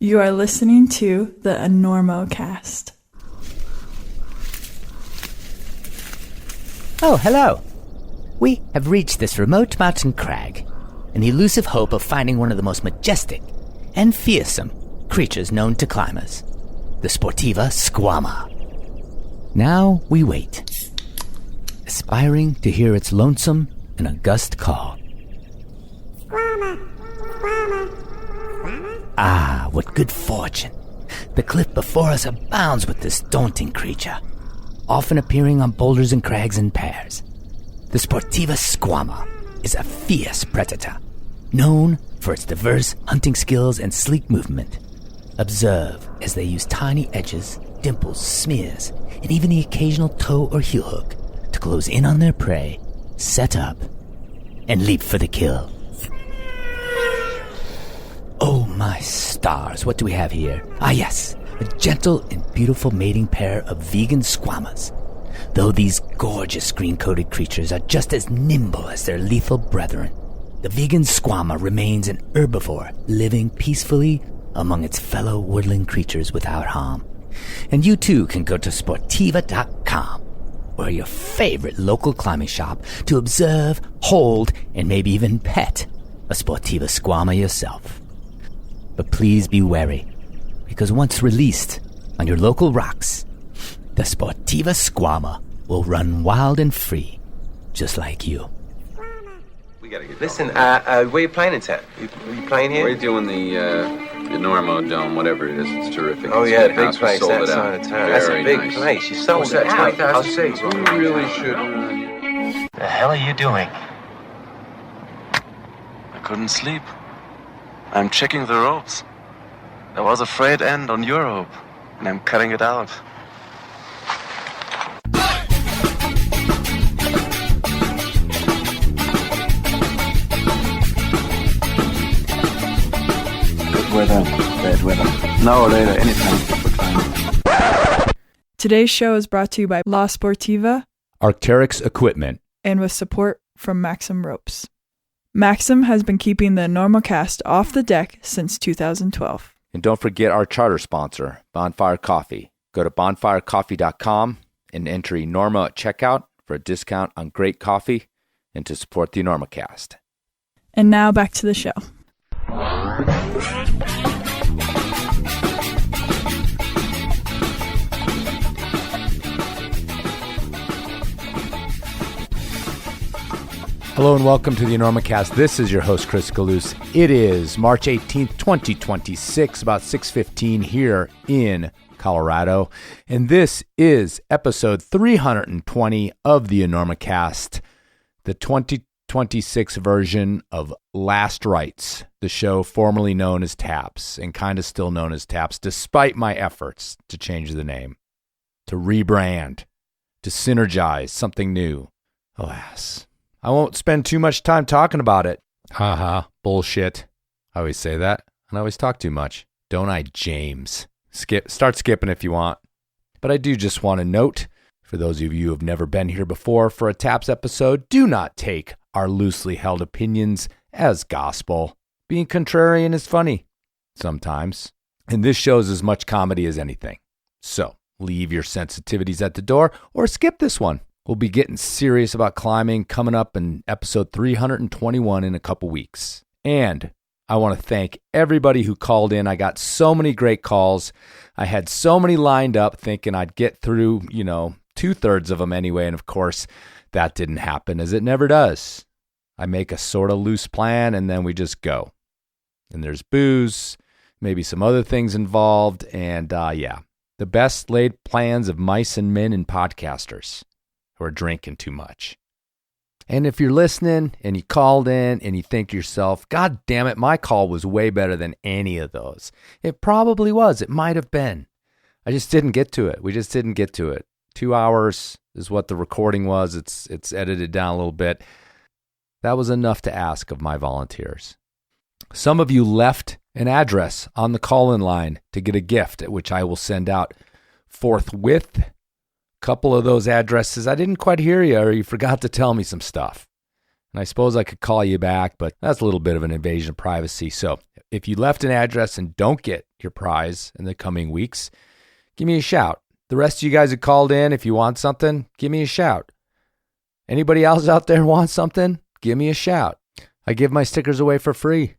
You are listening to the Enormocast. Oh, hello. We have reached this remote mountain crag in the elusive hope of finding one of the most majestic and fearsome creatures known to climbers, the Sportiva squama. Now we wait, aspiring to hear its lonesome and august call. Squama, squama, squama. Ah, what good fortune. The cliff before us abounds with this daunting creature, often appearing on boulders and crags in pairs. The Sportiva squama is a fierce predator, known for its diverse hunting skills and sleek movement. Observe as they use tiny edges, dimples, smears, and even the occasional toe or heel hook to close in on their prey, set up, and leap for the kill. Oh my stars, what do we have here? Ah yes, a gentle and beautiful mating pair of vegan squamas. Though these gorgeous green-coated creatures are just as nimble as their lethal brethren, the vegan squama remains an herbivore, living peacefully among its fellow woodland creatures without harm. And you too can go to sportiva.com, or your favorite local climbing shop, to observe, hold, and maybe even pet a Sportiva squama yourself. But please be wary, because once released on your local rocks, the Sportiva squama will run wild and free, just like you. We gotta get Listen, where you playing in town? You playing here? We're doing the Enormo Dome, whatever it is. It's terrific. Oh, It's yeah, big big house. We place sold that it out. side of town. That's a Very big nice. place. You sold it out. 20,000 seats. We really should. The hell are you doing? I couldn't sleep. I'm checking the ropes. There was a frayed end on your rope, and I'm cutting it out. Good weather, bad weather. Now or later, anytime for climbing. Today's show is brought to you by La Sportiva Arc'teryx Equipment, and with support from Maxim Ropes. Maxim has been keeping the Enormocast off the deck since 2012. and don't forget our charter sponsor, Bonfire Coffee. Go to bonfirecoffee.com and enter Enorma at checkout for a discount on great coffee and to support the Enormocast. And now back to the show. Hello and welcome to the Enormocast. This is your host, Chris Galus. It is March 18th, 2026, about 6:15 here in Colorado. And this is episode 320 of the Enormocast, the 2026 version of Last Rites, the show formerly known as Taps and kind of still known as Taps, despite my efforts to change the name, to rebrand, to synergize something new. Alas. I won't spend too much time talking about it. Haha, bullshit. I always say that, and I always talk too much. Don't I, James? Start skipping if you want. But I do just want to note, for those of you who have never been here before for a Taps episode, do not take our loosely held opinions as gospel. Being contrarian is funny, sometimes. And this shows as much comedy as anything. So, leave your sensitivities at the door, or skip this one. We'll be getting serious about climbing coming up in episode 321 in a couple weeks. And I want to thank everybody who called in. I got so many great calls. I had so many lined up thinking I'd get through, 2/3 of them anyway. And of course, that didn't happen, as it never does. I make a sort of loose plan and then we just go. And there's booze, maybe some other things involved. And the best laid plans of mice and men and podcasters who are drinking too much. And if you're listening and you called in and you think to yourself, God damn it, my call was way better than any of those. It probably was. It might have been. I just didn't get to it. We just didn't get to it. 2 hours is what the recording was. It's edited down a little bit. That was enough to ask of my volunteers. Some of you left an address on the call-in line to get a gift, which I will send out forthwith. Couple of those addresses, I didn't quite hear you, or you forgot to tell me some stuff. And I suppose I could call you back, but that's a little bit of an invasion of privacy. So if you left an address and don't get your prize in the coming weeks, give me a shout. The rest of you guys that called in, if you want something, give me a shout. Anybody else out there want something? Give me a shout. I give my stickers away for free,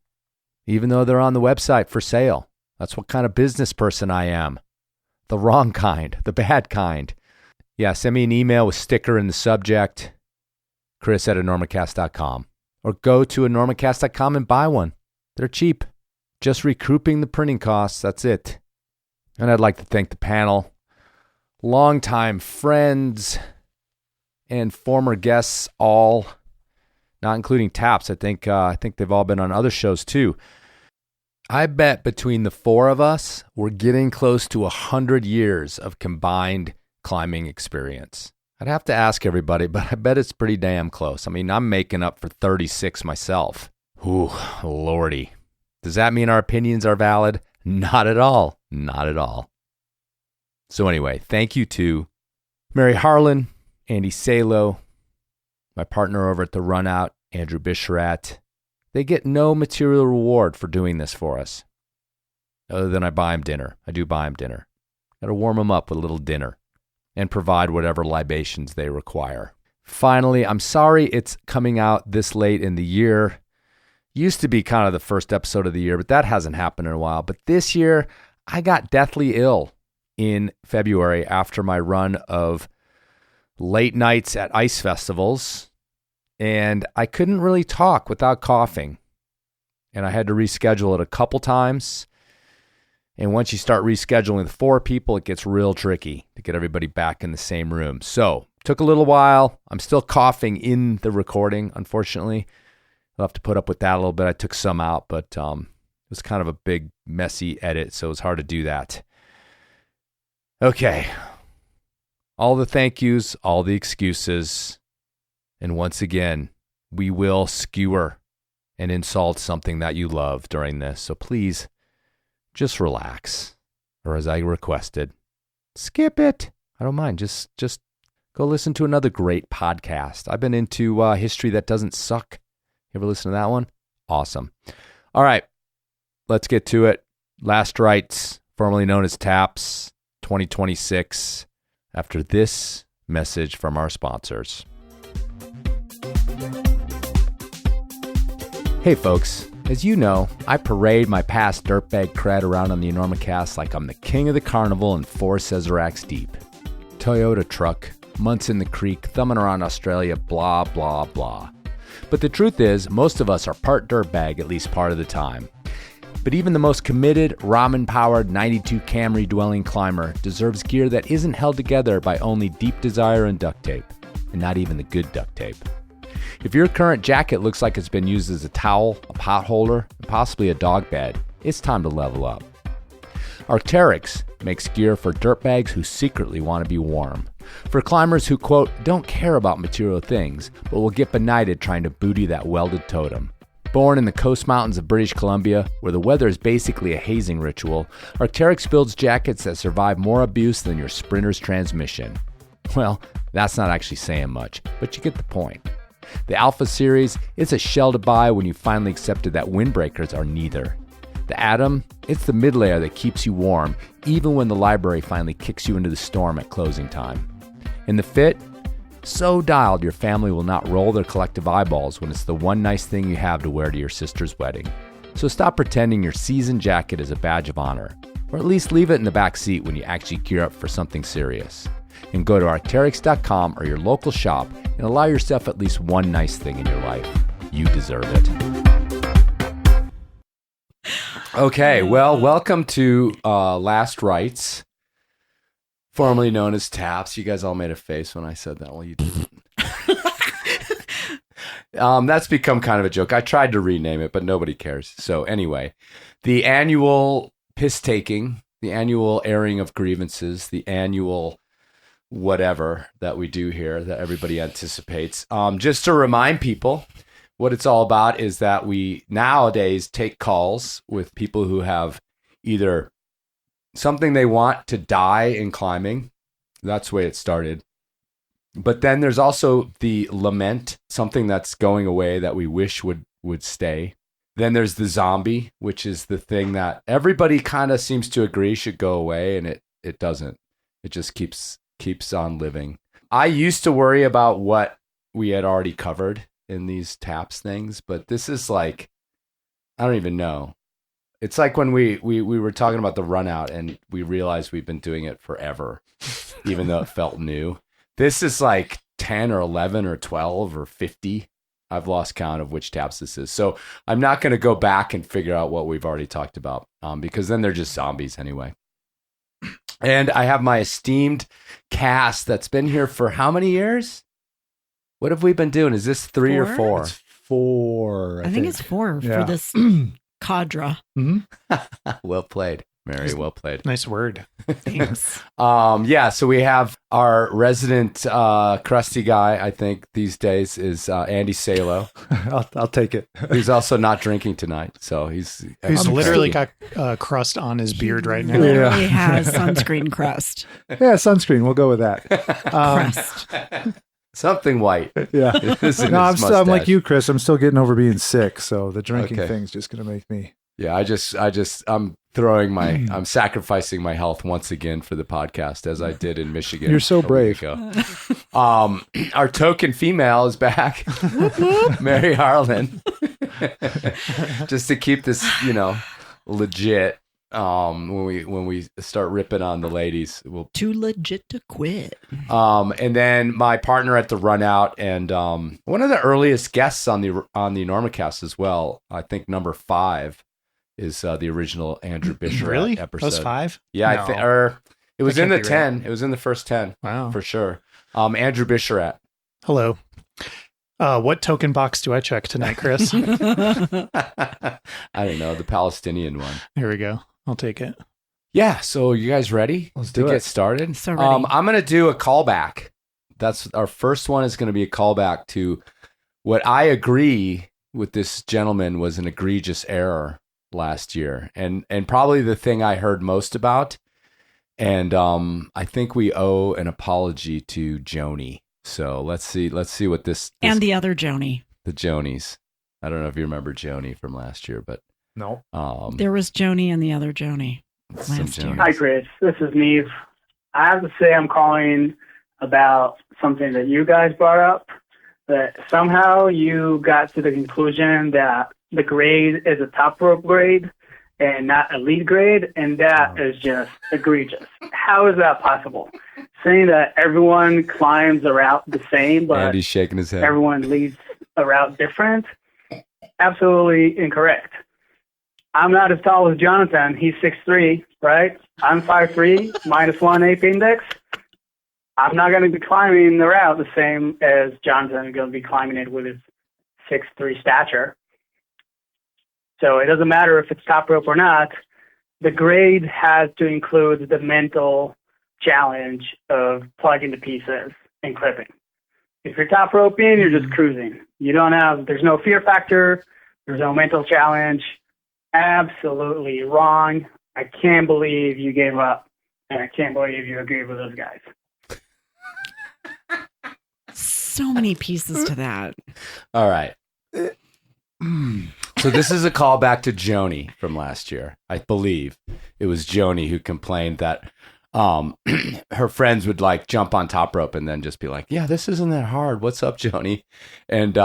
even though they're on the website for sale. That's what kind of business person I am. The wrong kind, the bad kind. Yeah, send me an email with sticker in the subject, chris@enormocast.com. Or go to enormocast.com and buy one. They're cheap. Just recouping the printing costs, that's it. And I'd like to thank the panel, longtime friends and former guests, all, not including Taps. I think they've all been on other shows too. I bet between the four of us, we're getting close to 100 years of combined climbing experience. I'd have to ask everybody, but I bet it's pretty damn close. I mean, I'm making up for 36 myself. Ooh, lordy. Does that mean our opinions are valid? Not at all. Not at all. So anyway, thank you to Mary Harlan, Andy Salo, my partner over at The Runout, Andrew Bisharat. They get no material reward for doing this for us, other than I buy them dinner. I do buy them dinner. Got to warm them up with a little dinner and provide whatever libations they require. Finally, I'm sorry it's coming out this late in the year. Used to be kind of the first episode of the year, but that hasn't happened in a while. But this year, I got deathly ill in February after my run of late nights at ice festivals, and I couldn't really talk without coughing, and I had to reschedule it a couple times. And once you start rescheduling with 4 people, it gets real tricky to get everybody back in the same room. So took a little while. I'm still coughing in the recording, unfortunately. I'll have to put up with that a little bit. I took some out, but it was kind of a big, messy edit, so it was hard to do that. Okay. All the thank yous, all the excuses. And once again, we will skewer and insult something that you love during this. So please, just relax. Or as I requested, skip it. I don't mind. Just go listen to another great podcast. I've been into History That Doesn't Suck. You ever listen to that one? Awesome. All right. Let's get to it. Last Rites, formerly known as Taps, 2026. After this message from our sponsors. Hey folks, as you know, I parade my past dirtbag cred around on the Enormocast like I'm the king of the carnival and 4 Sazeracs deep. Toyota truck, months in the creek, thumbing around Australia, blah, blah, blah. But the truth is, most of us are part dirtbag at least part of the time. But even the most committed, ramen-powered 92 Camry-dwelling climber deserves gear that isn't held together by only deep desire and duct tape, and not even the good duct tape. If your current jacket looks like it's been used as a towel, a pot holder, and possibly a dog bed, it's time to level up. Arc'teryx makes gear for dirtbags who secretly want to be warm. For climbers who, quote, don't care about material things, but will get benighted trying to booty that welded totem. Born in the coast mountains of British Columbia, where the weather is basically a hazing ritual, Arc'teryx builds jackets that survive more abuse than your Sprinter's transmission. Well, that's not actually saying much, but you get the point. The Alpha Series, it's a shell to buy when you finally accepted that windbreakers are neither. The Atom, it's the mid-layer that keeps you warm, even when the library finally kicks you into the storm at closing time. And the Fit, so dialed your family will not roll their collective eyeballs when it's the one nice thing you have to wear to your sister's wedding. So stop pretending your seasoned jacket is a badge of honor, or at least leave it in the back seat when you actually gear up for something serious. And go to Arc'teryx.com or your local shop and allow yourself at least one nice thing in your life. You deserve it. Okay, well, welcome to Last Rites, formerly known as Taps. You guys all made a face when I said that. Well, you didn't. That's become kind of a joke. I tried to rename it, but nobody cares. So anyway, the annual piss-taking, the annual airing of grievances, the annual whatever that we do here that everybody anticipates. Just to remind people, what it's all about is that we nowadays take calls with people who have either something they want to die in climbing. That's the way it started. But then there's also the lament, something that's going away that we wish would stay. Then there's the zombie, which is the thing that everybody kind of seems to agree should go away, and it doesn't. It just keeps on living. I used to worry about what we had already covered in these taps things, but this is like, I don't even know. It's like when we were talking about the run out and we realized we've been doing it forever, even though it felt new. This is like 10 or 11 or 12 or 50. I've lost count of which taps this is. So I'm not going to go back and figure out what we've already talked about because then they're just zombies anyway. And I have my esteemed cast that's been here for how many years? What have we been doing? Is this 3 or 4? It's 4. I think it's 4 for this cadre. Well played, Mary. Well played. Nice word. Thanks. So we have our resident crusty guy, I think these days, is Andy Salo. I'll take it. He's also not drinking tonight, so he's literally got crust on his beard right now. Literally has sunscreen crust. Yeah, sunscreen. We'll go with that. Crust. Something white. Yeah. No, I'm like you, Chris. I'm still getting over being sick, so the drinking thing's just going to make me. Yeah, I'm I'm sacrificing my health once again for the podcast, as I did in Michigan. You're so brave. Our token female is back, Mary Harlan, just to keep this, legit. When we start ripping on the ladies, we'll too legit to quit. And then my partner at the run out, and one of the earliest guests on the Enormocast as well. I think number 5 is the original Andrew Bisher episode. Those 5? Yeah, No. It was in the 10. Right. It was in the first 10. Wow, for sure. Andrew Bisher. Hello. What token box do I check tonight, Chris? I don't know, the Palestinian one. Here we go. I'll take it. Yeah. So you guys ready? Let's to do get it. started? So ready. I'm going to do a callback. That's our first one is going to be a callback to what I agree with this gentleman was an egregious error last year. And probably the thing I heard most about. And I think we owe an apology to Joni. So let's see what this and the other Joni. The Jonies. I don't know if you remember Joni from last year, but no. There was Joni and the other Joni last year. Hi, Chris. This is Neve. I have to say I'm calling about something that you guys brought up, that somehow you got to the conclusion that the grade is a top rope grade and not a lead grade, and that is just egregious. How is that possible? Saying that everyone climbs a route the same, but Andy's shaking his head. Everyone leads a route different? Absolutely incorrect. I'm not as tall as Jonathan. He's 6'3", right? I'm 5'3", -1 ape index. I'm not going to be climbing the route the same as Jonathan. I'm going to be climbing it with his 6'3" stature. So it doesn't matter if it's top rope or not. The grade has to include the mental challenge of plugging the pieces and clipping. If you're top roping, you're just cruising. There's no fear factor. There's no mental challenge. Absolutely wrong. I can't believe you gave up, and I can't believe you agreed with those guys. So many pieces to that. All right. So this is a callback to Joni from last year. I believe it was Joni who complained that her friends would like jump on top rope and then just be like, yeah, this isn't that hard. What's up, Joni? And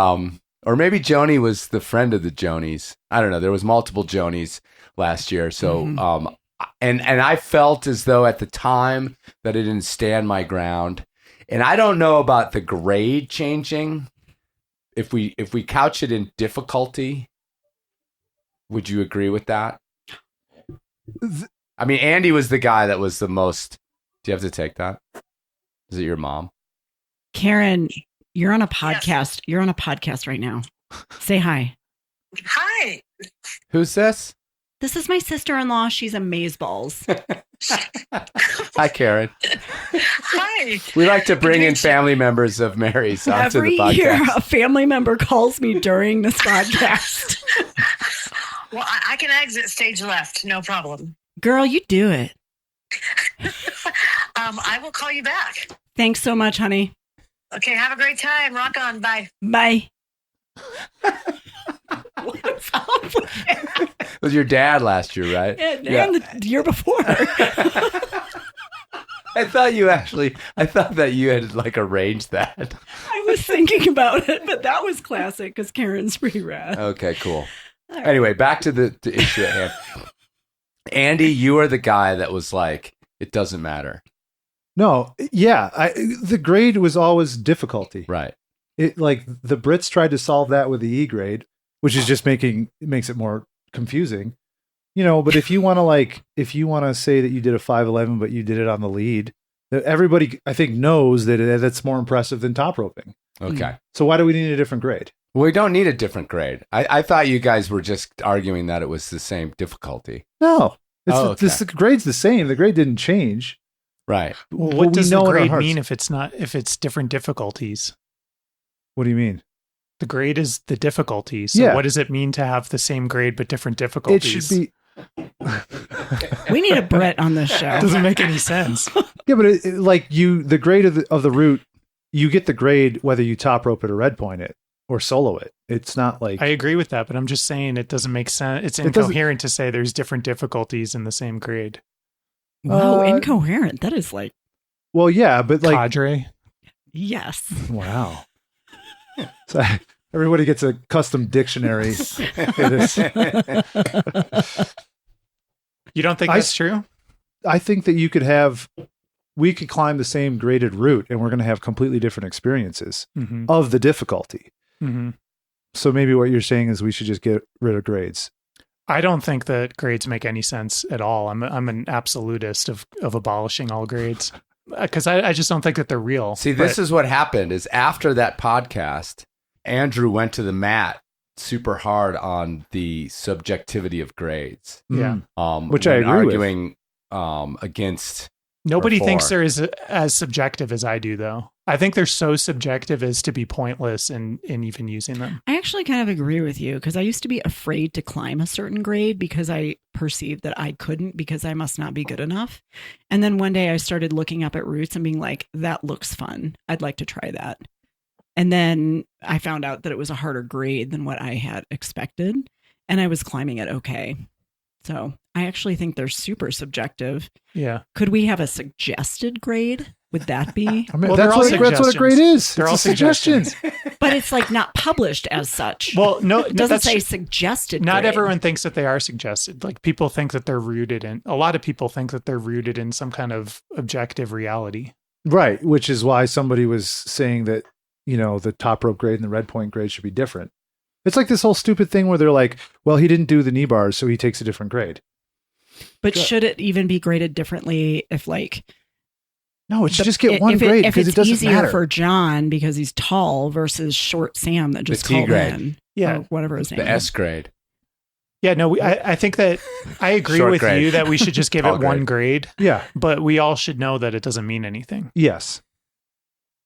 or maybe Joni was the friend of the Jonies. I don't know. There was multiple Jonies last year. So and I felt as though at the time that it didn't stand my ground. And I don't know about the grade changing. If we couch it in difficulty, would you agree with that? I mean, Andy was the guy that was the most. Do you have to take that? Is it your mom? Karen, you're on a podcast. Yes. You're on a podcast right now. Say hi. Hi. Who's this? This is my sister-in-law. She's amazeballs. Hi, Karen. Hi. We like to bring in family members of Mary's onto the podcast. Every year, a family member calls me during this podcast. Well, I can exit stage left. No problem. Girl, you do it. I will call you back. Thanks so much, honey. Okay, have a great time. Rock on. Bye. Bye. It was your dad last year, right? And the year before. I thought that you had like arranged that. I was thinking about it, but that was classic because Karen's pretty rad. Okay, cool. Anyway, back to the issue at hand. Andy, you are the guy that was like, it doesn't matter. No, yeah. The grade was always difficulty. Right. It like the Brits tried to solve that with the E grade, which is just makes it more confusing. But if you want to say that you did a 511, but you did it on the lead, everybody I think knows that that's more impressive than top roping. Okay. So why do we need a different grade? Well, we don't need a different grade. I thought you guys were just arguing that it was the same difficulty. No, the grade's the same. The grade didn't change. Right. Well, what does the grade mean if it's different difficulties? What do you mean? The grade is the difficulty. So what does it mean to have the same grade but different difficulties? It should be. We need a Brett on this show. It doesn't make any sense. Yeah, but the grade of the route, you get the grade whether you top rope it or red point it or solo it. It's not like I agree with that, but I'm just saying it doesn't make sense. It's incoherent to say there's different difficulties in the same grade. Wow, incoherent. That is like. Well, yeah, but like cadre. Yes. Wow. So everybody gets a custom dictionary for this. You don't think that's true? I think that we could climb the same graded route and we're going to have completely different experiences of the difficulty. Mm-hmm. So maybe what you're saying is we should just get rid of grades. I don't think that grades make any sense at all. I'm an absolutist of abolishing all grades because I just don't think that they're real. See, this is what happened is after that podcast, Andrew went to the mat super hard on the subjectivity of grades. Yeah. Which I agree arguing with. Against. Nobody thinks they're as subjective as I do, though. I think they're so subjective as to be pointless in even using them. I actually kind of agree with you because I used to be afraid to climb a certain grade because I perceived that I couldn't because I must not be good enough. And then one day I started looking up at routes and being like, that looks fun. I'd like to try that. And then I found out that it was a harder grade than what I had expected. And I was climbing it okay. So I actually think they're super subjective. Yeah. Could we have a suggested grade? Would that be? I mean, that's what a grade is. They're all suggestions. But it's like not published as such. Well, no, it doesn't say suggested. Not grade. everyone thinks that they are suggested. Like people think that a lot of people think that they're rooted in some kind of objective reality. Right. Which is why somebody was saying that, the top rope grade and the red point grade should be different. It's like this whole stupid thing where they're like, well, he didn't do the knee bars, so he takes a different grade. But should it even be graded differently if No, it should just get one grade because it doesn't easier matter. for John because he's tall versus short Sam that just called in. Yeah. Or whatever his name is. The S grade. Yeah, no, I think that I agree with you that we should just give it one grade. Yeah. But we all should know that it doesn't mean anything. Yes.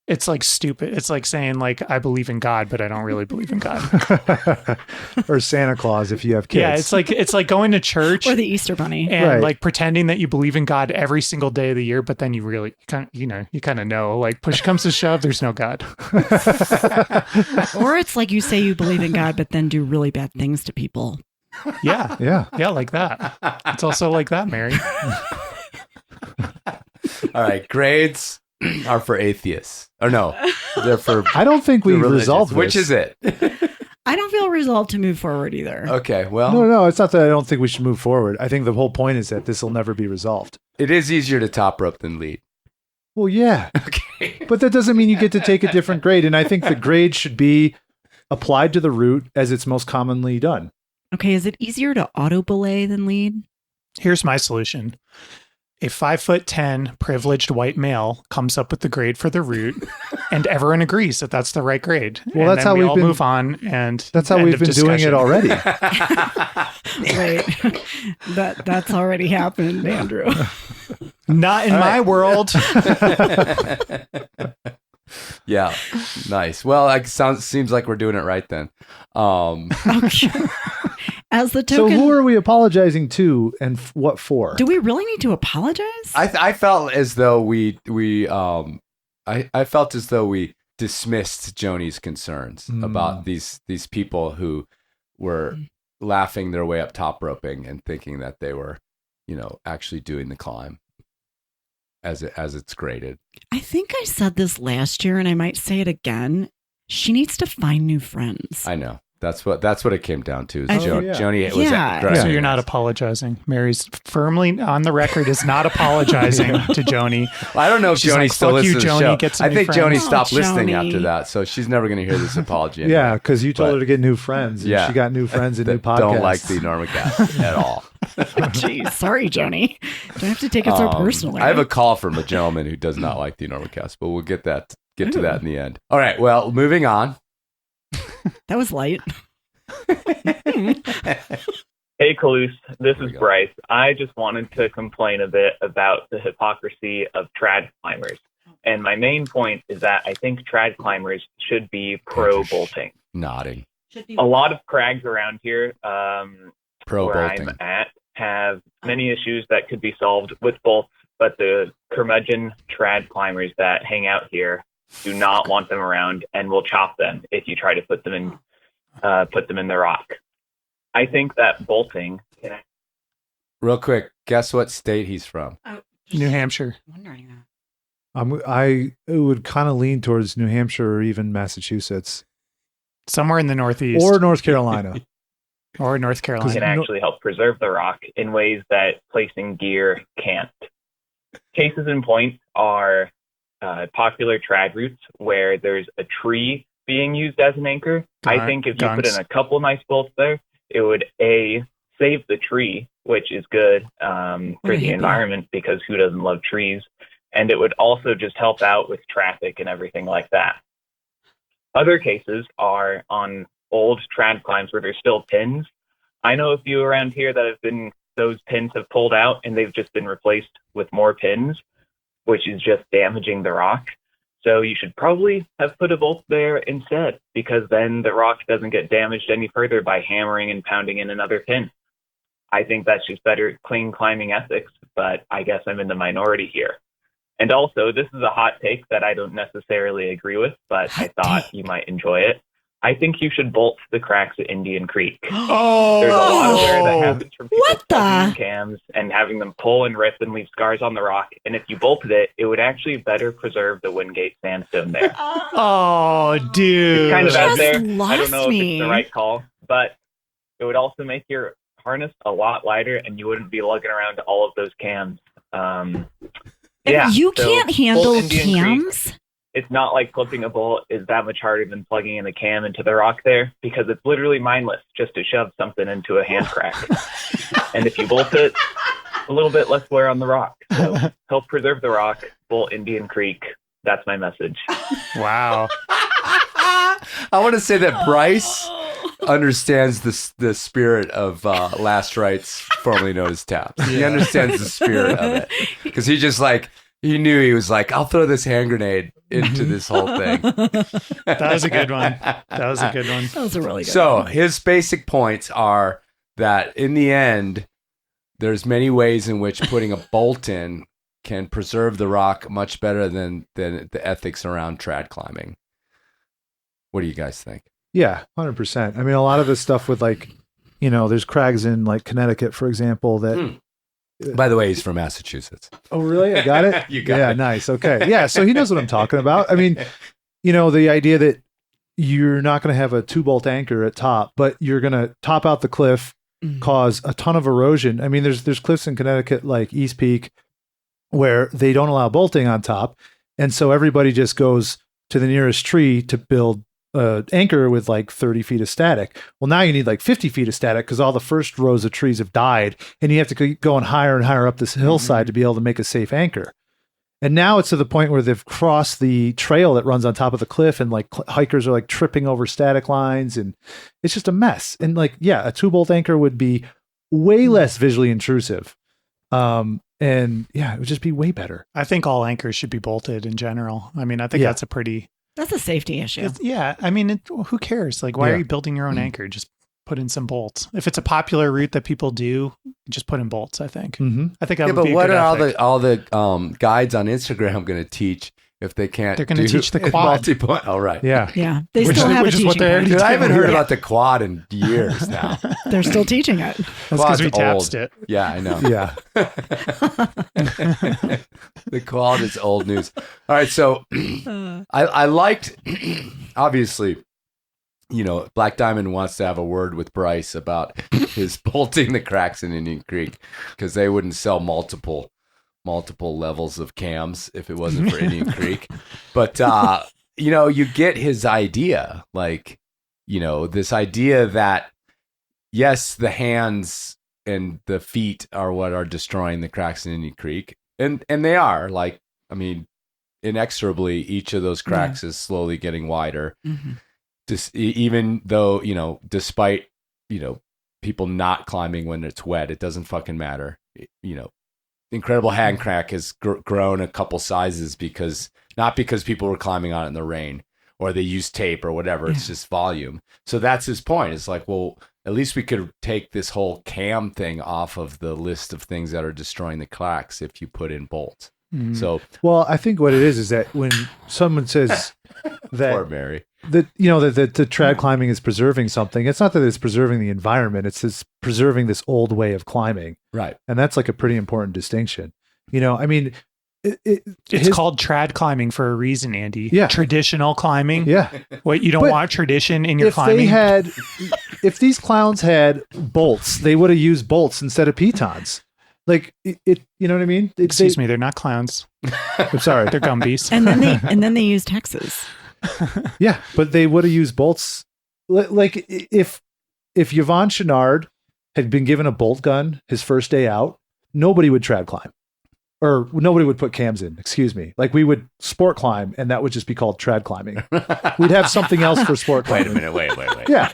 It's like stupid. It's like saying I believe in God, but I don't really believe in God. Or Santa Claus if you have kids. Yeah, it's like going to church or the Easter Bunny and like pretending that you believe in God every single day of the year, but then you really kind of know like push comes to shove, there's no God. Or it's like you say you believe in God, but then do really bad things to people. Yeah. Yeah, like that. It's also like that, Mary. All right, grades are for atheists. Or no, they're for. I don't think we've resolved this. Which is it? I don't feel resolved to move forward either. Okay, well. No, it's not that I don't think we should move forward. I think the whole point is that this will never be resolved. It is easier to top rope than lead. Well, yeah. Okay. But that doesn't mean you get to take a different grade. And I think the grade should be applied to the route as it's most commonly done. Okay, is it easier to auto belay than lead? Here's my solution. A 5'10" privileged white male comes up with the grade for the route, and everyone agrees that that's the right grade. Well, and that's how we we've all been move on, and that's how we've been doing it already. Wait, that's already happened, Andrew. Not in my world. Yeah, nice. Well, it seems like we're doing it right then. Okay. As the token, so who are we apologizing to, and what for? Do we really need to apologize? I felt as though we felt as though we dismissed Joni's concerns about these people who were laughing their way up top roping and thinking that they were, actually doing the climb as it's graded. I think I said this last year, and I might say it again. She needs to find new friends. I know. That's what it came down to. Yeah. Joni was So you're not apologizing. Mary's firmly on the record is not apologizing to Joni. Well, I don't know if Joni still listens to the show. Get some I think new Joni friends. stopped listening after that, so she's never going to hear this apology anymore. Yeah, because you told her to get new friends. And she got new friends and new podcasts. Don't like the Enormocast at all. Jeez, sorry, Joni. Don't have to take it so personally. I have a call from a gentleman who does not like the Enormocast, but we'll get to that in the end. All right, well, moving on. That was light. Hey, Kalus, this is Bryce. I just wanted to complain a bit about the hypocrisy of trad climbers. And my main point is that I think trad climbers should be pro-bolting. Nodding. A lot of crags around here where Pro-bolting. I'm at have many issues that could be solved with bolts, but the curmudgeon trad climbers that hang out here do not want them around and will chop them if you try to put them in the rock. I think that bolting. Real quick, guess what state he's from? New Hampshire. I would kind of lean towards New Hampshire or even Massachusetts. Somewhere in the Northeast. Or North Carolina. Or North Carolina. Can actually help preserve the rock in ways that placing gear can't. Cases in point are popular trad routes where there's a tree being used as an anchor. I think if you put in a couple nice bolts there, it would save the tree, which is good for the environment because who doesn't love trees? And it would also just help out with traffic and everything like that. Other cases are on old trad climbs where there's still pins. I know a few around here that those pins have pulled out and they've just been replaced with more pins, which is just damaging the rock. So you should probably have put a bolt there instead, because then the rock doesn't get damaged any further by hammering and pounding in another pin. I think that's just better clean climbing ethics, but I guess I'm in the minority here. And also, this is a hot take that I don't necessarily agree with, but I thought you might enjoy it. I think you should bolt the cracks at Indian Creek. There's a lot of wear that happens from people plugging cams and having them pull and rip and leave scars on the rock. And if you bolted it, it would actually better preserve the Wingate sandstone there. Oh, dude. It's kind of out there. I don't know if it's the right call, but it would also make your harness a lot lighter and you wouldn't be lugging around all of those cams. You can't handle cams? Creek, it's not like clipping a bolt is that much harder than plugging in a cam into the rock there, because it's literally mindless just to shove something into a hand crack. And if you bolt it, a little bit less wear on the rock. So help preserve the rock, bolt Indian Creek. That's my message. Wow. I want to say that Bryce understands the spirit of Last Rites, formerly known as Taps. He understands the spirit of it, because he knew he was like, I'll throw this hand grenade into this whole thing. That was a good one. That was a good one. That was a really good one. So his basic points are that in the end, there's many ways in which putting a bolt in can preserve the rock much better than the ethics around trad climbing. What do you guys think? Yeah, 100%. I mean, a lot of this stuff with there's crags in like Connecticut, for example, that... By the way, he's from Massachusetts. Oh, really? I got it? You got it. Yeah, nice. Okay. Yeah, so he knows what I'm talking about. I mean, the idea that you're not going to have a 2-bolt anchor at top, but you're going to top out the cliff, cause a ton of erosion. I mean, there's cliffs in Connecticut like East Peak where they don't allow bolting on top. And so everybody just goes to the nearest tree to build anchor with like 30 feet of static. Well, now you need like 50 feet of static because all the first rows of trees have died and you have to keep going higher and higher up this hillside to be able to make a safe anchor. And now it's to the point where they've crossed the trail that runs on top of the cliff and like hikers are like tripping over static lines and it's just a mess. And like, yeah, a 2-bolt anchor would be way less visually intrusive. And yeah, it would just be way better. I think all anchors should be bolted in general. I mean, I think that's a safety issue. I mean, who cares? Like, why are you building your own anchor? Just put in some bolts. If it's a popular route that people do, just put in bolts, I think. I think that would be a good ethic. But what are all the guides on Instagram going to teach if they can't. They're going to teach the quad. Multi-point. Oh, right. Yeah. Yeah. They still have a which is what teaching they're point. Dude, I haven't heard about the quad in years now. They're still teaching it. That's because we Quad's tapsed it. Yeah, I know. Yeah. The quad is old news. All right, so I liked, obviously, Black Diamond wants to have a word with Bryce about his bolting the cracks in Indian Creek because they wouldn't sell multiple levels of cams if it wasn't for Indian Creek. But, you get his idea, this idea that, yes, the hands and the feet are what are destroying the cracks in Indian Creek. And they are, inexorably, each of those cracks is slowly getting wider. Mm-hmm. Even though, despite, people not climbing when it's wet, it doesn't fucking matter. Incredible Hand Crack has grown a couple sizes not because people were climbing on it in the rain or they used tape or whatever. It's just volume. So that's his point. It's like, well, at least we could take this whole cam thing off of the list of things that are destroying the cracks if you put in bolts. Mm. So, well, I think what it is that when someone says that poor Mary, that the trad climbing is preserving something, it's not that it's preserving the environment, it's preserving this old way of climbing, right? And that's like a pretty important distinction. It's called trad climbing for a reason, Andy. Yeah. Traditional climbing. Yeah. What you don't want tradition in your climbing. If these clowns had bolts, they would have used bolts instead of pitons. Like it, you know what I mean? Excuse me, they're not clowns. I'm sorry, they're Gumbies. And then they used hexes. Yeah, but they would have used bolts. Like if Yvon Chouinard had been given a bolt gun his first day out, nobody would trad climb, or nobody would put cams in. Excuse me. Like we would sport climb, and that would just be called trad climbing. We'd have something else for sport climbing. Wait a minute. Wait. Yeah.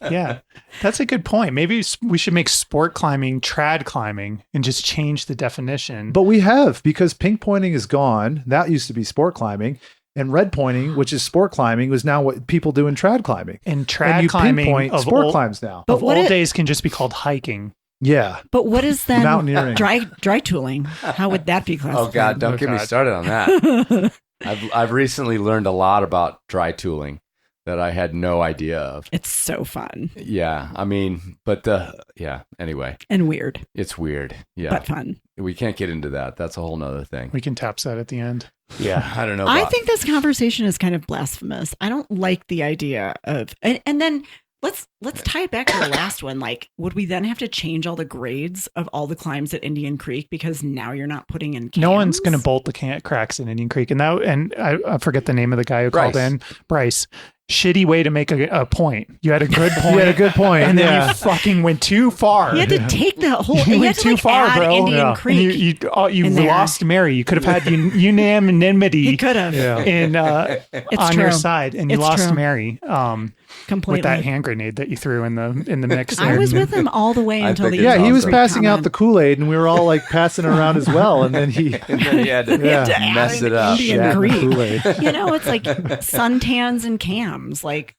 Yeah, that's a good point. Maybe we should make sport climbing trad climbing and just change the definition. But we have, because pink pointing is gone. That used to be sport climbing. And red pointing, which is sport climbing, was now what people do in trad climbing. And trad climbing pinpoint of sport climbs now. But old days can just be called hiking. Yeah. But what is then mountaineering? Dry tooling? How would that be classified? Oh God, don't get me started on that. I've recently learned a lot about dry tooling that I had no idea of. It's so fun. Yeah, anyway. And weird. It's weird. Yeah. But fun. We can't get into that. That's a whole nother thing. We can tap that at the end. Yeah, I don't know. I think this conversation is kind of blasphemous. I don't like the idea of, and then let's tie it back to the last one. Like, would we then have to change all the grades of all the climbs at Indian Creek because now you're not putting in cams? No one's going to bolt the cracks in Indian Creek. And I forget the name of the guy who called in. Bryce. Shitty way to make a point. You had a good point. You had a good point. And then you fucking went too far. You had to take the whole. You went too far, bro. Indian Creek. You lost Mary. You could have had unanimity. You could have. On your side, and you lost Mary. Completely. With that hand grenade that you threw in the mix. I was with him all the way until the he was passing out the Kool-Aid, and we were all like passing it around as well. And then he had to mess it up. Indian Creek. It's like suntans and cams. Like,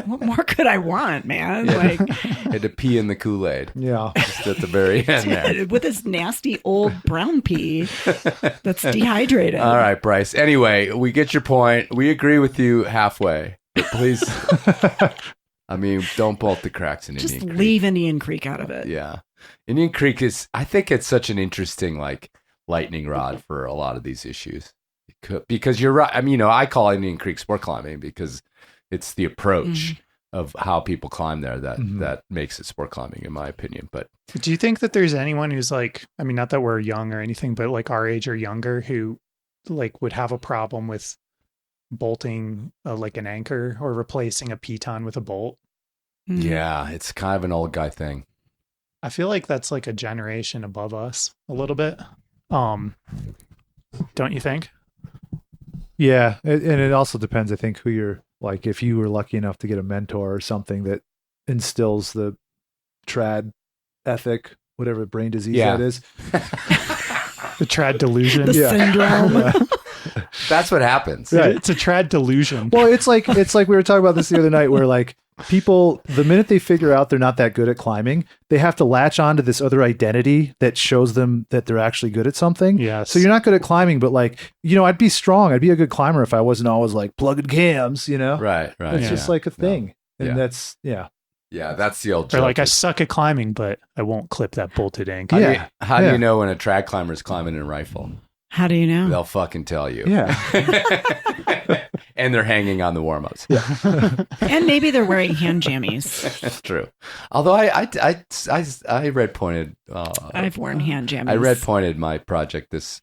what more could I want, man? Like, had to pee in the Kool-Aid. Yeah, just at the very end there with this nasty old brown pea that's dehydrated. All right, Bryce. Anyway, we get your point. We agree with you halfway. But please, don't bolt the cracks in Indian Creek. Just leave Indian Creek out of it. Yeah. Indian Creek I think it's such an interesting, lightning rod for a lot of these issues. Because you're right. I call Indian Creek sport climbing because it's the approach of how people climb there that makes it sport climbing, in my opinion. But do you think that there's anyone who's not that we're young or anything, but like our age or younger who would have a problem with bolting an anchor or replacing a piton with a bolt? Yeah, it's kind of an old guy thing. I feel like that's a generation above us a little bit. Don't you think? Yeah, and it also depends, I think, who you're if you were lucky enough to get a mentor or something that instills the trad ethic, whatever brain disease that is. The trad delusion. The syndrome. Yeah. That's what happens. Right. It's a trad delusion. Well, it's like we were talking about this the other night where people, the minute they figure out they're not that good at climbing, they have to latch on to this other identity that shows them that they're actually good at something. Yes. So you're not good at climbing, but like, I'd be strong. I'd be a good climber if I wasn't always like plugging cams, Right. It's just like a thing. No. And that's, Yeah, that's the old Or joke. like, I suck at climbing, but I won't clip that bolted ink. How do you know when a trad climber is climbing in a rifle? How do you know? They'll fucking tell you. Yeah. And they're hanging on the warm-ups. And maybe they're wearing hand jammies. That's true. Although I red pointed. I've worn hand jammies. I red pointed my project this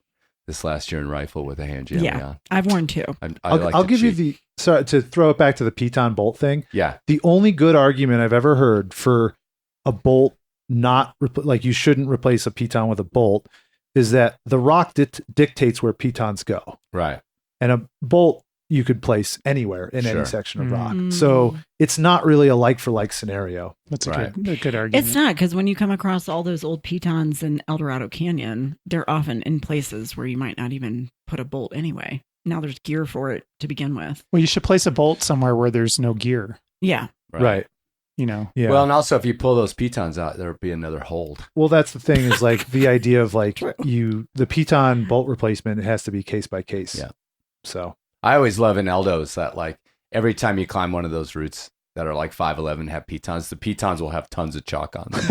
last year in rifle with a hand jammy on. I've worn two. I'll give you to throw it back to the piton bolt thing. Yeah. The only good argument I've ever heard for a bolt not like you shouldn't replace a piton with a bolt is that the rock dictates where pitons go. Right. And a bolt you could place anywhere in any section of rock. Mm. So it's not really a like for like scenario. That's a good argument. It's not, because when you come across all those old pitons in El Dorado Canyon, they're often in places where you might not even put a bolt anyway. Now there's gear for it to begin with. Well, you should place a bolt somewhere where there's no gear. Yeah. Right. Yeah. Well, and also if you pull those pitons out, there'll be another hold. Well, that's the thing is like the idea of like the piton bolt replacement, it has to be case by case. Yeah. So I always love in Eldos that like every time you climb one of those routes that are like 5'11" have pitons, the pitons will have tons of chalk on them.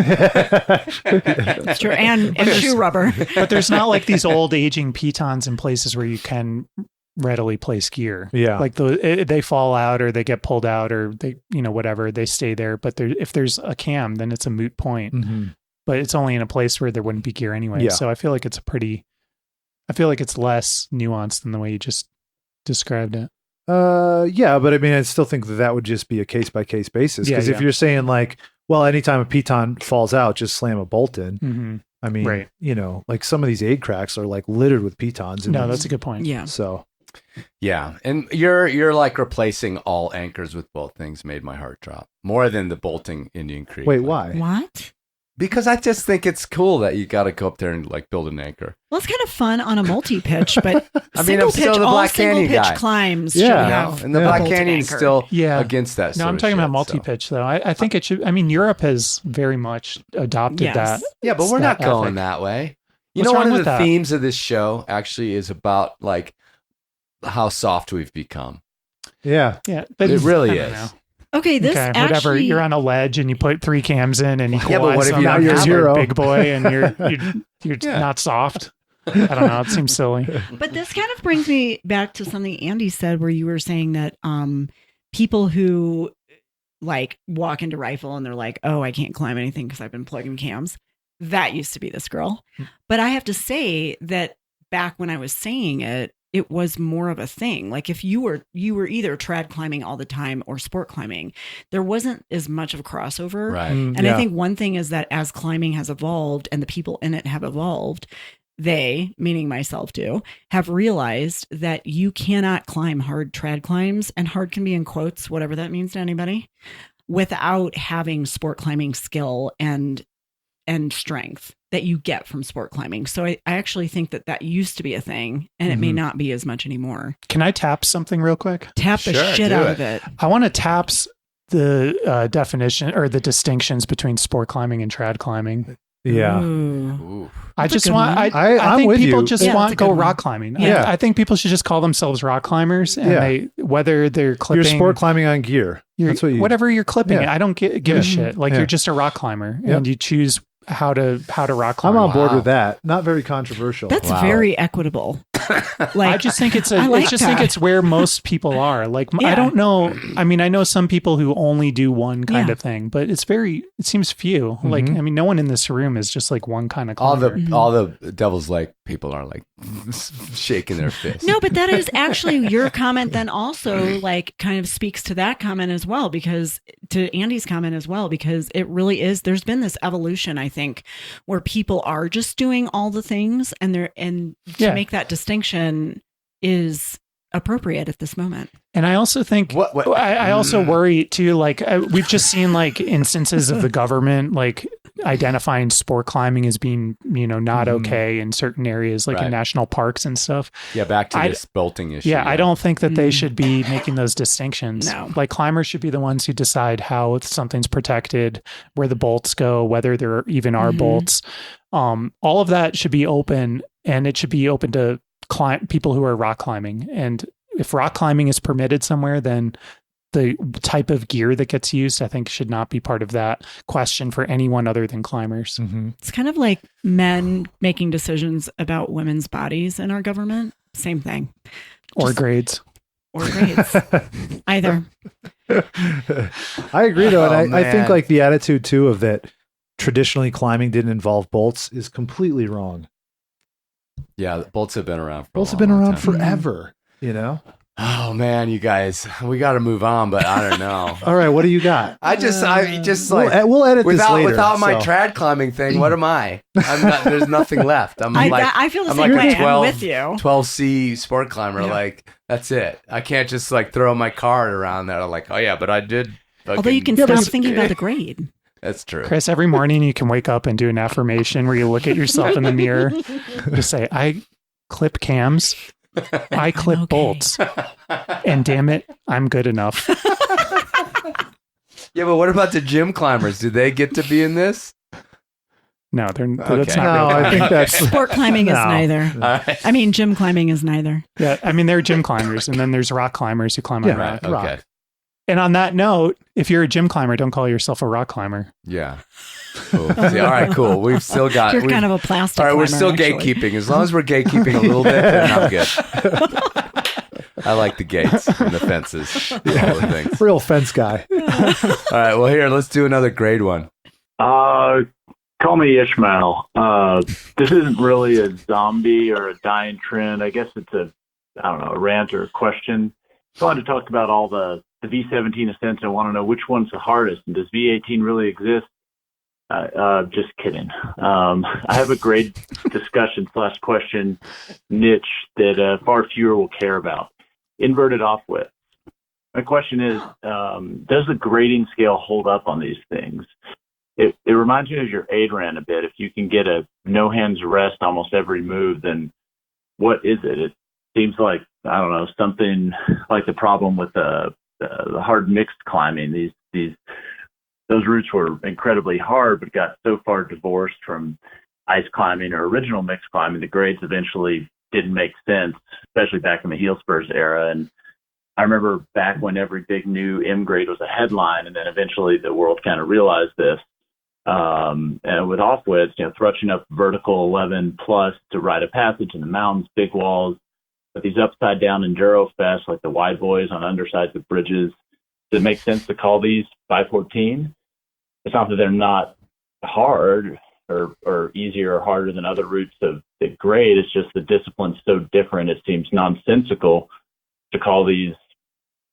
That's true. And shoe rubber. But there's not like these old aging pitons in places where you can readily place gear. Yeah. Like they fall out or they get pulled out or they, whatever, they stay there. But if there's a cam, then it's a moot point. Mm-hmm. But it's only in a place where there wouldn't be gear anyway. Yeah. So I feel like it's less nuanced than the way you just described it. Yeah, but I mean, I still think that would just be a case by case basis. Because if you're saying like, well, anytime a piton falls out, just slam a bolt in. Mm-hmm. I mean, like some of these aid cracks are like littered with pitons. No, that's a good point. Yeah. So, yeah, and you're like replacing all anchors with bolt things made my heart drop more than the bolting Indian Creek. Wait, why? What? Because I just think it's cool that you got to go up there and like build an anchor. Well, it's kind of fun on a multi-pitch, but I mean, I'm still the Black Canyon guy. Climbs. And the Black Canyon is still against that. No, I'm talking about multi-pitch though. I think it should. I mean, Europe has very much adopted that. Yeah, but we're not going that way. You know, one of the themes of this show actually is about like how soft we've become. Yeah. Yeah. But it really is. Okay, whatever. Actually, you're on a ledge and you put 3 cams in and you but what if you're you're zero? Big boy and you're not soft. I don't know. It seems silly. But this kind of brings me back to something Andy said, where you were saying that people who like walk into rifle and they're like, "Oh, I can't climb anything because I've been plugging cams." That used to be this girl. But I have to say that back when I was saying it, it was more of a thing. Like if you were either trad climbing all the time or sport climbing, there wasn't as much of a crossover. Right. And I think one thing is that as climbing has evolved and the people in it have evolved, they, meaning myself too, have realized that you cannot climb hard trad climbs, and hard can be in quotes, whatever that means to anybody, without having sport climbing skill and strength that you get from sport climbing. So I actually think that used to be a thing, and it may not be as much anymore. Can I tap something real quick? Tap the shit out of it. I want to taps the definition or the distinctions between sport climbing and trad climbing. Yeah. Ooh. I just want, I'm think with people you. just want to go rock climbing. Yeah. I think people should just call themselves rock climbers, and whether they're clipping. You're sport climbing on gear. That's what whatever you're clipping. I don't give a shit. Like you're just a rock climber, and you choose how to rock climb. I'm on board with that. Not very controversial. That's very equitable. I just think it's where most people are. Like I don't know. I mean, I know some people who only do one kind of thing, but it seems few. Like I mean, no one in this room is just like one kind of climber. All the Devil's Lake people are like shaking their fists. No, but that is actually your comment. Then also like kind of speaks to that comment as well, because to Andy's comment as well, because it really is. There's been this evolution, I think, where people are just doing all the things, and to make that distinction is appropriate at this moment. And I also think I also worry too, like we've just seen like instances of the government like identifying sport climbing as being, not okay in certain areas, like in national parks and stuff. Yeah, back to this bolting issue. Yeah, I don't think that they should be making those distinctions. No. Like climbers should be the ones who decide how something's protected, where the bolts go, whether there even are bolts. All of that should be open, and it should be open to people who are rock climbing. And if rock climbing is permitted somewhere, then the type of gear that gets used, I think, should not be part of that question for anyone other than climbers. It's kind of like men making decisions about women's bodies in our government. Same thing. Or grades. Either. I agree, though. And I think like the attitude, too, of that traditionally climbing didn't involve bolts is completely wrong. Yeah, bolts have been around forever, Oh man, you guys, we got to move on, but I don't know. All right, what do you got? I just like we'll edit this later. Without my trad climbing thing, what am I? I'm not. There's nothing left. I feel the same way. I'm with you. 12C sport climber. Like that's it. I can't just like throw my card around there. Like, oh yeah, but I did. Although you can stop thinking about the grade. That's true. Chris, every morning you can wake up and do an affirmation where you look at yourself in the mirror, just say, "I clip cams." I clip bolts, and damn it, I'm good enough. Yeah, but what about the gym climbers? Do they get to be in this? No, that's not. No, real I think that's sport climbing is neither. Right. I mean, gym climbing is neither. Yeah, I mean, there are gym climbers, and then there's rock climbers who climb on rock. Okay. And on that note, if you're a gym climber, don't call yourself a rock climber. Yeah. Cool. See, all right, cool. We've still got. You're kind of a plastic. All right, we're climber, still actually. gatekeeping. As long as we're gatekeeping a little bit, then I'm good. I like the gates and the fences, all the things. Real fence guy. All right, well, here, let's do another grade one. Call me Ishmael. This isn't really a zombie or a dying trend. I guess it's a rant or a question. I wanted to talk about all the V17 ascents. I want to know which one's the hardest, and does V18 really exist? Just kidding. I have a great discussion / question niche that far fewer will care about. Inverted off-width. My question is, does the grading scale hold up on these things? It reminds me of your ADRAN a bit. If you can get a no hands rest almost every move, then what is it? It seems like, I don't know, something like the problem with the hard mixed climbing. Those routes were incredibly hard, but got so far divorced from ice climbing or original mixed climbing, the grades eventually didn't make sense, especially back in the heel spurs era. And I remember back when every big new M grade was a headline, and then eventually the world kind of realized this. And with off-widths, thrusting up vertical 11 plus to rite of passage in the mountains, big walls, but these upside down enduro fests like the wide boys on undersides of bridges, does it make sense to call these 514? It's not that they're not hard or easier or harder than other routes of the grade. It's just the discipline's so different. It seems nonsensical to call these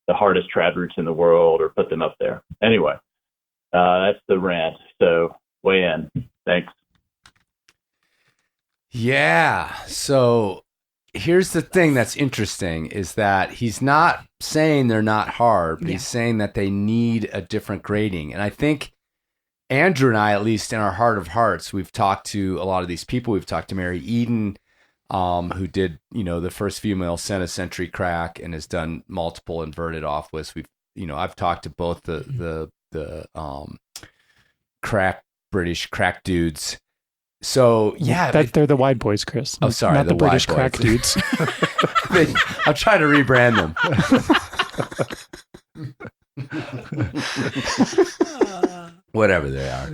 the hardest trad routes in the world or put them up there. Anyway, that's the rant. So weigh in. Thanks. Yeah. So here's the thing that's interesting is that he's not saying they're not hard, but he's saying that they need a different grading. And I think Andrew and I, at least in our heart of hearts, we've talked to a lot of these people. We've talked to Mary Eden, who did, the first female century crack and has done multiple inverted off-widths. I've talked to both the British crack dudes. So yeah, they're the wide boys, Chris. Oh, sorry, not the British crack dudes. I'm trying to rebrand them. Whatever they are.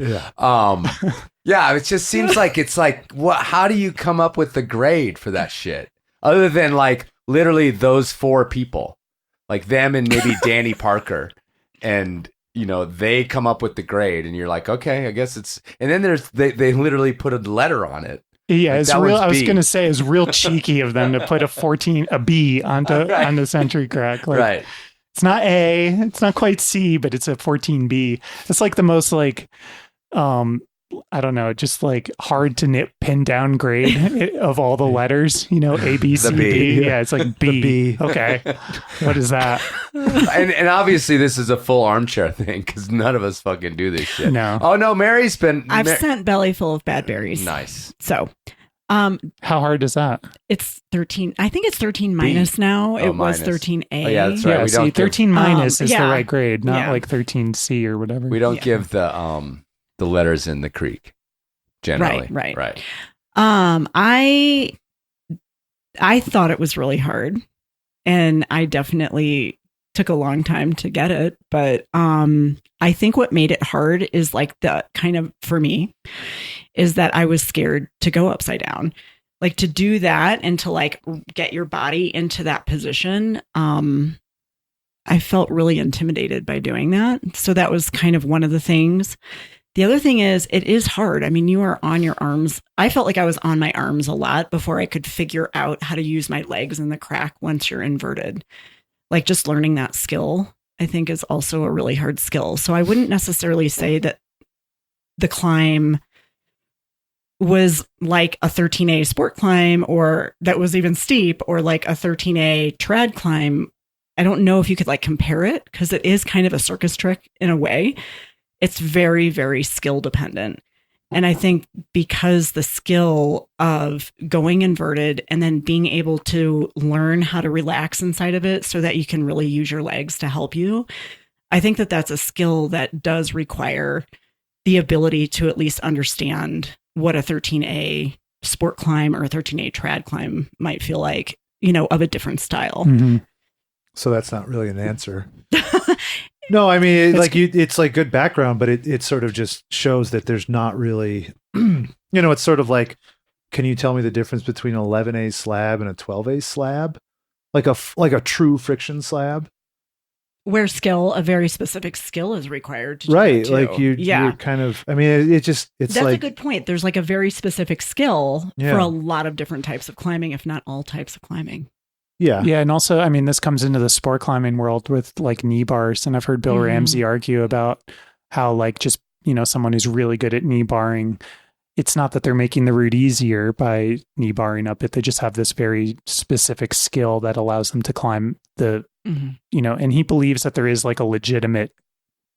Yeah. It just seems like it's like, what? How do you come up with the grade for that shit? Other than like literally those four people, like them and maybe Danny Parker, and they come up with the grade, and you're like, okay, I guess it's. And then they literally put a letter on it. Yeah, like it's real. I was going to say it's real cheeky of them to put a B onto Century Crack. Like, right. It's not A, it's not quite C, but it's a 14B. It's like the most I don't know, just like hard to pin down grade of all the letters, A, B, C, D. Yeah, it's like B. B. Okay. What is that? And obviously this is a full armchair thing because none of us fucking do this shit. No. Oh no, Mary's been. I've sent belly full of bad berries. Nice. So, how hard is that? It's 13. I think it's 13 minus now. It was 13A. Oh, yeah, that's right. Yeah, We see, don't 13 minus is the yeah. right grade, not Yeah. like 13C or whatever. We don't give the letters in the creek generally. Right. I thought it was really hard, and I definitely took a long time to get it. But I think what made it hard is like the kind of, for me, is that I was scared to go upside down. Like to do that and to like get your body into that position. I felt really intimidated by doing that. So that was kind of one of the things. The other thing is it is hard. I mean, you are on your arms. I felt like I was on my arms a lot before I could figure out how to use my legs in the crack once you're inverted. Like just learning that skill, I think, is also a really hard skill. So I wouldn't necessarily say that the climb was like a 13A sport climb or that was even steep or like a 13A trad climb. I don't know if you could like compare it because it is kind of a circus trick in a way. It's very, very skill dependent. And I think because the skill of going inverted and then being able to learn how to relax inside of it so that you can really use your legs to help you, I think that that's a skill that does require the ability to at least understand what a 13A sport climb or a 13A trad climb might feel like, of a different style. Mm-hmm. So that's not really an answer. No, I mean, it's like good background, but it sort of just shows that there's not really, it's sort of like, can you tell me the difference between an 11A slab and a 12A slab? Like a true friction slab? Where a very specific skill is required to right. do that too. Like you're kind of, I mean, it's that's like a good point. There's like a very specific skill Yeah. for a lot of different types of climbing, if not all types of climbing. Yeah. Yeah. And also, I mean, this comes into the sport climbing world with like knee bars. And I've heard Bill Ramsey argue about how like just, someone who's really good at knee barring, it's not that they're making the route easier by knee barring up it. They just have this very specific skill that allows them to climb the, and he believes that there is like a legitimate,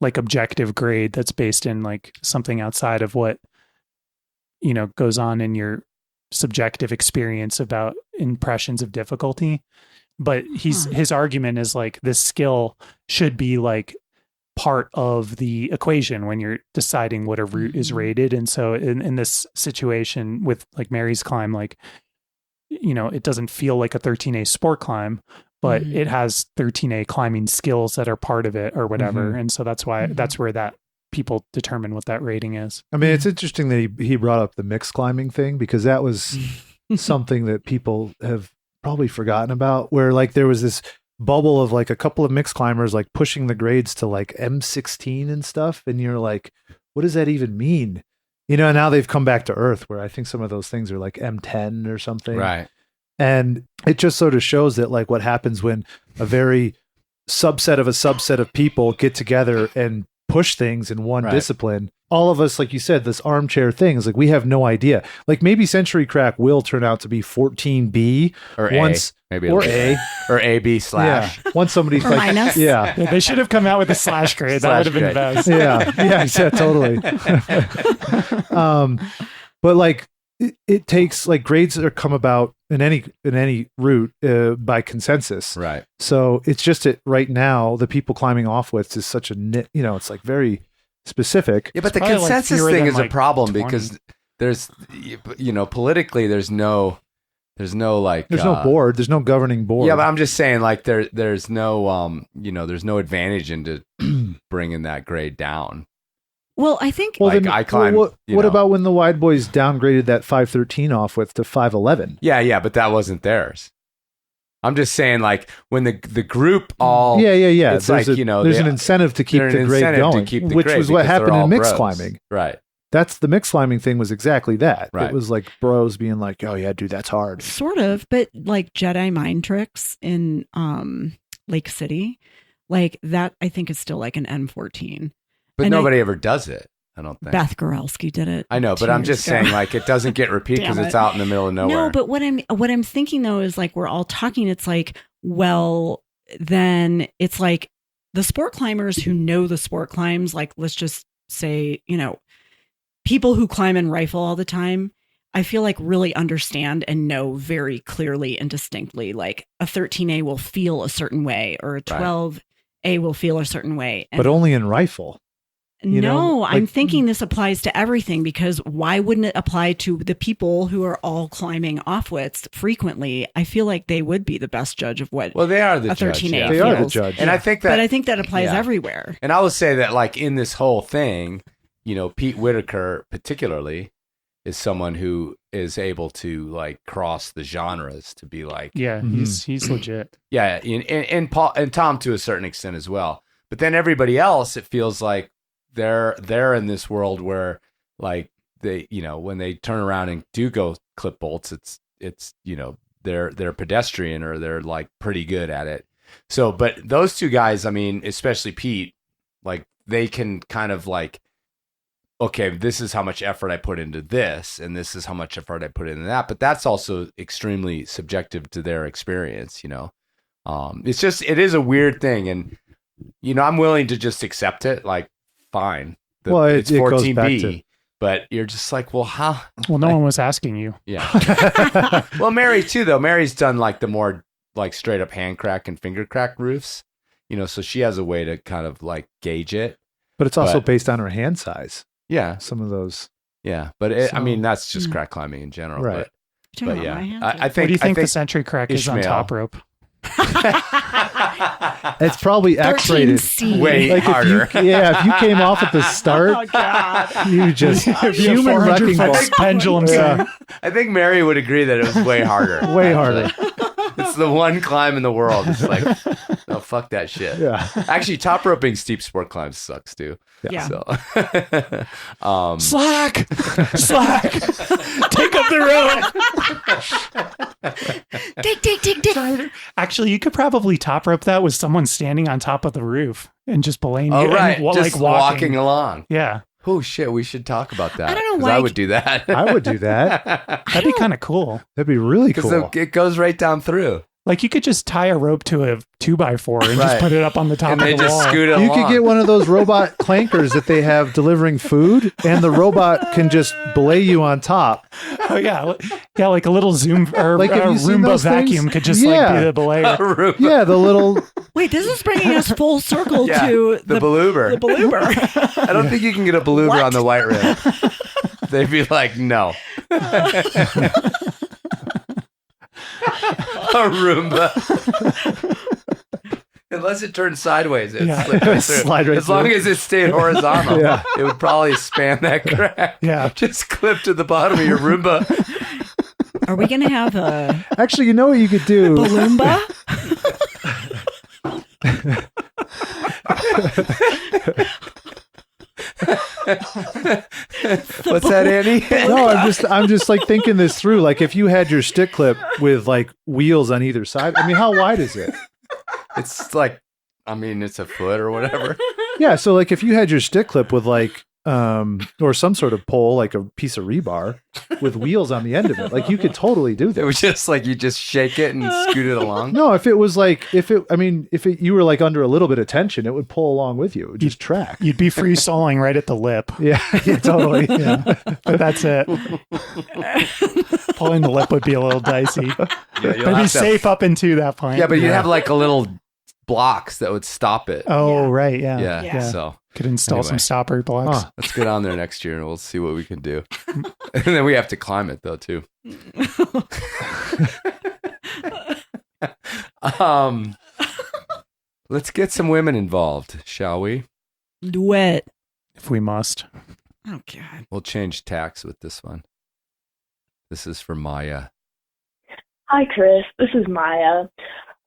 like objective grade that's based in like something outside of what, goes on in your subjective experience about impressions of difficulty. But his argument is like this skill should be like part of the equation when you're deciding what a route is rated. And so in this situation with like Mary's climb, like, it doesn't feel like a 13A sport climb, but it has 13A climbing skills that are part of it or whatever. And so that's why that's where that people determine what that rating is. I mean, it's interesting that he brought up the mixed climbing thing because that was something that people have probably forgotten about, where like there was this bubble of like a couple of mixed climbers like pushing the grades to like M16 and stuff. And you're like, what does that even mean? Now they've come back to earth where I think some of those things are like M10 or something. Right. And it just sort of shows that like what happens when a very subset of people get together and push things in one discipline. All of us, like you said, this armchair thing is like, we have no idea. Like maybe Century Crack will turn out to be 14B or once, maybe or A or AB slash. Yeah. Once somebody's or like, minus. yeah, They should have come out with a slash grade. That would have been the best. yeah, totally. But like it takes like grades that are come about in any route by consensus. Right. So it's just that right now the people climbing off with is such a nit, it's like very specific. Yeah, but the probably consensus like thing than is a like problem 20. because there's, politically there's no like There's no board. There's no governing board. Yeah, but I'm just saying like there's no there's no advantage into bringing that grade down. Well, I think Well, I climb. What about when the wide boys downgraded that 513 off with to 511? Yeah, but that wasn't theirs. I'm just saying, like when the group all Yeah. It's there's like there's an incentive to keep the grade going, which was what happened in mixed climbing. Right. That's the mixed climbing thing was exactly that. Right. It was like bros being like, "Oh yeah, dude, that's hard." sort of, but like Jedi mind tricks in Lake City, like that I think is still like an N14. But And nobody ever does it. I don't think. Beth Gorelski did it. I know, but 2 I'm years just ago. saying, like, it doesn't get repeated because Damn it's it. out in the middle of nowhere. No, but what I'm thinking though is like we're all talking. It's like, well, then it's like the sport climbers who know the sport climbs. Like, let's just say, people who climb and rifle all the time. I feel like really understand and know very clearly and distinctly. Like a 13A will feel a certain way, or a 12A will feel a certain way. But only in rifle. I'm thinking this applies to everything, because why wouldn't it apply to the people who are all climbing offwits frequently? I feel like they would be the best judge of what. Well, they are the a judge. 13A Yeah. They feels. are the judge. And I think that, but I think that applies everywhere. And I will say that, like, in this whole thing, Pete Whitaker particularly is someone who is able to like cross the genres to be like, he's legit. Yeah, and Paul and Tom to a certain extent as well. But then everybody else, it feels like they're in this world where, like, they, when they turn around and do go clip bolts, it's they're pedestrian, or they're like pretty good at it. So, but those two guys, I mean, especially Pete, like, they can kind of like, okay, this is how much effort I put into this, and this is how much effort I put into that. But that's also extremely subjective to their experience, It's just, it is a weird thing. And, I'm willing to just accept it. Like, fine. It's 14B. But you're just like, well, how? Well, no one was asking you. Yeah. Well, Mary too, though. Mary's done like the more like straight up hand crack and finger crack roofs, so she has a way to kind of like gauge it. But it's also based on her hand size. Yeah. Some of those. Yeah. But I mean, that's just crack climbing in general. Right. But yeah. I think. What do you think the century crack is on top rope? It's probably X-rated. Way like harder. If you came off at the start, you just human wrecking ball. Pendulum. Yeah. I think Mary would agree that it was way harder. Way harder. It's the one climb in the world. It's like, no, fuck that shit. Yeah. Actually, top roping steep sport climbs sucks too. Yeah. So, slack. Take up the rope. Dig. Actually, you could probably top rope that with someone standing on top of the roof and just belaying. Oh, it right. And, just like walking along. Yeah. Oh shit, we should talk about that. I don't know 'cause why. I would do that. I would do that. That'd be kind of cool. That'd be really cool. Because it goes right down through. Like, you could just tie a rope to a 2x4 and just put it up on the top And of they the just wall. scoot it You along. could get one of those robot clankers that they have delivering food, and the robot can just belay you on top. Oh yeah, like a little Zoom or Like, have you seen Roomba those vacuum things? could just Yeah. like be the belayer. Yeah, the little. Wait, this is bringing us full circle Yeah, to the Baloober. The Baloober. I don't think you can get a Baloober on the White Rim. They'd be like, no. A Roomba. Unless it turned sideways, it Yeah. slid right through. Slide right as long through. as it stayed horizontal, Yeah. it would probably span that crack. Yeah. Just clip to the bottom of your Roomba. Are we going to have a Actually, you know what you could do? Balloomba? What's that, Andy? No, I'm just like thinking this through. Like, if you had your stick clip with like wheels on either side, I mean, how wide is it? It's like, I mean, it's a foot or whatever. Yeah, so like if you had your stick clip with like or some sort of pole, like a piece of rebar with wheels on the end of it, like you could totally do that. It was just like you just shake it and scoot it along. No, if it was like you were like under a little bit of tension, it would pull along with you. It would just track. You'd be free soloing right at the lip. Yeah, totally. Yeah, but that's it. Pulling the lip would be a little dicey. But be safe up into that point. Yeah, but you'd have like a little blocks that would stop it. Oh, right. Yeah. Yeah. So could install some stopper blocks. Let's get on there next year and we'll see what we can do. And then we have to climb it though too. Let's get some women involved, shall we? Do it. If we must. Oh God. We'll change tacks with this one. This is for Maya. Hi, Chris. This is Maya.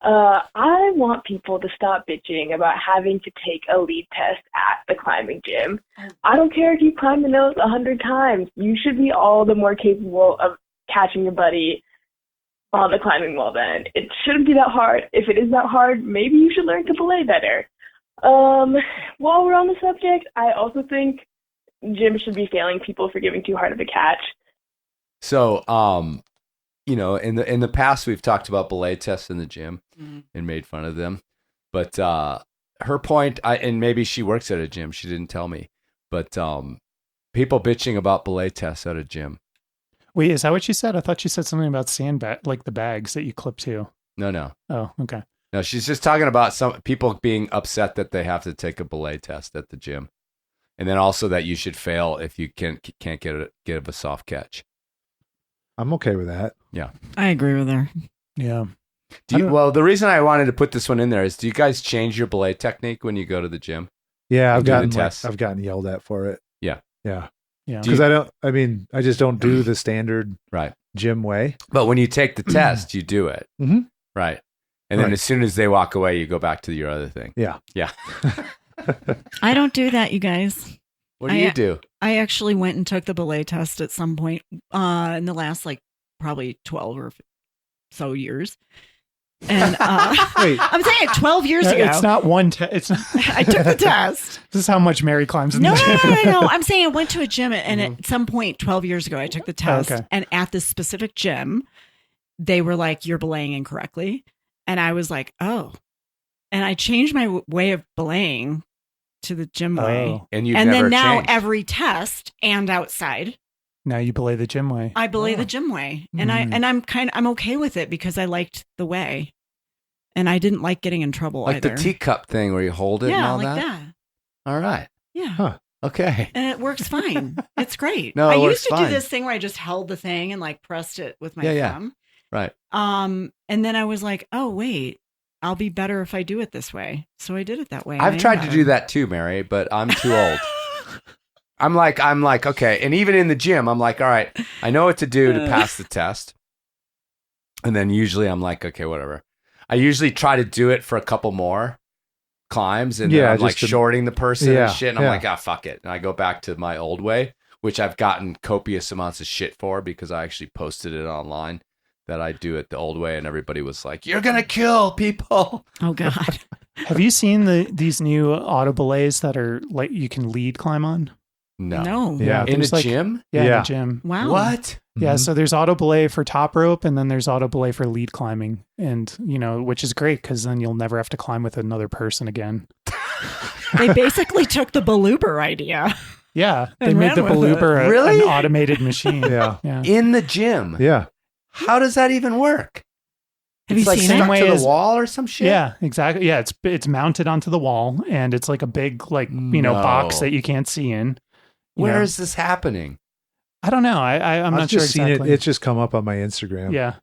I want people to stop bitching about having to take a lead test at the climbing gym. I don't care if you climb the nose 100 times. You should be all the more capable of catching your buddy on the climbing wall then. It shouldn't be that hard. If it is that hard, maybe you should learn to belay better. While we're on the subject, I also think gyms should be failing people for giving too hard of a catch. So, you know, in the past, we've talked about belay tests in the gym and made fun of them. But her point, and maybe she works at a gym. She didn't tell me. But people bitching about belay tests at a gym. Wait, is that what she said? I thought she said something about like the bags that you clip to. No. Oh, okay. No, she's just talking about some people being upset that they have to take a belay test at the gym. And then also that you should fail if you can't get a soft catch. I'm okay with that. Yeah. I agree with her. Yeah. Well, the reason I wanted to put this one in there is, do you guys change your belay technique when you go to the gym? Yeah, I've gotten tests? I've gotten yelled at for it. Yeah. Yeah. Yeah. Because I just don't do the standard gym way. But when you take the test, you do it. Mm-hmm. Right. And then as soon as they walk away, you go back to your other thing. Yeah. Yeah. I don't do that, you guys. What do you do? I actually went and took the belay test at some point in the last probably 12 or so years. And Wait. I'm saying 12 years ago. It's not one test. I took the test. This is how much Mary climbs in No, the gym. no. I'm saying I went to a gym and at some point 12 years ago, I took the test. Okay. And at this specific gym, they were like, you're belaying incorrectly. And I was like, oh. And I changed my way of belaying to the gym way. And then now changed. Every test and outside, now you belay the gym way. I belay the gym way. And I'm okay with it because I liked the way. And I didn't like getting in trouble like either. the teacup thing where you hold it and all like that? All right. Yeah. Huh. Okay. And it works fine. It's great. No, I it used to works do fine. this thing where I just held the thing and pressed it with my thumb. Right. And then I was like, oh, wait, I'll be better if I do it this way. So I did it that way. I've tried to do that too, Mary, but I'm too old. I'm like, okay. And even in the gym, I'm like, all right, I know what to do to pass the test. And then usually I'm like, okay, whatever. I usually try to do it for a couple more climbs and then I'm like shorting the person and shit. And I'm like, fuck it. And I go back to my old way, which I've gotten copious amounts of shit for because I actually posted it online that I do it the old way. And everybody was like, you're going to kill people. Oh, God. Have you seen these new auto belays that are like you can lead climb on? No. Yeah. In a gym? Yeah, in a gym. Wow. What? Yeah, so there's auto belay for top rope and then there's auto belay for lead climbing. And, which is great because then you'll never have to climb with another person again. They basically took the Baloober idea. Yeah, they made the Baloober an automated machine. Yeah. In the gym? Yeah. How does that even work? Have it's you seen stuck it? to the wall or some shit? Yeah, exactly. Yeah, it's mounted onto the wall and it's like a big box that you can't see in. Where is this happening? I don't know. I'm not sure exactly. Seen it. It's just come up on my Instagram. Yeah.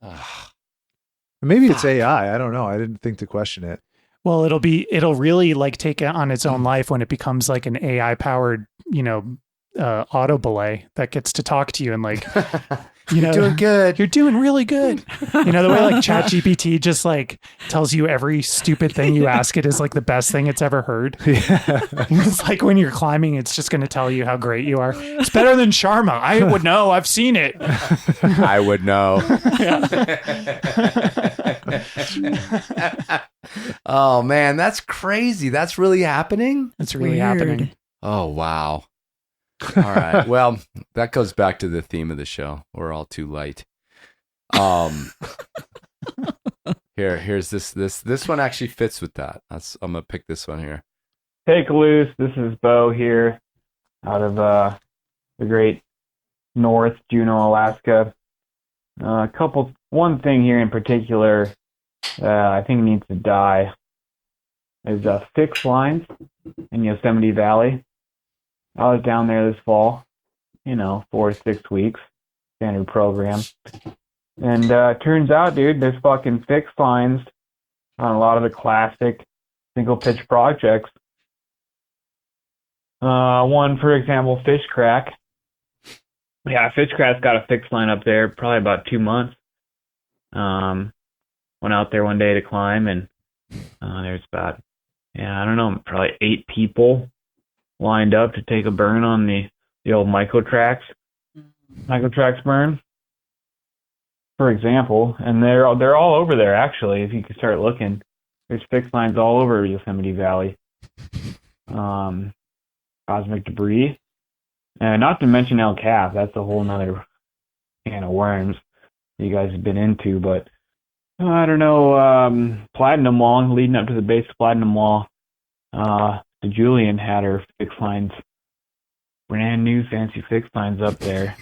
Maybe it's AI. I don't know. I didn't think to question it. Well, it'll really take it on its own life when it becomes like an AI powered, auto belay that gets to talk to you and you're doing good. You're doing really good. The way ChatGPT just tells you every stupid thing you ask it is the best thing it's ever heard. Yeah. It's like when you're climbing, it's just going to tell you how great you are. It's better than Sharma. I would know. I've seen it. I would know. Oh man, that's crazy. That's really happening? It's really happening. Oh wow. All right. Well, that goes back to the theme of the show. We're all too light. Here's this one actually fits with that. I'm gonna pick this one here. Take loose. This is Bo here, out of the great North Juneau, Alaska. One thing here in particular, I think needs to die is fixed lines in Yosemite Valley. I was down there this fall, 4 to 6 weeks, standard program. And turns out, dude, there's fucking fixed lines on a lot of the classic single pitch projects. One, for example, Fish Crack. Yeah, Fish Crack's got a fixed line up there, probably about 2 months. Went out there one day to climb, and there's about, probably 8 people lined up to take a burn on the old Microtrax burn, for example. And they're all over there, actually, if you could start looking. There's fixed lines all over Yosemite Valley. Cosmic debris. Not to mention El Cap. That's a whole nother can of worms you guys have been into. But I don't know. Platinum Wall, leading up to the base of Platinum Wall, the Julian had her fixed lines, brand new fancy fixed lines up there.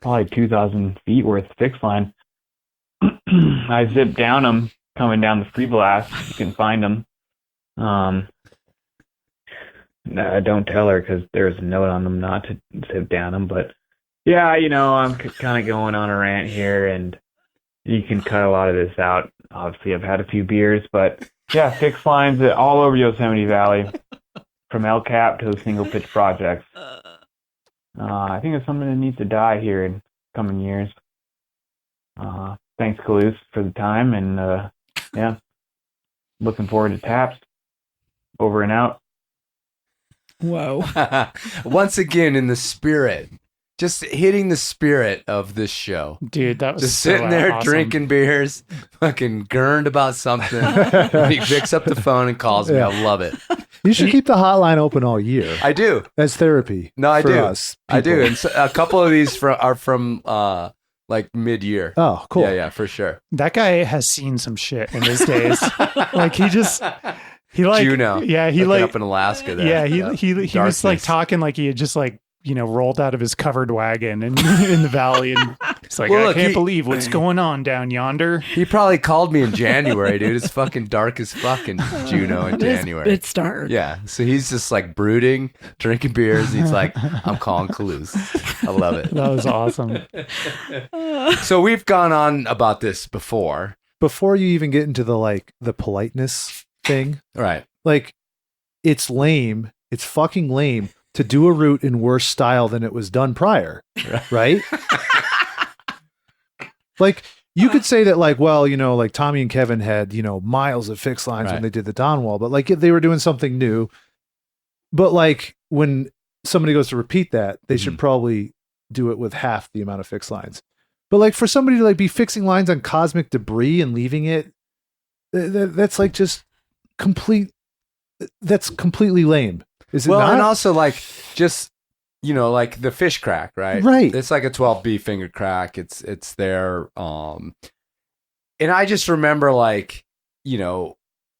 Probably 2,000 feet worth of fixed line. I zipped down them coming down the free blast. You can find them. Don't tell her because there's a note on them not to zip down them. But yeah, I'm kind of going on a rant here, and you can cut a lot of this out. Obviously, I've had a few beers, but yeah, fixed lines all over Yosemite Valley, from El Cap to the single pitch projects. I think it's something that needs to die here in coming years. Thanks, Calouse, for the time, and yeah, looking forward to Taps. Over and out. Whoa. Once again, in the spirit, just hitting the spirit of this show. Dude, that was just sitting there awesome. Drinking beers, fucking gurned about something. He picks up the phone and calls me. I love it. You should keep the hotline open all year. I do. As therapy. No, I for do. us, I do. people. And so, a couple of these are from like mid-year. Oh, cool. Yeah, for sure. That guy has seen some shit in his days. Like he like Juneau. Yeah, he Looking like up in Alaska there. Yeah, he was like talking like he had just like rolled out of his covered wagon and in the valley, and it's like, I can't believe what's going on down yonder. He probably called me in January, dude. It's fucking dark as fucking Juneau in January. It's dark. Yeah, so he's just like brooding, drinking beers. He's like, I'm calling Calouse. I love it. That was awesome. So we've gone on about this before. Before you even get into the politeness thing, right? Like, it's lame. It's fucking lame to do a route in worse style than it was done prior, right? Like, you could say that, like, well, like Tommy and Kevin had, miles of fixed lines when they did the Don Wall, but like they were doing something new. But like when somebody goes to repeat that, they should probably do it with half the amount of fixed lines. But like for somebody to like be fixing lines on cosmic debris and leaving it, that's like just that's completely lame. Is it not? And also like just like the fish crack, right? Right. It's like a 12B finger crack. It's there. And I just remember like,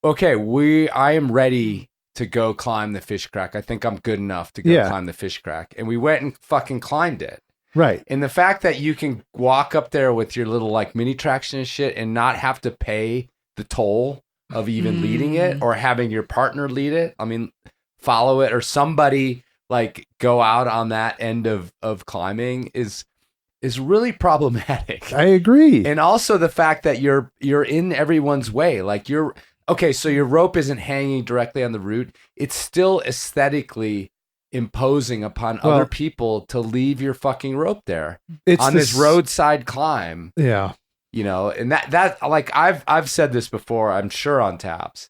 okay, I am ready to go climb the fish crack. I think I'm good enough to go climb the fish crack. And we went and fucking climbed it. Right. And the fact that you can walk up there with your little like mini traction and shit and not have to pay the toll of even leading it or having your partner lead it. I mean, follow it or somebody like go out on that end of climbing is really problematic. I agree. And also the fact that you're in everyone's way. Like so your rope isn't hanging directly on the route. It's still aesthetically imposing upon other people to leave your fucking rope there on this roadside climb. Yeah. And that like I've said this before, I'm sure on Taps,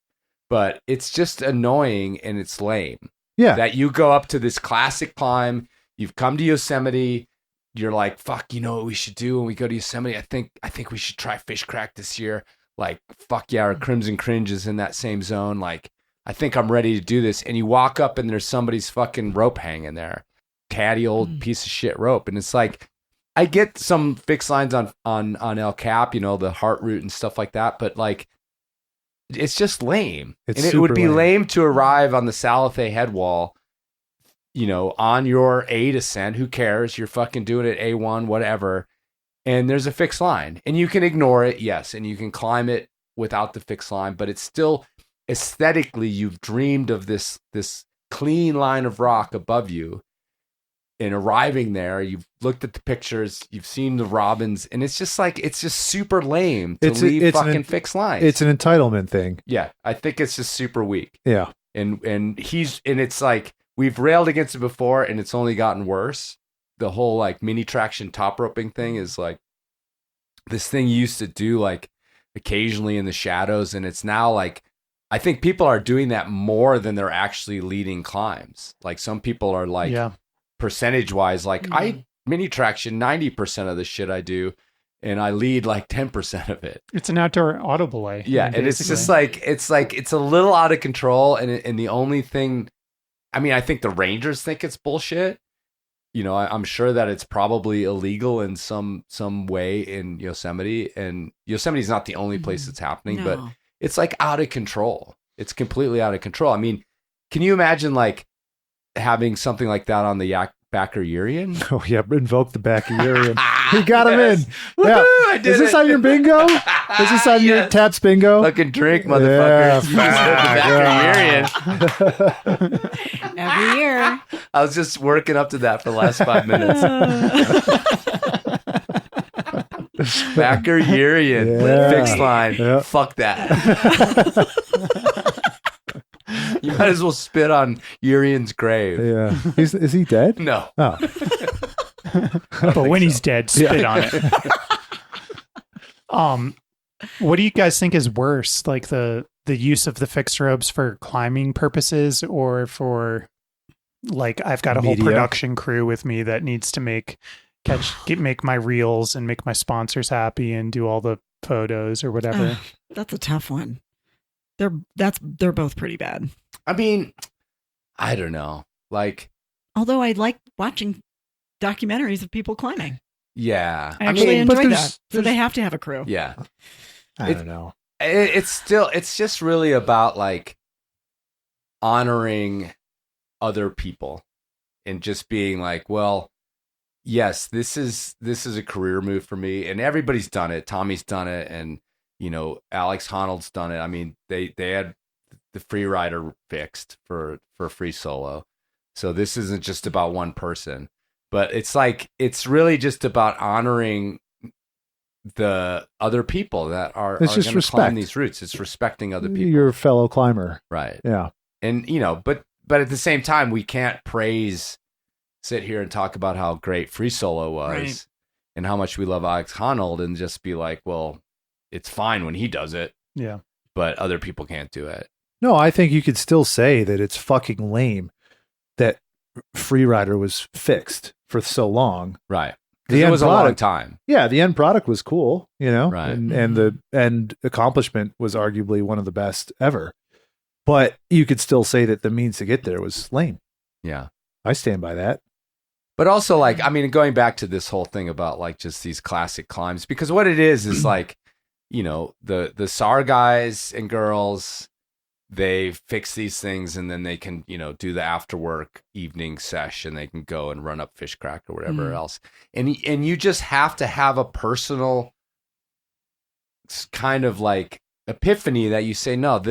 but it's just annoying and it's lame. Yeah. That you go up to this classic climb, you've come to Yosemite, you're like, fuck, you know what we should do when we go to Yosemite? I think we should try Fish Crack this year. Like, fuck yeah, our Crimson Cringe is in that same zone. Like, I think I'm ready to do this. And you walk up and there's somebody's fucking rope hanging there. Tatty old piece of shit rope. And it's like, I get some fixed lines on El Cap, the heart route and stuff like that. But like, it's just lame. And it would be lame to arrive on the Salathé head wall, on your A descent. Who cares? You're fucking doing it A1, whatever. And there's a fixed line. And you can ignore it, yes. And you can climb it without the fixed line. But it's still, aesthetically, you've dreamed of this clean line of rock above you. And arriving there, you've looked at the pictures, you've seen the robins, and it's just super lame to leave fucking fixed lines. It's an entitlement thing. Yeah, I think it's just super weak. Yeah, and it's like we've railed against it before, and it's only gotten worse. The whole like mini traction top roping thing is like this thing you used to do like occasionally in the shadows, and it's now like I think people are doing that more than they're actually leading climbs. Like some people are like. Yeah. Percentage wise, like I mini traction 90% of the shit I do, and I lead like 10% of it. It's an outdoor auto belay. Yeah, and it's just like it's a little out of control, and the only thing, I mean, I think the Rangers think it's bullshit, I'm sure that it's probably illegal in some way in Yosemite, and Yosemite's not the only place it's happening, but it's like out of control. It's completely out of control. I mean, can you imagine like having something like that on the Backer-Urian? Oh yeah, invoke the Backer-Urian. He got him in. Woo-hoo, Yeah. I did Is this it. on your bingo? Is this on your Taps bingo? Fucking drink, motherfuckers. Yeah, Backer-Urian. Every year. I was just working up to that for the last 5 minutes. Backer-Urian. Fixed line. Yeah. Fuck that. You might as well spit on Urian's grave. Yeah. Is he dead? No. Oh. But when he's dead, spit on it. What do you guys think is worse, like the use of the fixed ropes for climbing purposes, or for like I've got a whole production crew with me that needs to make my reels and make my sponsors happy and do all the photos or whatever? That's a tough one. They're both pretty bad. I mean, I don't know. Like, although I like watching documentaries of people climbing. Yeah. I actually enjoy that. So they have to have a crew. Yeah. I don't know. It's just really about like honoring other people and just being like, well, yes, this is a career move for me, and everybody's done it. Tommy's done it, and Alex Honnold's done it. I mean, they had the free rider fixed for free solo. So this isn't just about one person, but it's really just about honoring the other people that are going to climb these routes. It's respecting other people. Your fellow climber. Right. Yeah. And, but at the same time, we can't sit here and talk about how great free solo was and how much we love Alex Honnold and just be like, well, it's fine when he does it. Yeah. But other people can't do it. No, I think you could still say that it's fucking lame that Freerider was fixed for so long. Right. It was a long time. Yeah, the end product was cool, right. and the end accomplishment was arguably one of the best ever. But you could still say that the means to get there was lame. Yeah. I stand by that. But also, like, I mean, going back to this whole thing about like just these classic climbs, because what it is like, the SAR guys and girls, they fix these things and then they can, do the after work evening sesh and they can go and run up Fish Crack or whatever else. And you just have to have a personal kind of like epiphany that you say, no,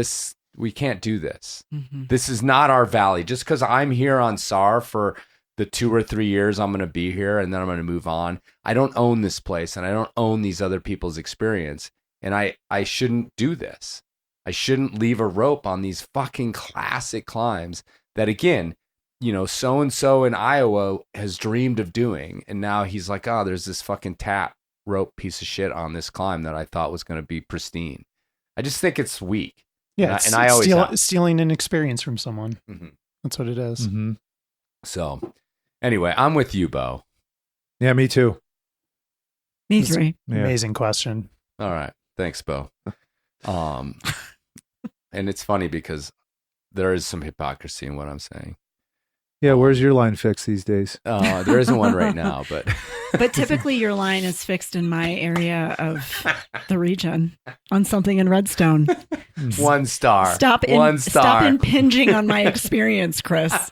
we can't do this. Mm-hmm. This is not our valley. Just because I'm here on SAR for the 2 or 3 years I'm going to be here and then I'm going to move on. I don't own this place and I don't own these other people's experience. And I shouldn't do this. I shouldn't leave a rope on these fucking classic climbs that, again, so-and-so in Iowa has dreamed of doing. And now he's like, oh, there's this fucking tap rope piece of shit on this climb that I thought was going to be pristine. I just think it's weak. Yeah. And I always stealing an experience from someone. Mm-hmm. That's what it is. Mm-hmm. So anyway, I'm with you, Bo. Yeah, me too. Me too. Amazing question. All right. Thanks, Bo. And it's funny because there is some hypocrisy in what I'm saying. Yeah, where's your line fixed these days? There isn't one right now, but but typically your line is fixed in my area of the region on something in Redstone. 1 star. Stop impinging on my experience, Chris.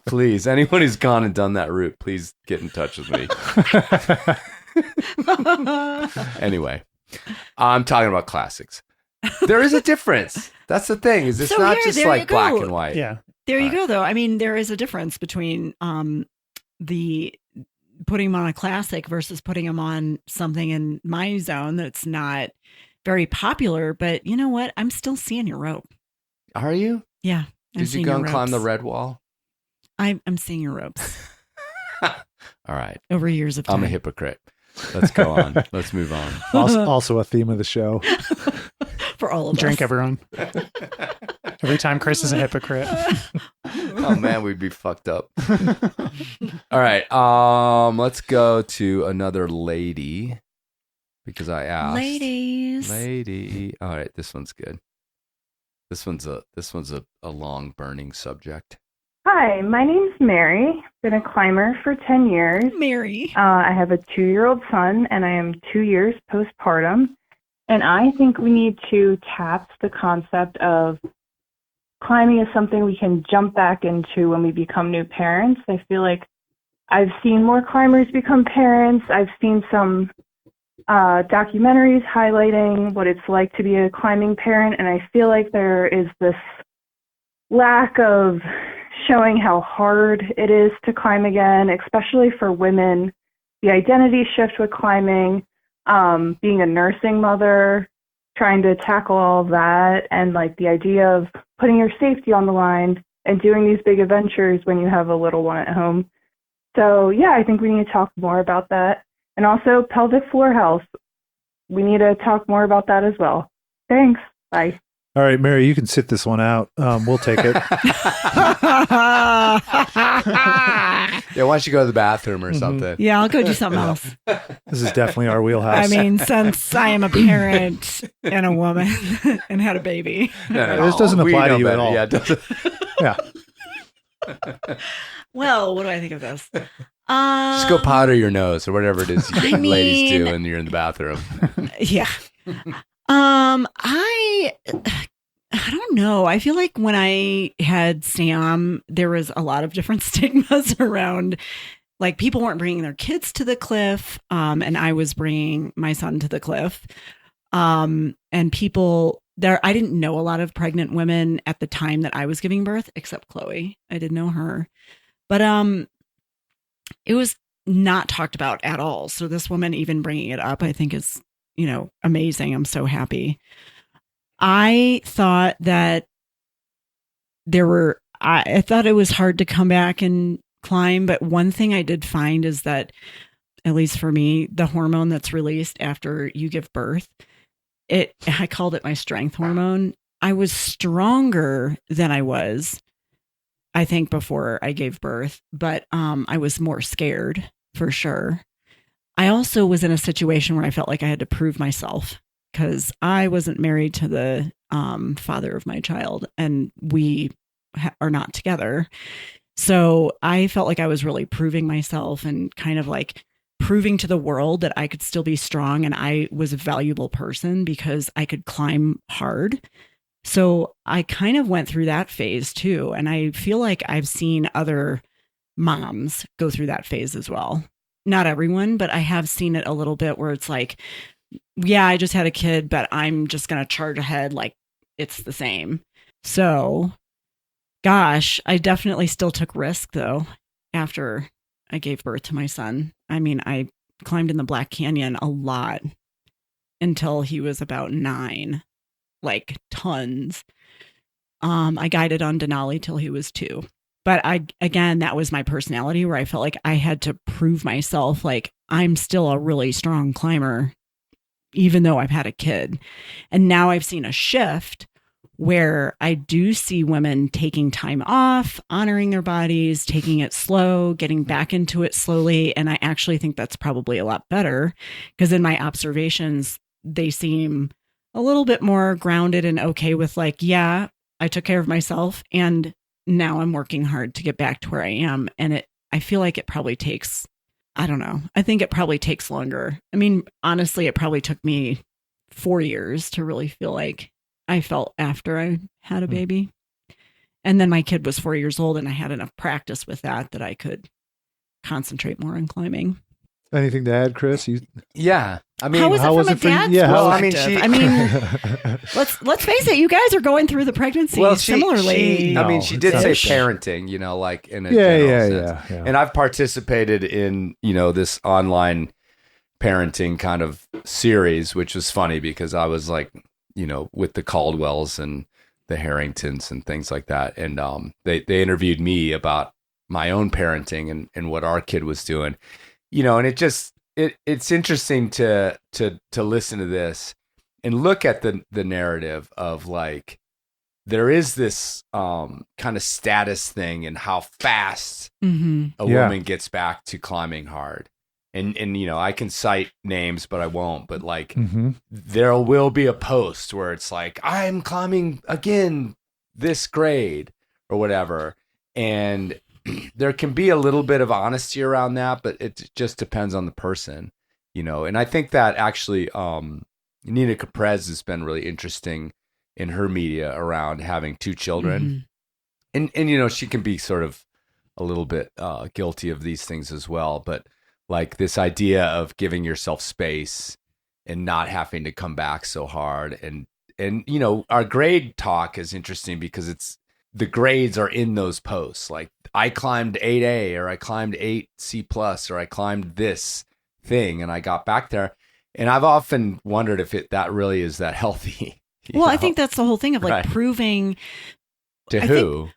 Please, anyone who's gone and done that route, please get in touch with me. Anyway, I'm talking about classics. There is a difference. That's the thing. Is it's not just like black and white. Yeah. There you go, though. I mean, there is a difference between the putting them on a classic versus putting them on something in my zone that's not very popular. But you know what? I'm still seeing your rope. Are you? Yeah. Did you go and climb the red wall? I'm seeing your ropes. All right. Over years of time. I'm a hypocrite. Let's go on. Let's move on. Also a theme of the show. For all of Drink us. everyone. Every time Chris is a hypocrite. Oh man, we'd be fucked up. All right. Let's go to another lady because I asked. Lady. All right, this one's good. This one's a long burning subject. Hi, my name's Mary. Been a climber for 10 years. Mary. I have a 2-year-old son, and I am 2 years postpartum. And I think we need to tap the concept of climbing is something we can jump back into when we become new parents. I feel like I've seen more climbers become parents. I've seen some documentaries highlighting what it's like to be a climbing parent, and I feel like there is this lack of showing how hard it is to climb again, especially for women. The identity shift with climbing, being a nursing mother, trying to tackle all of that, and like the idea of putting your safety on the line and doing these big adventures when you have a little one at home. So yeah, I think we need to talk more about that. And also pelvic floor health. We need to talk more about that as well. Thanks. Bye. All right, Mary, you can sit this one out. We'll take it. Yeah, why don't you go to the bathroom or something? Yeah, I'll go do something else. This is definitely our wheelhouse. I mean, since I am a parent and a woman and had a baby. No, this doesn't apply to you at all. Yeah, it doesn't. Yeah. Well, what do I think of this? Just go powder your nose or whatever it is ladies do when you're in the bathroom. Yeah. I don't know. I feel like when I had Sam, there was a lot of different stigmas around, like people weren't bringing their kids to the cliff. And I was bringing my son to the cliff. And people there, I didn't know a lot of pregnant women at the time that I was giving birth, except Chloe. I didn't know her, but, it was not talked about at all. So this woman even bringing it up, I think is, amazing. I'm so happy. I thought that I thought it was hard to come back and climb. But one thing I did find is that, at least for me, the hormone that's released after you give birth, I called it my strength hormone. I was stronger than I was, I think, before I gave birth, but I was more scared for sure. I also was in a situation where I felt like I had to prove myself because I wasn't married to the father of my child, and we are not together. So I felt like I was really proving myself and kind of like proving to the world that I could still be strong and I was a valuable person because I could climb hard. So I kind of went through that phase too. And I feel like I've seen other moms go through that phase as well. Not everyone, but I have seen it a little bit where it's like, yeah, I just had a kid, but I'm just going to charge ahead like it's the same. So, gosh, I definitely still took risk though after I gave birth to my son. I mean, I climbed in the Black Canyon a lot until he was about 9. Like tons. I guided on Denali till he was 2. But that was my personality where I felt like I had to prove myself. Like I'm still a really strong climber, even though I've had a kid. And now I've seen a shift where I do see women taking time off, honoring their bodies, taking it slow, getting back into it slowly. And I actually think that's probably a lot better because in my observations, they seem a little bit more grounded and okay with like, yeah, I took care of myself and now I'm working hard to get back to where I am. And I feel like it probably takes, I don't know. I think it probably takes longer. I mean, honestly, it probably took me 4 years to really feel like I felt after I had a baby. And then my kid was 4 years old and I had enough practice with that I could concentrate more on climbing. Anything to add, Chris? Yeah. I mean, how was it from a dad's perspective? I mean, let's face it, you guys are going through the pregnancy similarly. She did say parenting, like in a general sense. Yeah. And I've participated in, this online parenting kind of series, which was funny because I was like, with the Caldwells and the Harringtons and things like that. And they interviewed me about my own parenting and what our kid was doing. And it just it's interesting to listen to this and look at the narrative of like there is this kind of status thing and how fast a woman gets back to climbing hard. And I can cite names, but I won't. But like there will be a post where it's like I'm climbing again this grade or whatever. And there can be a little bit of honesty around that, but it just depends on the person, you know. And I think that actually Nina Caprez has been really interesting in her media around having 2 children. And you know, she can be sort of a little bit guilty of these things as well. But like this idea of giving yourself space and not having to come back so hard. And you know, our grade talk is interesting because it's the grades are in those posts. Like I climbed 8A or I climbed 8C+, or I climbed this thing and I got back there. And I've often wondered if that really is that healthy. Well, I think that's the whole thing of like proving to who.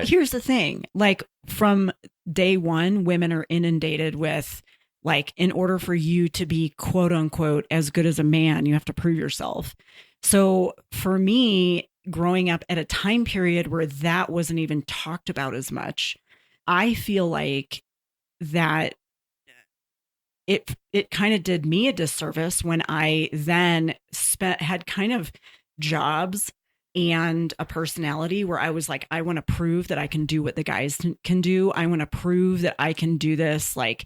Here's the thing. Like from day one, women are inundated with like, in order for you to be quote unquote as good as a man, you have to prove yourself. So for me, growing up at a time period where that wasn't even talked about as much, I feel like that it kind of did me a disservice when I then had kind of jobs and a personality where I was like, I want to prove that I can do what the guys can do. I want to prove that I can do this like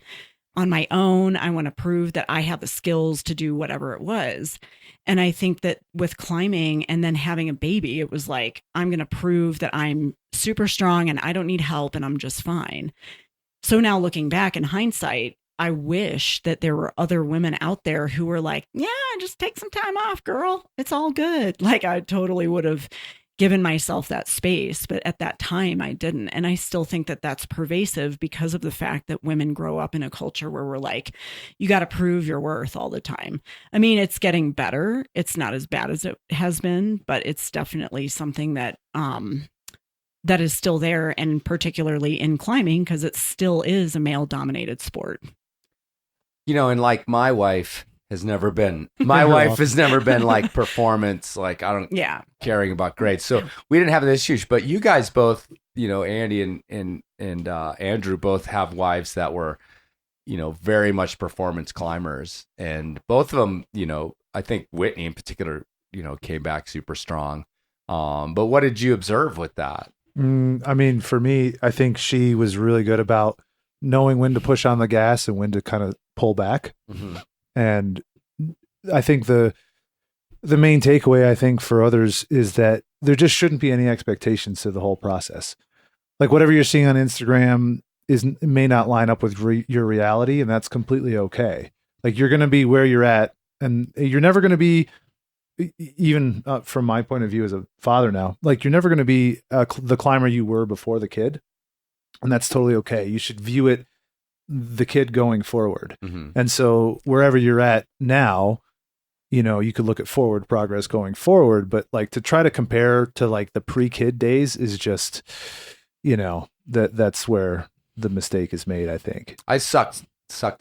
on my own. I want to prove that I have the skills to do whatever it was. And I think that with climbing and then having a baby, it was like, I'm going to prove that I'm super strong and I don't need help and I'm just fine. So now looking back in hindsight, I wish that there were other women out there who were like, yeah, just take some time off, girl. It's all good. Like I totally would have given myself that space. But at that time, I didn't. And I still think that that's pervasive because of the fact that women grow up in a culture where we're like, you got to prove your worth all the time. I mean, it's getting better. It's not as bad as it has been, but it's definitely something that that is still there. And particularly in climbing, because it still is a male dominated sport. You know, and like my wife has never been like performance, like I don't caring about grades. So we didn't have this issue, but you guys both, you know, Andy and Andrew both have wives that were, you know, very much performance climbers, and both of them, you know, I think Whitney in particular, you know, came back super strong. But what did you observe with that? I mean, for me, I think she was really good about knowing when to push on the gas and when to kind of pull back. Mm-hmm. And I think the main takeaway, I think, for others is that there just shouldn't be any expectations to the whole process. Like whatever you're seeing on Instagram may not line up with your reality, and that's completely okay. Like you're going to be where you're at, and you're never going to be, even from my point of view as a father now, like you're never going to be the climber you were before the kid. And that's totally okay. You should view it the kid going forward. Mm-hmm. And so wherever you're at now, you know, you could look at forward progress going forward, but like to try to compare to like the pre-kid days is just, you know, that's where the mistake is made, I think. I sucked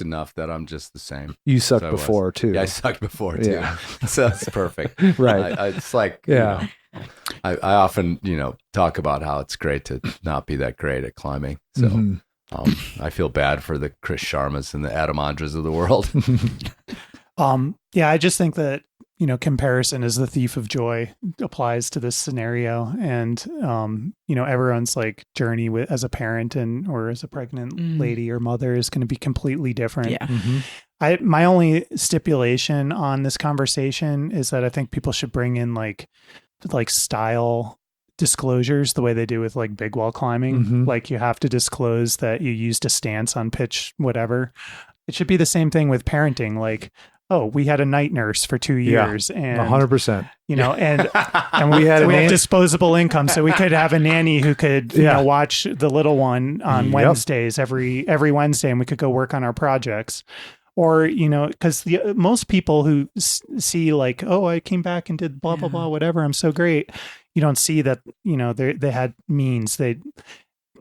enough that I'm just the same. You sucked before too. Yeah, I sucked before too. Yeah. So that's perfect. Right. It's like, yeah. You know, I often, you know, talk about how it's great to not be that great at climbing. So I feel bad for the Chris Sharmas and the Adam Andras of the world. Yeah, I just think that, you know, comparison is the thief of joy applies to this scenario. And, you know, everyone's like journey as a parent or as a pregnant lady or mother is going to be completely different. Yeah. Mm-hmm. My only stipulation on this conversation is that I think people should bring in like style disclosures the way they do with like big wall climbing. Mm-hmm. Like you have to disclose that you used a stance on pitch, whatever. It should be the same thing with parenting. Like, oh, we had a night nurse for 2 years, and 100%. You know, and we had disposable income, so we could have a nanny who could you know watch the little one on Wednesdays every Wednesday, and we could go work on our projects. Or, you know, because most people who see like, oh, I came back and did blah, blah, blah, whatever, I'm so great. You don't see that, you know, they had means. They,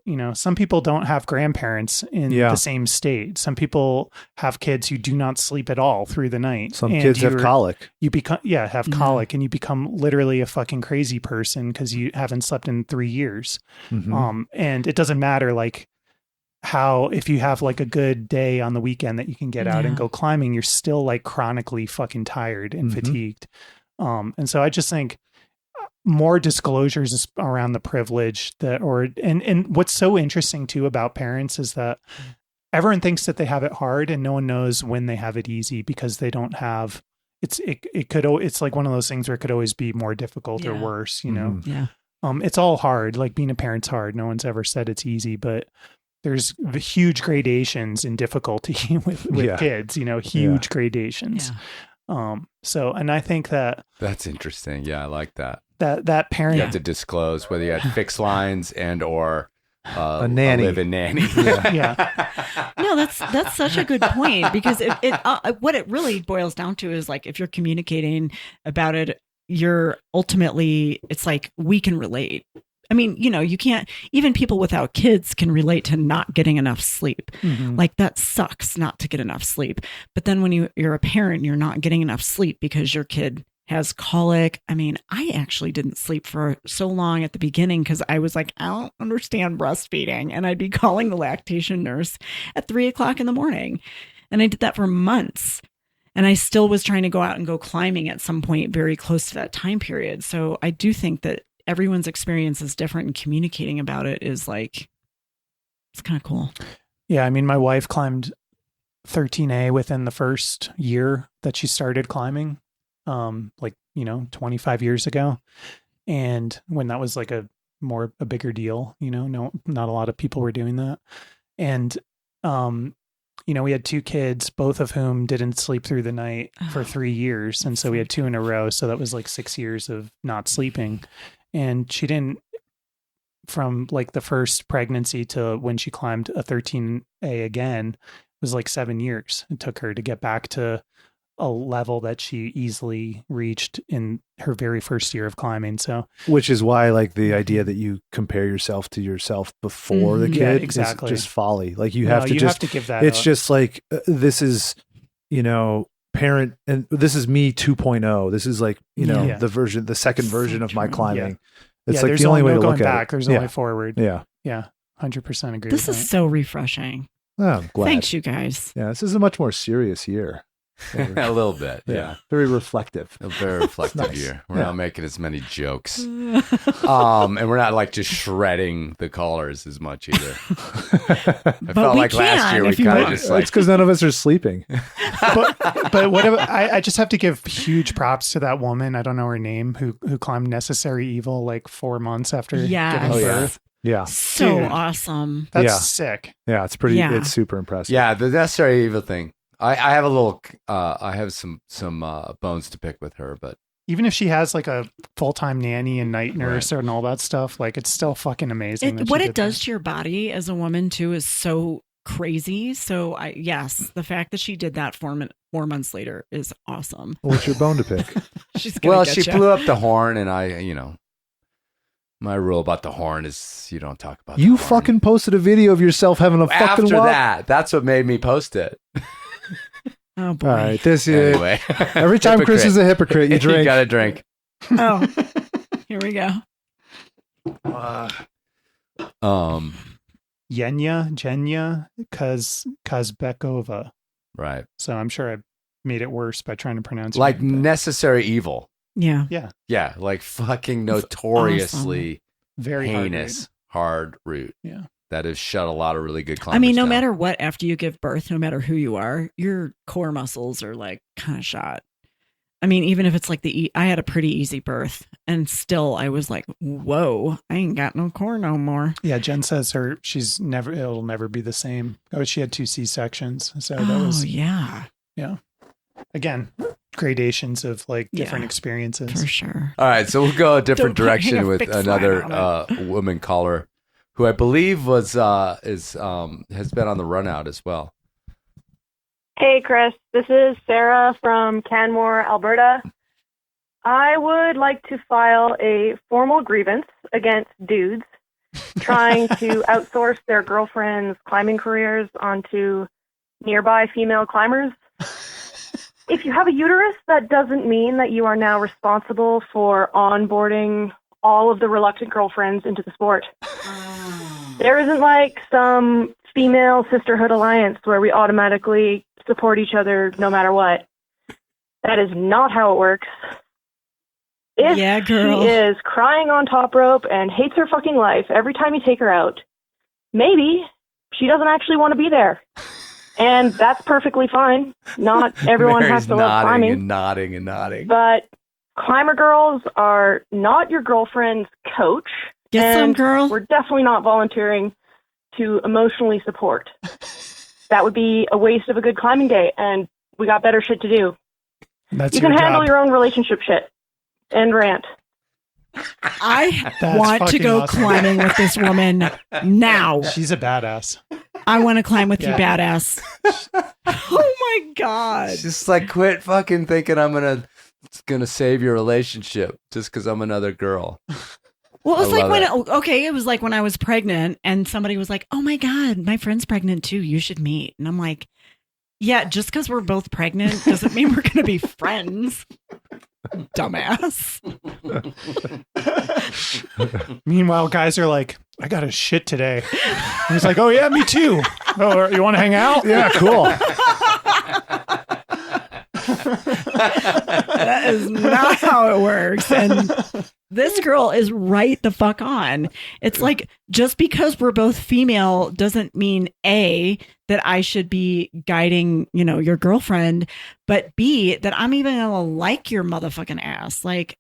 you know, some people don't have grandparents in the same state. Some people have kids who do not sleep at all through the night. Some kids have colic. You become, have colic, and you become literally a fucking crazy person because you haven't slept in 3 years. Mm-hmm. And it doesn't matter, like, how if you have like a good day on the weekend that you can get out and go climbing, you're still like chronically fucking tired and fatigued. And so I just think more disclosures around the privilege and what's so interesting too about parents is that everyone thinks that they have it hard and no one knows when they have it easy because they don't have it's like one of those things where it could always be more difficult or worse, you know. Yeah. It's all hard. Like being a parent's hard. No one's ever said it's easy, but there's huge gradations in difficulty with kids, you know, huge gradations. So, and I think that's interesting. Yeah, I like that. That parent, you have to disclose whether you had fixed lines and or a nanny, a live-in nanny. No, that's such a good point because what it really boils down to is like if you're communicating about it, you're ultimately it's like we can relate. I mean, you know, you can't, even people without kids can relate to not getting enough sleep. Mm-hmm. Like that sucks not to get enough sleep. But then when you're a parent, you're not getting enough sleep because your kid has colic. I mean, I actually didn't sleep for so long at the beginning because I was like, I don't understand breastfeeding. And I'd be calling the lactation nurse at 3:00 in the morning. And I did that for months. And I still was trying to go out and go climbing at some point very close to that time period. So I do think that everyone's experience is different and communicating about it is like, it's kind of cool. Yeah. I mean, my wife climbed 13A within the first year that she started climbing, 25 years ago. And when that was like a bigger deal, you know, not a lot of people were doing that. And, we had 2 kids, both of whom didn't sleep through the night for 3 years. And so we had 2 in a row. So that was like 6 years of not sleeping. And she didn't, from like the first pregnancy to when she climbed a 13A again, was like 7 years. It took her to get back to a level that she easily reached in her very first year of climbing. So, which is why like the idea that you compare yourself to yourself before the kid exactly. is just folly. Like you have to give that. It's up. just like, this is, parent, and this is me 2.0. This is like, the second version of my climbing. It's like the only way to look at it. There's only forward. Yeah. 100% agree. This is so refreshing. Oh, I'm glad. Thanks, you guys. Yeah. This is a much more serious year. A little bit. Yeah. Very reflective. A very reflective Nice. year. We're not making as many jokes. And we're not like just shredding the callers as much either. I felt like last year we kind of just like. It's because none of us are sleeping. but whatever. I just have to give huge props to that woman. I don't know her name who climbed Necessary Evil like 4 months after giving birth. Yeah. So awesome. That's sick. Yeah. It's pretty, it's super impressive. Yeah. The Necessary Evil thing. I have a little, I have some bones to pick with her, but even if she has like a full-time nanny and night nurse and all that stuff, like it's still fucking amazing. What it does to your body as a woman too is so crazy. So the fact that she did that 4 months later is awesome. What's your bone to pick? She blew up the horn, and my rule about the horn is you don't talk about. You fucking posted a video of yourself having a fucking after walk? that's what made me post it. Oh boy! All right, this anyway. Every time Chris is a hypocrite, you drink. You gotta drink. Oh, here we go. Yenya Kazbekova. Right. So I'm sure I made it worse by trying to pronounce it. Like Necessary Evil. Yeah. Yeah. Like fucking notoriously very heinous hard route. Yeah. That has shut a lot of really good climbers I mean, no down. matter what, after you give birth, no matter who you are, your core muscles are like kind of shot. I mean, even if it's like I had a pretty easy birth and still I was like, whoa, I ain't got no core no more. Yeah. Jen says it'll never be the same. Oh, she had 2 C-sections. So that was. Yeah. Yeah. Again, gradations of like different experiences. For sure. All right. So we'll go a different direction with another woman caller who I believe has been on the run out as well. Hey, Chris. This is Sarah from Canmore, Alberta. I would like to file a formal grievance against dudes trying to outsource their girlfriends' climbing careers onto nearby female climbers. If you have a uterus, that doesn't mean that you are now responsible for onboarding all of the reluctant girlfriends into the sport. There isn't like some female sisterhood alliance where we automatically support each other no matter what. That is not how it works. If Yeah, girl. she is crying on top rope and hates her fucking life every time you take her out, maybe she doesn't actually want to be there. And that's perfectly fine. Not everyone Mary's has to love climbing. and nodding and nodding. But climber girls are not your girlfriend's coach. Get some, and girl. We're definitely not volunteering to emotionally support. That would be a waste of a good climbing day, and we got better shit to do. That's you can your handle job. your own relationship shit. End rant. I That's want to fucking go awesome. climbing with this woman now. She's a badass. I want to climb with you, Yeah. badass. Oh my God. Just like quit fucking thinking it's gonna save your relationship just because I'm another girl. Well, it was I like love when, it was like when I was pregnant and somebody was like, oh my God, my friend's pregnant too. You should meet. And I'm like, yeah, just because we're both pregnant doesn't mean we're going to be friends. Dumbass. Meanwhile, guys are like, I got a shit today. And he's like, oh yeah, me too. Oh, you want to hang out? Yeah, cool. That is not how it works. And this girl is right the fuck on. It's like, just because we're both female doesn't mean A, that I should be guiding, your girlfriend, but B, that I'm even gonna like your motherfucking ass. Like,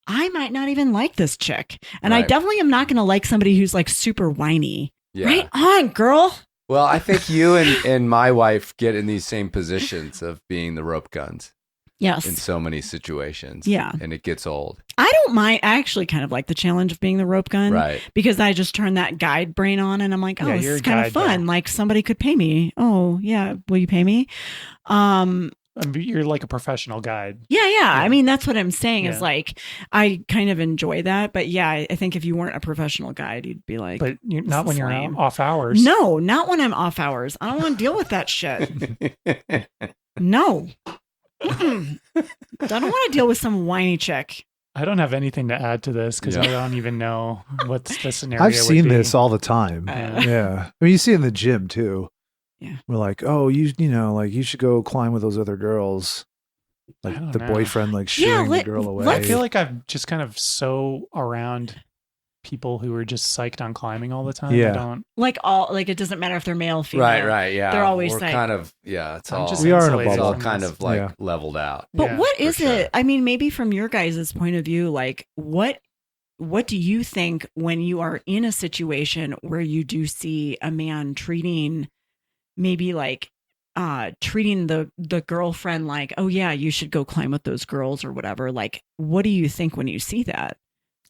I might not even like this chick. And I Right. definitely am not gonna like somebody who's like super whiny. Yeah. Right on, girl. Well, I think you and my wife get in these same positions of being the rope guns. Yes. In so many situations. Yeah. And it gets old. I don't mind. I actually kind of like the challenge of being the rope gun. Right. Because I just turn that guide brain on and I'm like, oh, Yeah, this you're is a kind of guide fun. guy. Like somebody could pay me. Oh, yeah. Will you pay me? You're like a professional guide. Yeah. I mean, that's what I'm saying Yeah. is like, I kind of enjoy that. But yeah, I think if you weren't a professional guide, you'd be like, But this not when is you're lame. off hours. No, not when I'm off hours. I don't want to deal with that shit. No. Mm-mm. I don't want to deal with some whiny chick. I don't have anything to add to this because Yeah. I don't even know what's the scenario. I've would seen be. this all the time. Yeah. I mean, you see it in the gym too. Yeah. We're like, oh, you should go climb with those other girls. Like don't the know. boyfriend, like shooing the girl away. I feel like I'm just kind of so around people who are just psyched on climbing all the time. Yeah. I don't. Like it doesn't matter if they're male or female. Right, yeah. They're always We're like, kind of, it's I'm all, just We are in a insulated it's all bubble. kind from of like Yeah. leveled out. but Yeah, what for is sure. it? I mean, maybe from your guys' point of view, like what do you think when you are in a situation where you do see a man treating maybe like treating the girlfriend like, oh yeah, you should go climb with those girls or whatever. Like, what do you think when you see that?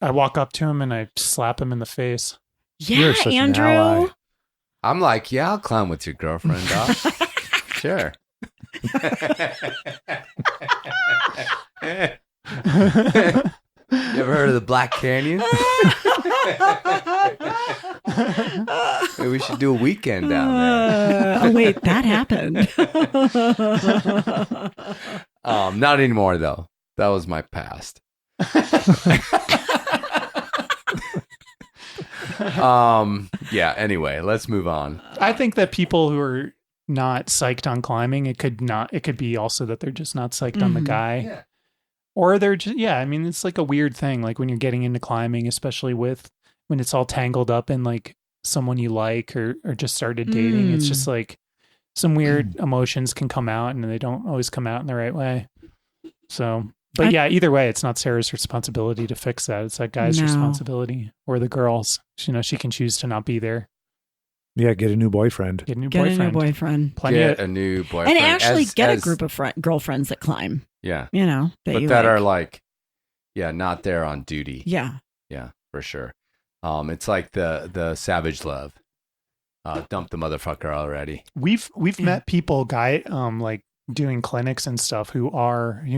I walk up to him and I slap him in the face. Yeah, You're such an Andrew. ally. I'm like, yeah, I'll climb with your girlfriend, Doc. Sure. You ever heard of the Black Canyon? Maybe we should do a weekend down there. Oh wait, that happened. Not anymore though. That was my past. Yeah, anyway, let's move on. I think that people who are not psyched on climbing, it could be also that they're just not psyched on the Mhm. guy. Yeah. Or they're just, I mean, it's like a weird thing. Like when you're getting into climbing, especially when it's all tangled up in like someone you like or just started dating, it's just like some weird emotions can come out and they don't always come out in the right way. So, but yeah, either way, it's not Sarah's responsibility to fix that. It's that guy's No. responsibility or the girl's. She can choose to not be there. Yeah, get a new boyfriend. Get a new Get boyfriend. a new boyfriend. Plenty Get of, a new boyfriend. And actually get a As- group of girlfriends that climb. Yeah. You know, But you that like. are like, not there on duty. Yeah. Yeah, for sure. It's like the savage love. Dump the motherfucker already. We've met people, like doing clinics and stuff who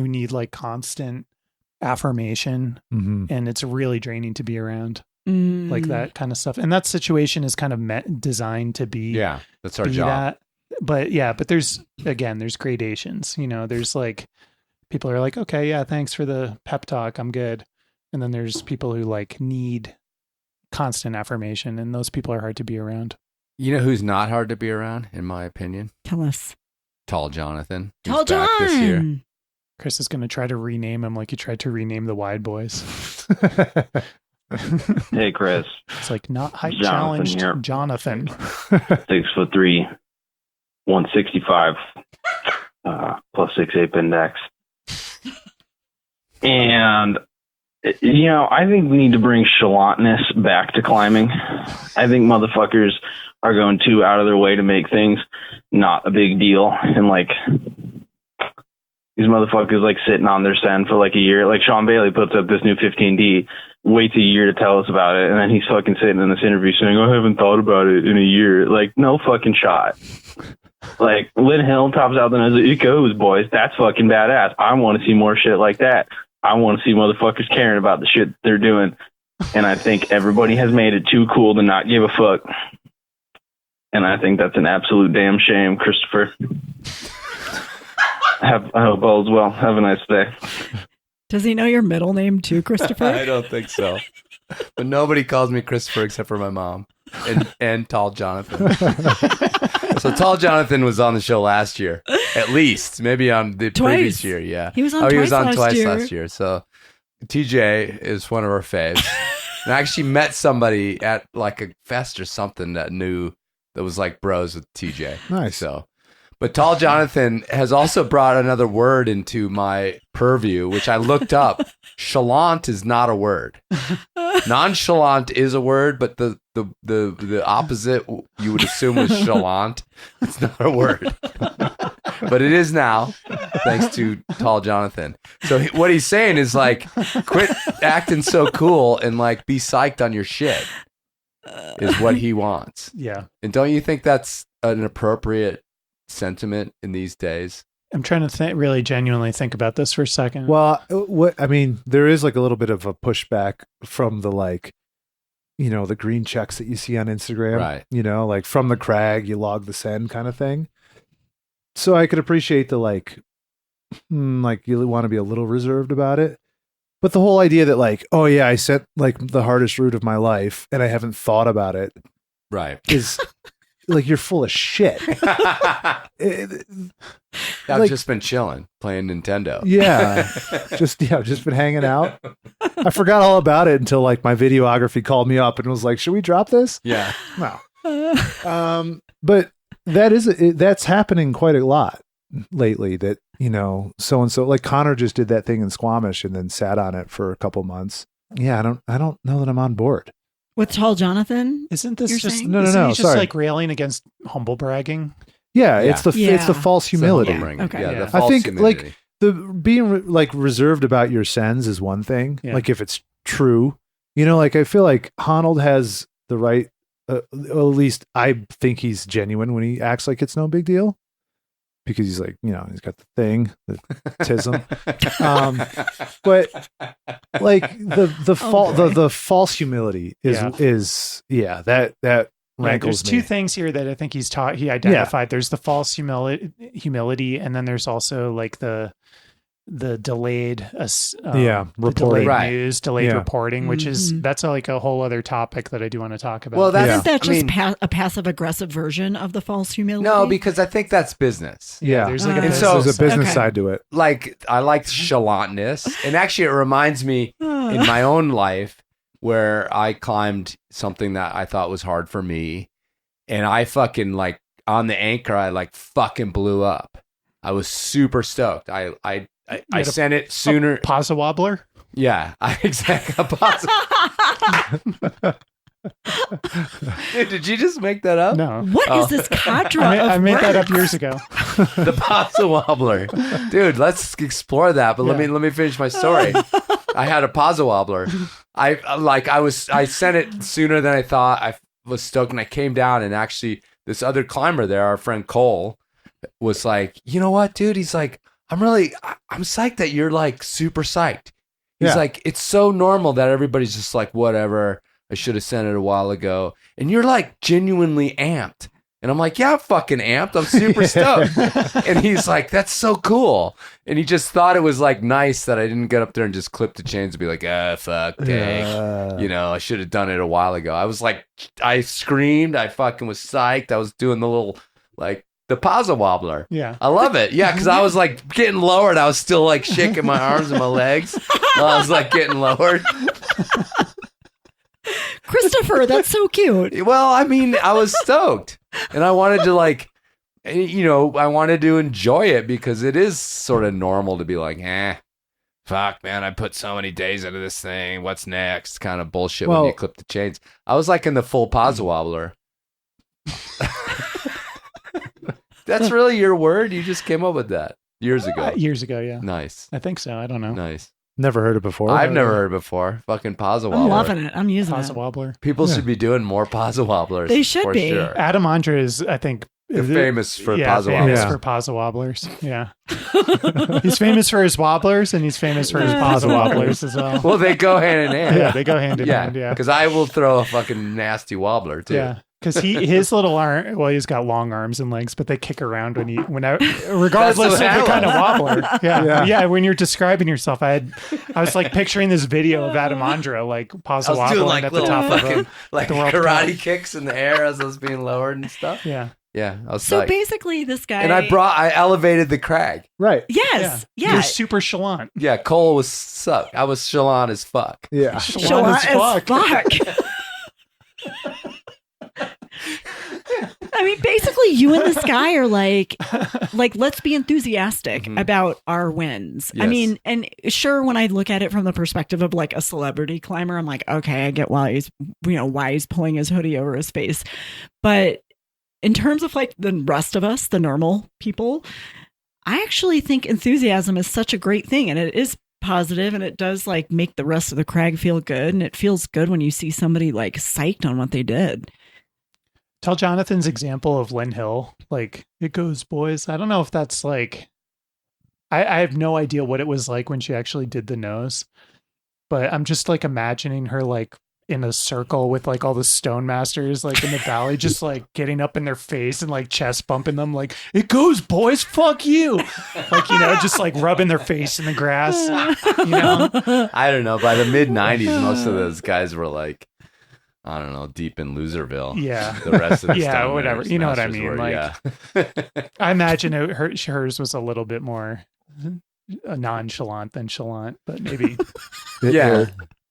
need like constant affirmation, Mhm. and it's really draining to be around Mm. like that kind of stuff. And that situation is kind of designed to be Yeah, that's our be job. that. But there's gradations. There's like people are like, okay, yeah, thanks for the pep talk, I'm good. And then there's people who like need constant affirmation, and those people are hard to be around. You know who's not hard to be around, in my opinion? Tell us. Tall Jonathan. who's Tall back this year. John. Chris is going to try to rename him like he tried to rename the Wide Boys. Hey, Chris. It's like not height Jonathan challenged here. Jonathan. 6'3", 165, plus 6 ape index. And, you know, I think we need to bring chalantness back to climbing. I think motherfuckers are going too out of their way to make things not a big deal. And, like, these motherfuckers, like, sitting on their send for, like, a year. Like, Sean Bailey puts up this new 15D, waits a year to tell us about it, and then he's fucking sitting in this interview saying, I haven't thought about it in a year. Like, no fucking shot. Like, Lynn Hill tops out the nose. It goes, boys. That's fucking badass. I want to see more shit like that. I want to see motherfuckers caring about the shit they're doing. And I think everybody has made it too cool to not give a fuck. And I think that's an absolute damn shame, Christopher. I hope all is well. Have a nice day. Does he know your middle name too, Christopher? I don't think so. But nobody calls me Christopher except for my mom and Tall Jonathan. So Tall Jonathan was on the show last year, at least. Maybe on the previous year, yeah. He was on he was twice on last twice year. last year. So TJ is one of our faves. And I actually met somebody at like a fest or something that was like bros with TJ. Nice. So, but Tall Jonathan has also brought another word into my purview, which I looked up. Chalant is not a word. Nonchalant is a word, but the opposite you would assume was chalant. It's not a word. But it is now, thanks to Tall Jonathan. So what he's saying is like, quit acting so cool and like be psyched on your shit is what he wants. Yeah. And don't you think that's an appropriate sentiment in these days? I'm trying to really genuinely think about this for a second. Well, there is like a little bit of a pushback from the like, you know, the green checks that you see on Instagram, right? You know, like from the crag, you log the send kind of thing. So I could appreciate the like you want to be a little reserved about it. But the whole idea that like, oh yeah, I set like the hardest route of my life and I haven't thought about it. Right. Is like, you're full of shit. I've just been chilling, playing Nintendo. Yeah. just been hanging out. I forgot all about it until like my videography called me up and was like, should we drop this? Yeah. No. But that's happening quite a lot lately, that, you know, so-and-so, like Connor just did that thing in Squamish and then sat on it for a couple months. Yeah. I don't know that I'm on board. With Tall Jonathan? Isn't this just saying? No, just sorry. like railing against humble bragging? Yeah, it's the false humility. Okay. Yeah, the I false think humility. like the being like reserved about your sends is one thing. Yeah. Like if it's true, you know, like I feel like Honnold has the right. At least I think he's genuine when he acts like it's no big deal, because he's like, you know, he's got the thing, the tism. But like the false humility is that rankles there's me. two things here that I think he identified. There's the false humility, and then there's also like the delayed reporting. delayed news, delayed Yeah. reporting, which is that's like a whole other topic that I do want to talk about. Well, Isn't that just a passive aggressive version of the false humility? No, because I think that's business. Yeah, there's like a there's a business side to it. Like I like chalantness, and actually it reminds me in my own life where I climbed something that I thought was hard for me, and I fucking like on the anchor I like fucking blew up. I was super stoked. I sent it sooner. Pasa wobbler? Yeah, exactly. Dude, did you just make that up? No. What is this cadre I of made that up words? years ago. The pasa wobbler, dude. Let's explore that. But let me finish my story. I had a pasa wobbler. I sent it sooner than I thought. I was stoked, and I came down, and actually this other climber there, our friend Cole, was like, you know what, dude? He's like, I'm psyched that you're like super psyched. He's like, it's so normal that everybody's just like, whatever. I should have sent it a while ago. And you're like genuinely amped. And I'm like, yeah, I'm fucking amped. I'm super stoked. And he's like, that's so cool. And he just thought it was like nice that I didn't get up there and just clip the chains and be like, fuck, dang. You know, I should have done it a while ago. I was like, I screamed. I fucking was psyched. I was doing the little like The Pazza Wobbler. Yeah. I love it. Yeah, because I was like getting lowered. I was still like shaking my arms and my legs while I was like getting lowered. Christopher, that's so cute. Well, I mean, I was stoked. And I wanted to like, I wanted to enjoy it because it is sort of normal to be like, fuck, man, I put so many days into this thing. What's next? Kind of bullshit when you clip the chains. I was like in the full Pazza Wobbler. That's really your word? You just came up with that years ago. Years ago, yeah. Nice. I think so. I don't know. Nice. Never heard it before. I've never heard it before. Fucking Pazza Wobbler. I'm loving it. I'm using Pazza it. Wobbler. People should be doing more Pazza Wobblers. They should be. Sure. Adam Andre is, I think, famous for Pazza famous Wobblers. for Pazza Wobblers. Yeah. He's famous for his wobblers and he's famous for his Pazza Wobblers as well. Well, they go hand in hand. Yeah, they go hand in hand. Yeah. Because I will throw a fucking nasty wobbler too. Yeah. Because his little arm, well, he's got long arms and legs, but they kick around regardless of the kind of wobbler. Yeah. When you're describing yourself, I was like picturing this video of Adam Andra like Pazza wobbling like at the top of like the world karate cup. kicks in the air as I was being lowered and stuff. Yeah. Yeah. I was So like, basically, this guy. and I elevated the crag. Right. Yes. Yeah. You're super chalant. Yeah. Cole was suck. I was chalant as fuck. Yeah. Chalant as fuck. I mean, basically, you and this guy are like, let's be enthusiastic about our wins. Yes. I mean, and sure, when I look at it from the perspective of like a celebrity climber, I'm like, okay, I get why he's pulling his hoodie over his face. But in terms of like the rest of us, the normal people, I actually think enthusiasm is such a great thing, and it is positive, and it does like make the rest of the crag feel good, and it feels good when you see somebody like psyched on what they did. Tell Jonathan's example of Lynn Hill, like, it goes, boys. I don't know if that's like, I have no idea what it was like when she actually did the nose, but I'm just like imagining her like in a circle with like all the stone masters like in the valley, just like getting up in their face and like chest bumping them like, it goes, boys, fuck you. Like, just like rubbing their face in the grass, I don't know. By the mid 90s, most of those guys were like, I don't know, deep in Loserville. Yeah. The rest of the yeah, Stone whatever. Masters You know what I mean? were, Like, yeah. I imagine hers was a little bit more nonchalant than chalant, but maybe. Yeah.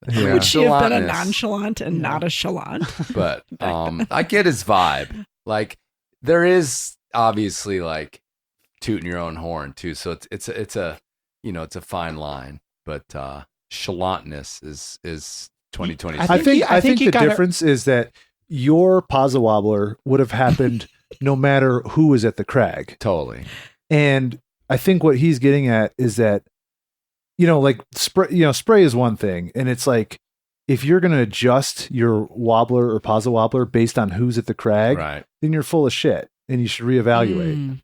Would she have been a Chalantness. nonchalant and not a chalant? But I get his vibe. Like, there is obviously like tooting your own horn too. So it's a it's a fine line. But chalantness is 2020. I think the difference is that your Pazza Wobbler would have happened no matter who was at the crag. Totally. And I think what he's getting at is that, like spray is one thing. And it's like, if you're going to adjust your wobbler or Pazza Wobbler based on who's at the crag, right, then you're full of shit and you should reevaluate.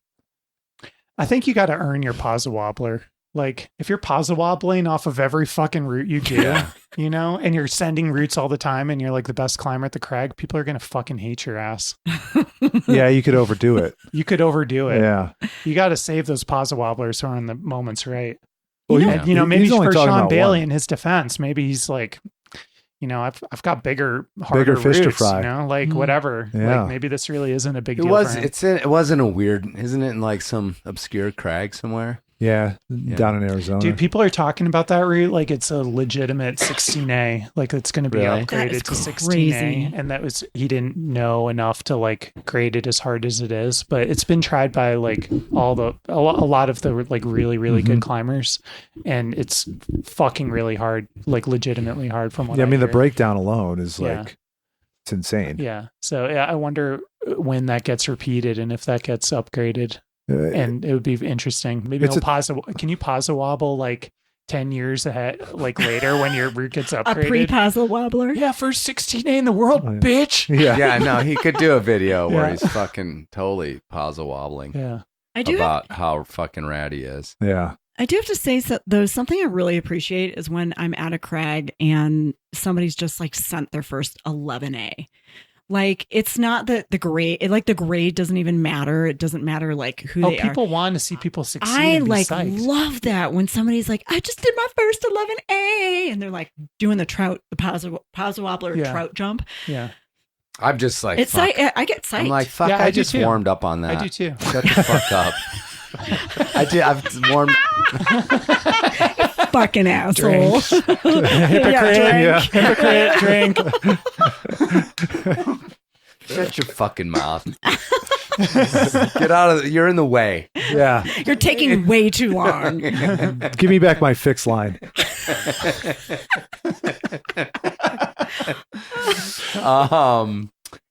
I think you got to earn your Pazza Wobbler. Like, if you're Pazza wobbling off of every fucking route you do, and you're sending routes all the time and you're like the best climber at the crag, people are going to fucking hate your ass. Yeah, you could overdo it. You could overdo it. Yeah. You got to save those Pazza wobblers when the moment's right. Well, And, maybe he's only for talking Sean about Bailey one. in his defense, maybe he's like, I've got harder fish to routes, fry. Whatever. Yeah. Like, maybe this really isn't a big It deal. was. for him. It wasn't a weird. Isn't it in like some obscure crag somewhere? Yeah, down in Arizona. Dude, people are talking about that route like it's a legitimate 16A. Like, it's going to be Really? upgraded to 16A. crazy. And he didn't know enough to like grade it as hard as it is. But it's been tried by like a lot of the like really, really good climbers. And it's fucking really hard, like legitimately hard from what I mean, the hear. breakdown alone is Yeah. like, it's insane. Yeah. So I wonder when that gets repeated and if that gets upgraded. And it would be interesting. Maybe can you Pazza wobble like 10 years ahead, like later when your route gets upgraded? A pre-Pazza wobbler? Yeah, first 16A in the world, bitch. Yeah, no, he could do a video where Yeah. he's fucking totally Pazza wobbling. Yeah. About how fucking rad he is. Yeah. I do have to say, though, something I really appreciate is when I'm at a crag and somebody's just like sent their first 11A. Like, it's not that the grade doesn't even matter. It doesn't matter like who they are. People want to see people succeed. I and be like psyched. love that when somebody's like, I just did my first 11A, and they're like doing the Pazza Wobbler Yeah. trout jump. Yeah. I'm just like, It's fuck. I get psyched. I'm like, fuck, Yeah, I I do just too. warmed up on that. I do too. Shut the fuck up. I've warmed. Fucking asshole. Hypocrite, drink. Shut your fucking mouth. Get out of you're in the way. Yeah. You're taking way too long. Give me back my fixed line.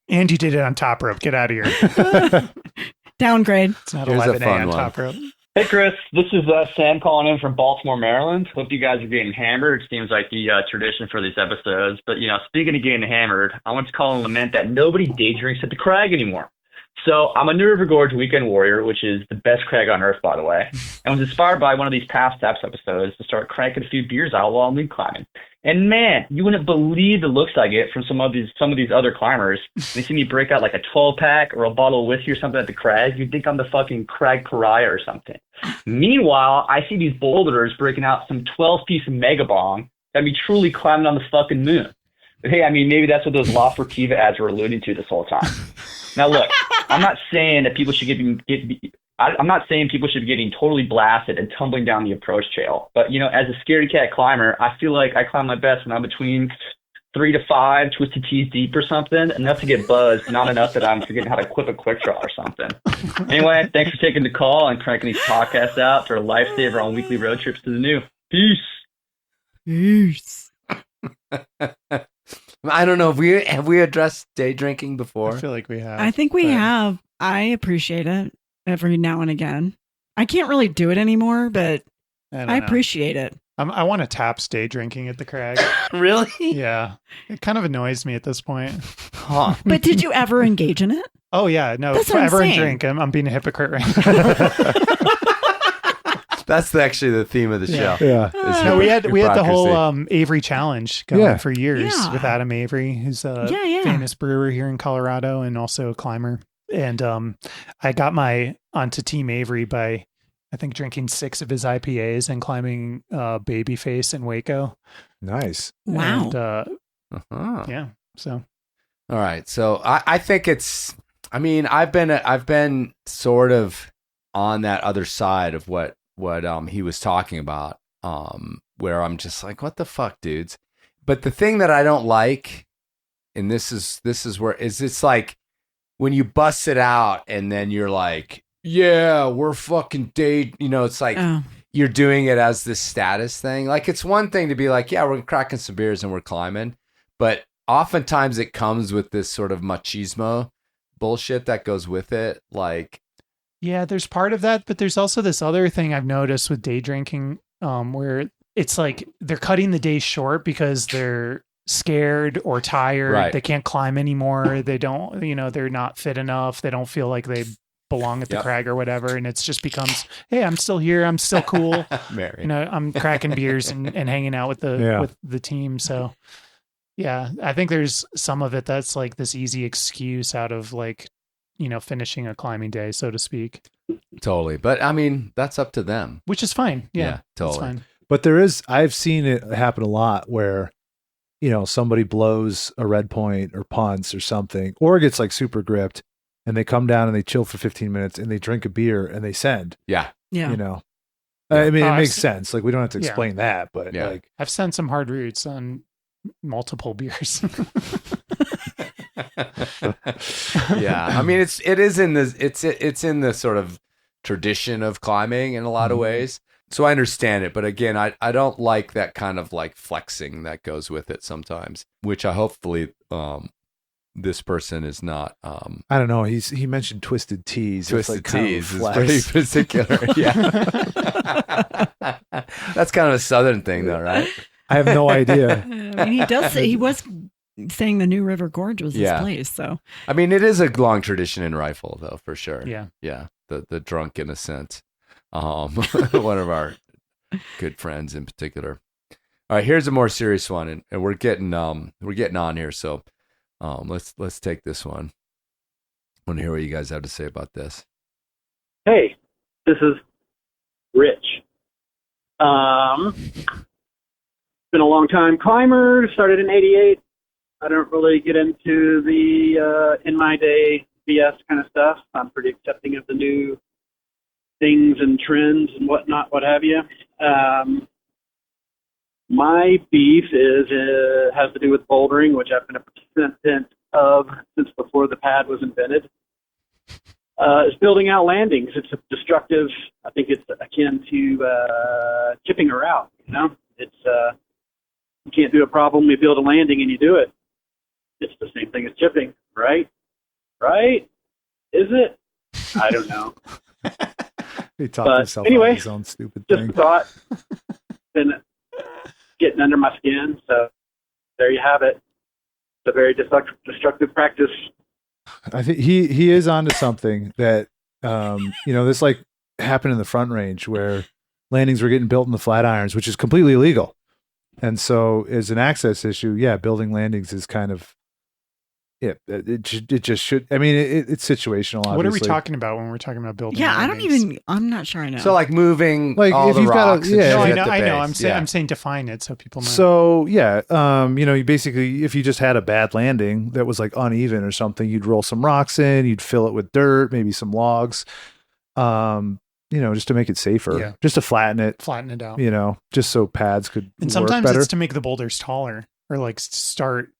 And you did it on top rope. Get out of here. Downgrade. It's not Here's a 11A fun on one. top rope. Hey, Chris. This is Sam calling in from Baltimore, Maryland. Hope you guys are getting hammered. It seems like the tradition for these episodes. But, speaking of getting hammered, I want to call and lament that nobody day drinks at the Crag anymore. So I'm a New River Gorge weekend warrior, which is the best crag on earth, by the way. And was inspired by one of these past Taps episodes to start cranking a few beers out while I'm lead climbing. And man, you wouldn't believe the looks I get from some of these other climbers. They see me break out like a 12-pack or a bottle of whiskey or something at the crag. You'd think I'm the fucking crag pariah or something. Meanwhile, I see these boulderers breaking out some 12-piece mega bong that be truly climbing on the fucking moon. But hey, I mean, maybe that's what those La Furtiva ads were alluding to this whole time. Now, look, I'm not saying that people should I'm not saying people should be getting totally blasted and tumbling down the approach trail. But, as a scaredy cat climber, I feel like I climb my best when I'm between 3 to 5 twisted tees deep or something, enough to get buzzed, not enough that I'm forgetting how to clip a quick draw or something. Anyway, thanks for taking the call and cranking these podcasts out for a lifesaver on weekly road trips to the new. Peace. Peace. I don't know. Have we addressed day drinking before? I feel like we have. I think we have. I appreciate it every now and again. I can't really do it anymore, but I appreciate it. I want to Taps day drinking at the Crag. Really? Yeah. It kind of annoys me at this point. Huh. But did you ever engage in it? Oh, yeah. No, That's what I'm forever and saying. drink. I'm being a hypocrite right now. That's actually the theme of the show. Yeah. No, we had the whole hypocrisy. Avery challenge going for years Yeah. with Adam Avery, who's a famous brewer here in Colorado and also a climber. And I got onto Team Avery by, I think, drinking 6 of his IPAs and climbing Babyface in Waco. Nice. Wow. And, yeah. So. All right. So I think I've been sort of on that other side of what he was talking about, where I'm just like, what the fuck, dudes? But the thing that I don't like, and this is where it's like when you bust it out and then you're like, yeah, we're fucking it's like you're doing it as this status thing. Like, it's one thing to be like, yeah, we're cracking some beers and we're climbing, but oftentimes it comes with this sort of machismo bullshit that goes with it. Like, yeah, there's part of that, but there's also this other thing I've noticed with day drinking, where it's like they're cutting the day short because they're scared or tired. Right. They can't climb anymore. They don't, they're not fit enough. They don't feel like they belong at the Crag or whatever. And it's just becomes, hey, I'm still here. I'm still cool. Mary. I'm cracking beers and hanging out with the team. So yeah, I think there's some of it that's like this easy excuse out of like, finishing a climbing day, so to speak. Totally. But I mean, that's up to them. Which is fine. Yeah, totally. That's fine. But I've seen it happen a lot where, somebody blows a red point or punts or something, or gets like super gripped and they come down and they chill for 15 minutes and they drink a beer and they send. Yeah. Yeah. I mean, it makes sense. Like, we don't have to explain that, but like, I've sent some hard routes on multiple beers. Yeah, I mean, it's in the sort of tradition of climbing in a lot of ways. So I understand it, but again, I don't like that kind of like flexing that goes with it sometimes, which I hopefully this person is not. I don't know. He mentioned twisted teas. Twisted teas is flex. pretty particular. Yeah, that's kind of a Southern thing, though, right? I have no idea. I mean, he was saying the New River Gorge was his place. So I mean, it is a long tradition in rifle, though, for sure. Yeah. The drunken ascent. One of our good friends in particular. All right, here's a more serious one, and we're getting on here. So let's take this one. I want to hear what you guys have to say about this. Hey, this is Rich. Been a long time climber. Started in '88. I don't really get into the in my day BS kind of stuff. I'm pretty accepting of the new things and trends and whatnot, what have you. My beef has to do with bouldering, which I've been a participant of since before the pad was invented. It's building out landings. It's a destructive. I think it's akin to chipping a route. You know, it's you can't do a problem. You build a landing and you do it. It's the same thing as chipping, right? Right? Is it? I don't know. He talked himself out anyway, of his own stupid just thing. a thought. Been getting under my skin, so there you have it. It's a very destructive practice. I think he is onto something that this like happened in the Front Range where landings were getting built in the Flatirons, which is completely illegal. And so as an access issue, building landings is kind of it just should. I mean, it's situational. Obviously. What are we talking about when we're talking about building? Yeah, landings? I'm not sure I know. So like moving like all if the you've got rocks. no, I know. I'm saying define it so people know. So you basically, if you just had a bad landing that was like uneven or something, you'd roll some rocks in, you'd fill it with dirt, maybe some logs, just to make it safer, just to flatten it out, just so pads could and sometimes work better. It's to make the boulders taller or like start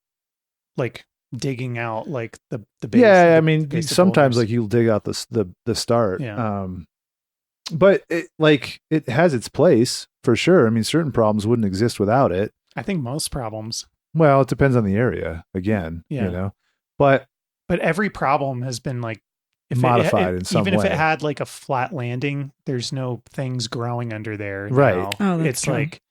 like digging out like the base. Yeah, I mean, sometimes like you'll dig out the start. Yeah. But it has its place for sure. I mean, certain problems wouldn't exist without it. I think most problems. Well, it depends on the area again, but every problem has been like modified in some way. Even if it had like a flat landing, there's no things growing under there. Right. Now. Oh, that's it's true. like,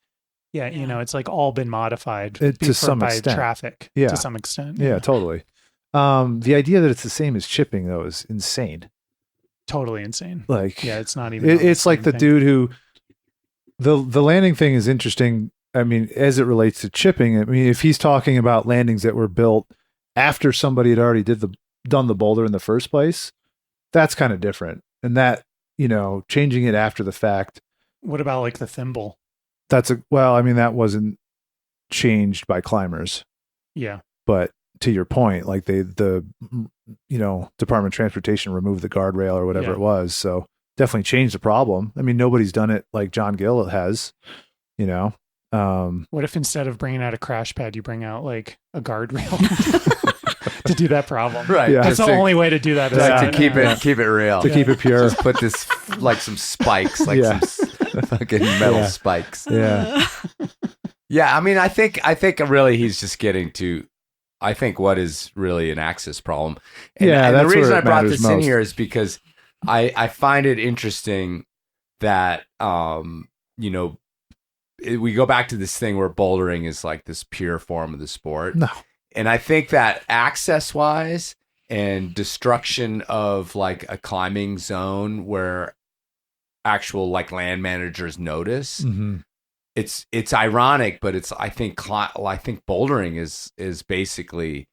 it's like all been modified to some by extent. traffic. Yeah. To some extent. Yeah, totally. The idea that it's the same as chipping though is insane. Totally insane. Like, it's not even. It's like the dude who the landing thing is interesting. I mean, as it relates to chipping, I mean, if he's talking about landings that were built after somebody had already done the boulder in the first place, that's kind of different. And that, changing it after the fact. What about like the thimble? That wasn't changed by climbers. Yeah. But to your point, like the Department of Transportation removed the guardrail or whatever it was. So definitely changed the problem. I mean, nobody's done it like John Gill has, What if instead of bringing out a crash pad, you bring out like a guardrail to do that problem? Right. Yeah. That's the only way to do that. To keep it real. To keep it pure. Just put this like some spikes, like some fucking metal spikes. Yeah. Yeah. I mean, I think really he's just getting to, I think what is really an access problem. And the reason I brought this in here is because I find it interesting that, we go back to this thing where bouldering is like this pure form of the sport. No. And I think that access wise and destruction of like a climbing zone where actual like land managers notice, it's ironic, but I think bouldering is basically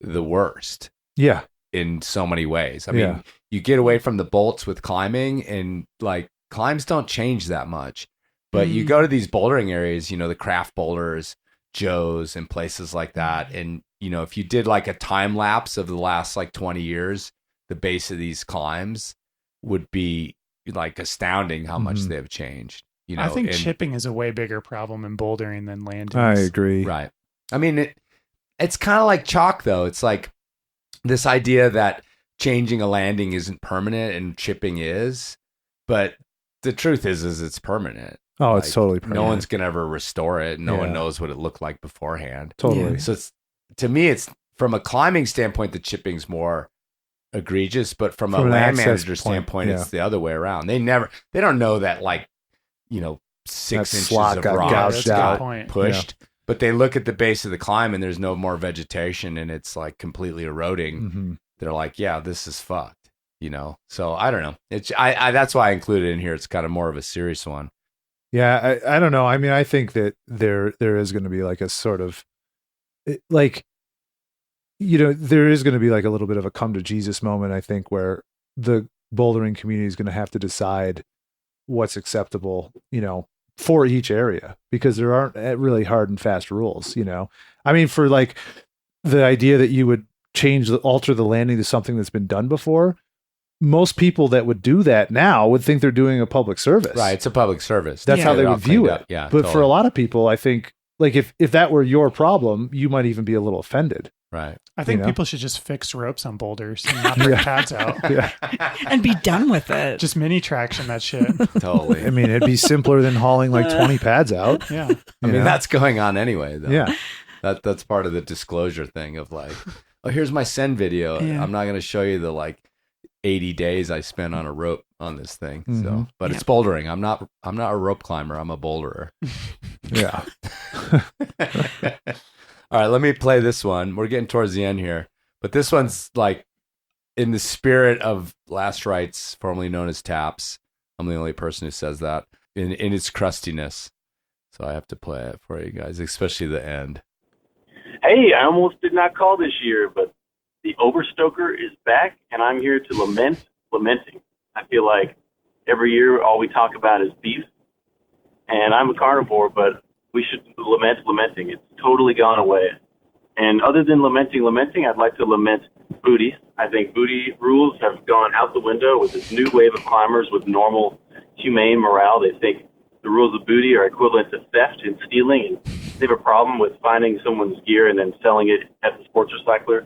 the worst. Yeah. In so many ways. I mean, you get away from the bolts with climbing and like climbs don't change that much. But you go to these bouldering areas, the craft boulders, Joe's and places like that. And, if you did like a time lapse of the last like 20 years, the base of these climbs would be like astounding how much they've changed. I think chipping is a way bigger problem in bouldering than landings. I agree. Right. I mean, it's kind of like chalk though. It's like this idea that changing a landing isn't permanent and chipping is, but the truth is it's permanent. Oh, it's totally permanent. No one's going to ever restore it. No one knows what it looked like beforehand. Totally. Yeah. So to me, it's from a climbing standpoint, the chipping's more egregious, but from a land manager standpoint, it's the other way around. They don't know that 6 inches of rock got pushed, but they look at the base of the climb and there's no more vegetation and it's like completely eroding. They're like, yeah, this is fucked, So I don't know. That's why I included it in here. It's kind of more of a serious one. Yeah, I don't know. I mean, I think that there is going to be like a sort of there is going to be like a little bit of a come to Jesus moment, I think, where the bouldering community is going to have to decide what's acceptable, for each area, because there aren't really hard and fast rules, I mean, for like the idea that you would alter the landing to something that's been done before, most people that would do that now would think they're doing a public service. Right. It's a public service. That's how they would view it. Yeah. But for a lot of people, I think, like if that were your problem, you might even be a little offended. Right. I think people should just fix ropes on boulders and not bring pads out. Yeah. And be done with it. Just mini traction that shit. Totally. I mean, it'd be simpler than hauling like 20 pads out. Yeah. I mean, that's going on anyway, though. Yeah. That's part of the disclosure thing of like, oh, here's my send video. Yeah. I'm not going to show you the like 80 days I spent on a rope on this thing. Mhm. So, but it's bouldering. I'm not a rope climber. I'm a boulderer. Yeah. All right, let me play this one. We're getting towards the end here, but this one's like in the spirit of Last Rites, formerly known as Taps. I'm the only person who says that in its crustiness. So I have to play it for you guys, especially the end. Hey, I almost did not call this year, but the Overstoker is back, and I'm here to lamenting. I feel like every year all we talk about is beef, and I'm a carnivore, but we should lamenting. It's totally gone away. And other than lamenting, I'd like to lament booty. I think booty rules have gone out the window with this new wave of climbers with normal, humane morale. They think the rules of booty are equivalent to theft and stealing, and they have a problem with finding someone's gear and then selling it at the sports recycler.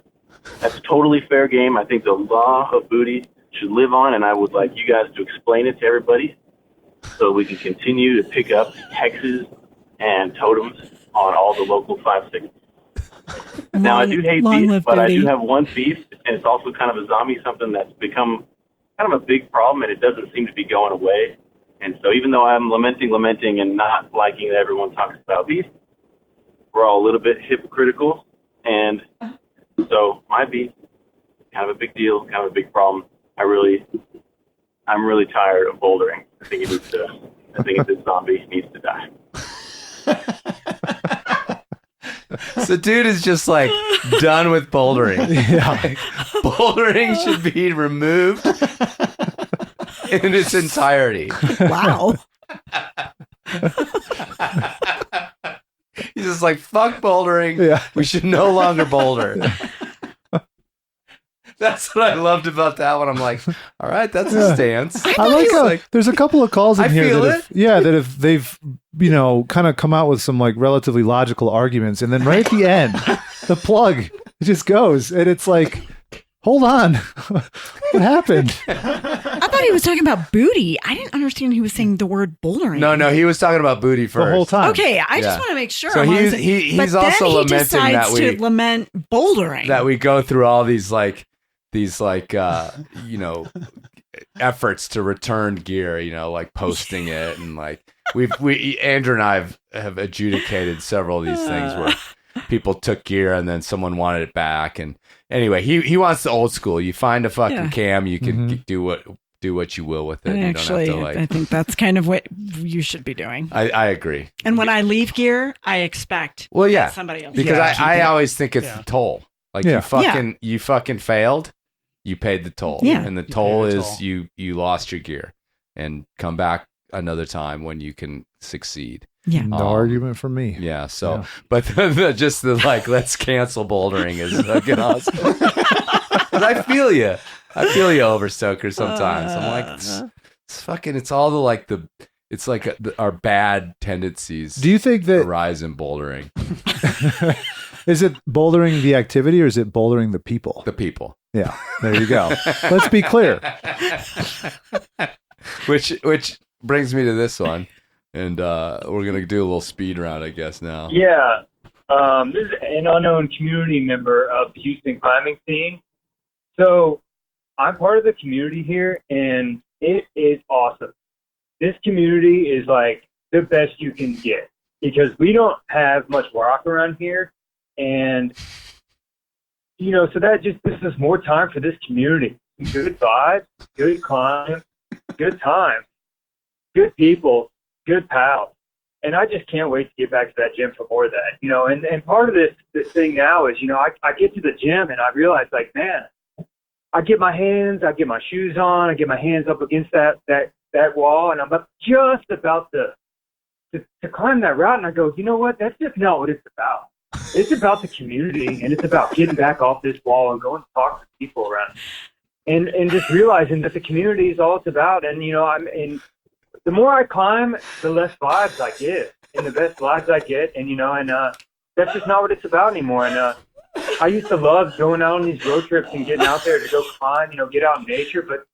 That's totally fair game. I think the law of booty should live on, and I would like you guys to explain it to everybody so we can continue to pick up hexes and totems on all the local 5-6. Now, I do hate beef, but I do have one beef, and it's also kind of a zombie, something that's become kind of a big problem, and it doesn't seem to be going away. And so even though I'm lamenting and not liking that everyone talks about beef, we're all a little bit hypocritical. And so my beef, kind of a big deal, kind of a big problem. I'm really tired of bouldering. I think this zombie needs to die. So dude is just like done with bouldering. Yeah. Like, bouldering should be removed in its entirety. Wow. He's just like, fuck bouldering. Yeah. We should no longer boulder. That's what I loved about that one. I'm like, all right, that's a stance. I like how there's a couple of calls in I here feel that they've kind of come out with some like relatively logical arguments, and then right at the end, the plug just goes, and it's like, hold on, what happened? I thought he was talking about booty. I didn't understand he was saying the word bouldering. No, he was talking about booty first. The whole time. Okay, I just want to make sure. So he's also lamenting that we lament bouldering. That we go through all these efforts to return gear, like posting it, and like we Andrew and I have adjudicated several of these things where people took gear and then someone wanted it back, and anyway, he wants the old school. You find a fucking cam, you can do what you will with it. Actually, you don't have to, I think that's kind of what you should be doing. I agree. And when I leave gear, I expect that somebody else. Because I always think it's the toll. Like you fucking failed. You paid the toll, and the toll is you lost your gear, and come back another time when you can succeed. Yeah, no argument from me. Yeah. So, but just the like, let's cancel bouldering is fucking awesome. But I feel you, Overstoker. Sometimes I'm like, it's fucking. It's all it's like our bad tendencies. Do you think that arise in bouldering? Is it bouldering the activity or is it bouldering the people? The people. Yeah, there you go. Let's be clear. Which brings me to this one, and we're gonna do a little speed round, I guess now. Yeah, this is an unknown community member of the Houston climbing scene. So I'm part of the community here, and it is awesome. This community is like the best you can get because we don't have much rock around here. And, so this is more time for this community. Good vibes, good climb, good time, good people, good pals. And I just can't wait to get back to that gym for more of that, and part of this thing now is, I get to the gym and I realize like, man, I get my shoes on, I get my hands up against that wall, and I'm just about to climb that route. And I go, you know what? That's just not what it's about. it's about the community, and it's about getting back off this wall and going to talk to people around, and just realizing that the community is all it's about. And the more I climb, the less vibes I get, and the best vibes I get, and that's just not what it's about anymore. And I used to love going out on these road trips and getting out there to go climb, get out in nature, but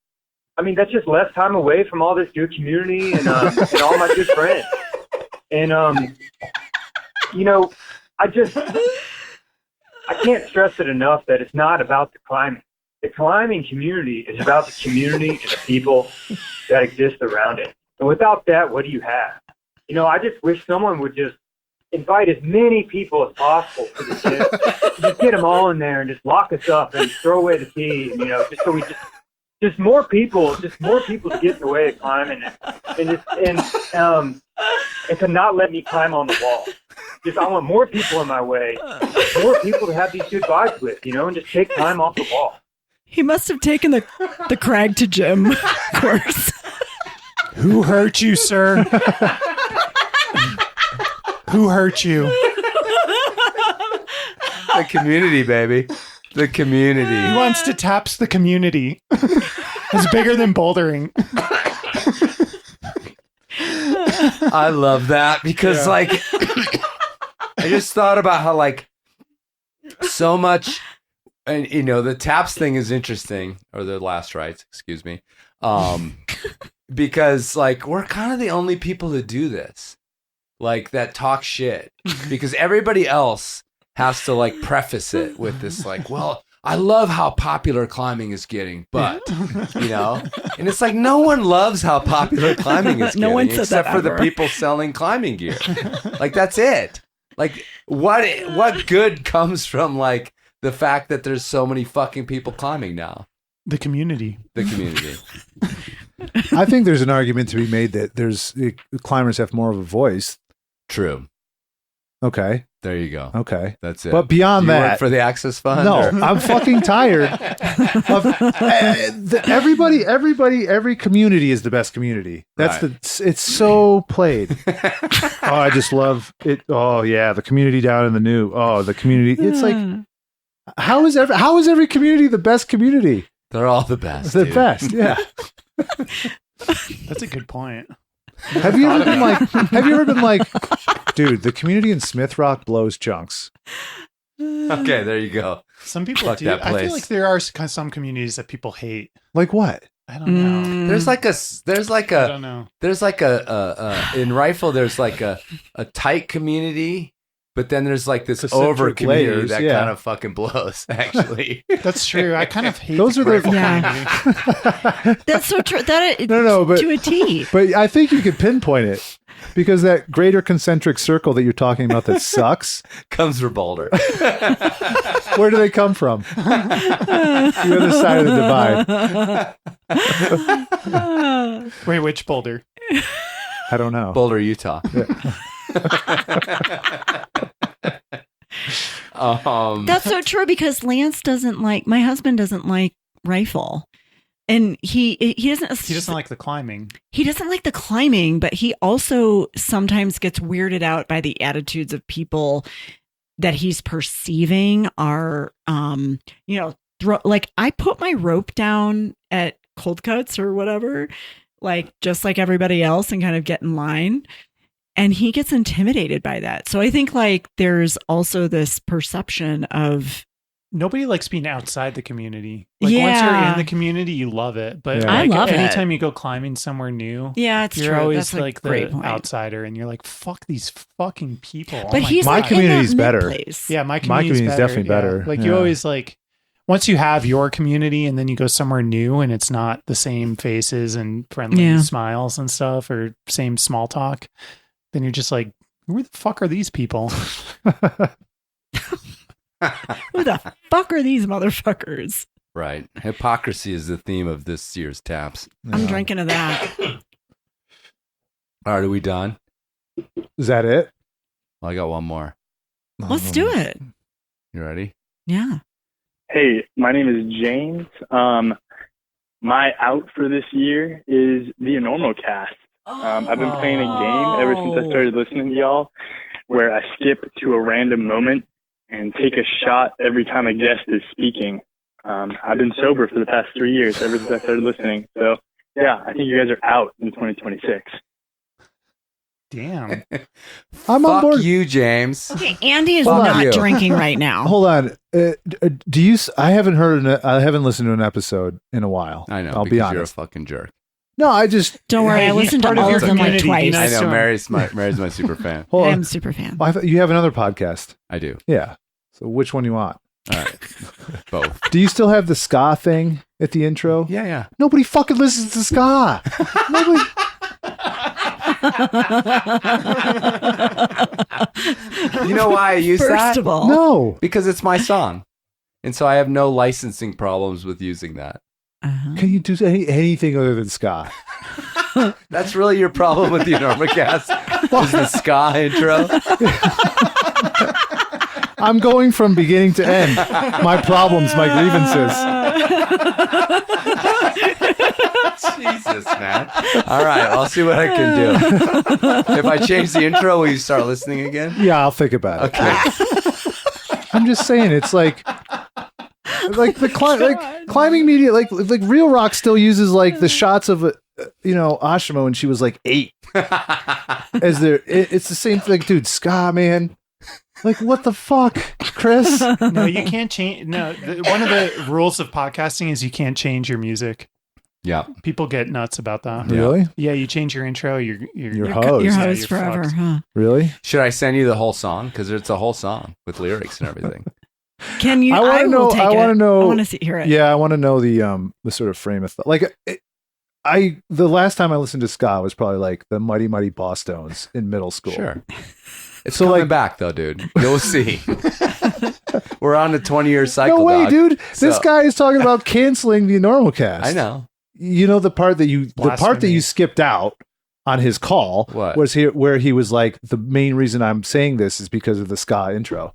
I mean, that's just less time away from all this good community and all my good friends. And, I can't stress it enough that it's not about the climbing. The climbing community is about the community and the people that exist around it. And without that, what do you have? I just wish someone would just invite as many people as possible to the gym. Just get them all in there and just lock us up and throw away the key, just so we just more people to get in the way of climbing and to not let me climb on the wall. Just I want more people in my way, more people to have these good vibes with, and just take time off the wall. He must have taken the crag to gym course. Who hurt you, sir? Who hurt you? The community, baby. The community. He wants to taps the community. It's bigger than bouldering. I love that because, I just thought about how, so much, and the taps thing is interesting, or the last rites, excuse me, because we're kind of the only people that do this, that talk shit, because everybody else has to preface it with this well, I love how popular climbing is getting, but and it's no one loves how popular climbing is getting, one said except that for the ever. people selling climbing gear. That's it. What good comes from the fact that there's so many fucking people climbing now? The community. I think there's an argument to be made that climbers have more of a voice. True. Okay. There you go. Okay. That's it. But beyond Do you that, work for the Access Fund? No, or? I'm fucking tired of every community is the best community. That's it's so played. I just love it. Oh yeah. The community down in the new. Oh, the community. It's how is every community the best community? They're all the best. The best. Yeah. That's a good point. Have you ever been dude, the community in Smith Rock blows chunks. Okay, there you go. Some people Fuck do. that I place. feel like there are some communities that people hate. Like what? I don't know. There's I don't know. There's in Rifle, there's a tight community, but then there's this Concentric over community layers, that yeah. kind of fucking blows, actually. That's true. I kind of hate Those are the community. That's so true. But to a T. But I think you could pinpoint it because that greater concentric circle that you're talking about that sucks comes from Boulder. Where do they come from? The other side of the divide. Wait, which Boulder? I don't know. Boulder, Utah. That's so true because Lance my husband doesn't like Rifle. And he doesn't like the climbing. He doesn't like the climbing, but he also sometimes gets weirded out by the attitudes of people that he's perceiving are, I put my rope down at Cold Cuts or whatever, just like everybody else and kind of get in line. And he gets intimidated by that. So I think there's also this perception of nobody likes being outside the community. Once you're in the community, you love it. But I love anytime you go climbing somewhere new, you're true. Always That's the outsider, and you're fuck these fucking people. But my community's better. Yeah, my community's definitely better. You always once you have your community, and then you go somewhere new, and it's not the same faces and friendly smiles and stuff, or same small talk, then you're just where the fuck are these people? Who the fuck are these motherfuckers? Right. Hypocrisy is the theme of this year's Taps. I'm drinking to that. All right, are we done? Is that it? Well, I got one more. Let's do it. You ready? Yeah. Hey, my name is James. My out for this year is the Enormocast. I've been playing a game ever since I started listening to y'all. where I skip to a random moment and take a shot every time a guest is speaking. I've been sober for the past 3 years, ever since I started listening. So, yeah, I think you guys are out in 2026. Damn. I'm on board. Fuck you, James. Okay, Andy is Fuck not you. drinking right now. Hold on. Do you? I haven't listened to an episode in a while. I know. I'll be because honest. You're a fucking jerk. No, I just Don't worry, I listened to all of them like twice. I know. Mary's my super fan. Hold on. I'm a super fan. I thought you have another podcast. I do. Yeah. So which one you want? All right. Both. Do you still have the ska thing at the intro? Yeah. Nobody fucking listens to ska. Nobody. You know why I use that? First of all, No. Because it's my song. And so I have no licensing problems with using that. Can you do anything other than ska? That's really your problem with the Enormocast? Is the ska intro? I'm going from beginning to end. My problems, my grievances. Jesus, man. All right, I'll see what I can do. If I change the intro, will you start listening again? Yeah, I'll think about it. Okay. I'm just saying, it's like the climbing media, like Real Rock still uses like the shots of Ashimo when she was like 8. As it's the same thing, dude. Ska, man. Like, what the fuck, Chris? No, you can't change. No, one of the rules of podcasting is you can't change your music. Yeah, people get nuts about that. Really? Yeah, you change your intro, you're hosed. You're Yeah, hosed you're forever, fucked. huh? Really? Should I send you the whole song? Because it's a whole song with lyrics and everything. Can you? I want to know. I want to know. I want to hear it. Yeah, I want to know the sort of frame of thought. Like, the last time I listened to ska was probably like the Mighty Mighty Bosstones in middle school. Sure. It's so coming back though, dude. You'll see. We're on a 20-year cycle. No way, dog. dude. So- This guy is talking about canceling the Enormocast. I know. You know the part that you skipped out on his call was here where he was like, the main reason I'm saying this is because of the ska intro.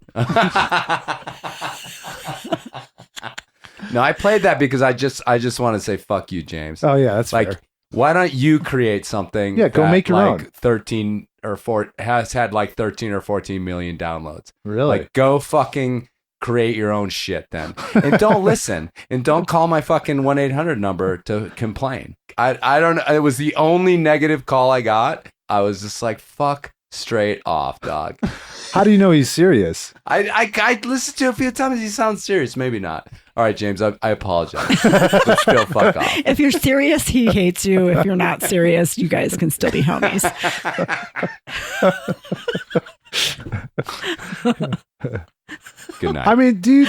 No, I played that because I just want to say fuck you, James. Oh yeah, that's like fair. Why don't you create something? Yeah, go that, make your like, own. 13 or 4 has had like 13 or 14 million downloads. Really? Like, go fucking create your own shit then, and don't listen, and don't call my fucking 1-800 number to complain. I don't know. It was the only negative call I got. I was just like, fuck straight off, dog. How do you know he's serious? I listened to it a few times. He sounds serious. Maybe not. All right, James, I apologize. But still, fuck off. If you're serious, he hates you. If you're not serious, you guys can still be homies. Good night. I mean, dude,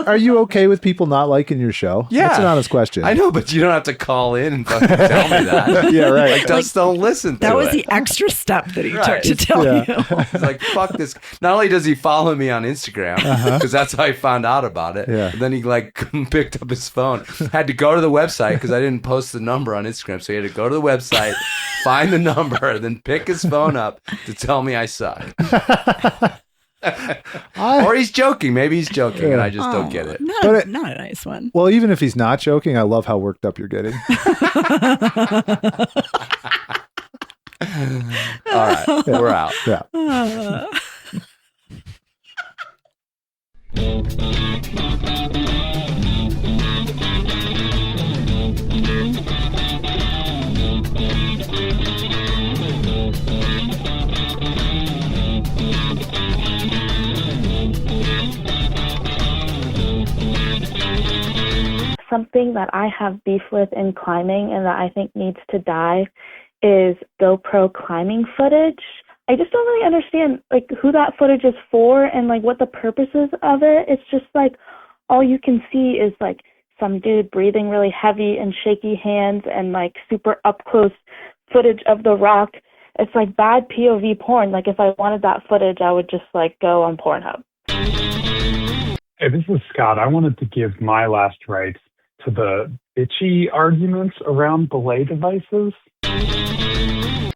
are you okay with people not liking your show? Yeah. That's an honest question. I know, but you don't have to call in and fucking tell me that. Yeah, right. Like, just don't listen to it. That was the extra step that he Right. took to tell Yeah. you. He's like, fuck this. Not only does he follow me on Instagram, because that's how I found out about it, Yeah. but then he like picked up his phone, had to go to the website because I didn't post the number on Instagram. So he had to go to the website, find the number, then pick his phone up to tell me I suck. Or he's joking. Maybe he's joking and I just don't get it. Not a nice one. Well, even if he's not joking, I love how worked up you're getting. All right, we're out. Yeah. Something that I have beef with in climbing and that I think needs to die is GoPro climbing footage. I just don't really understand like who that footage is for and like what the purpose is of it. It's just like all you can see is like some dude breathing really heavy and shaky hands and like super up close footage of the rock. It's like bad POV porn. Like if I wanted that footage, I would just like go on Pornhub. Hey, this is Scott. I wanted to give my last rites to the bitchy arguments around belay devices.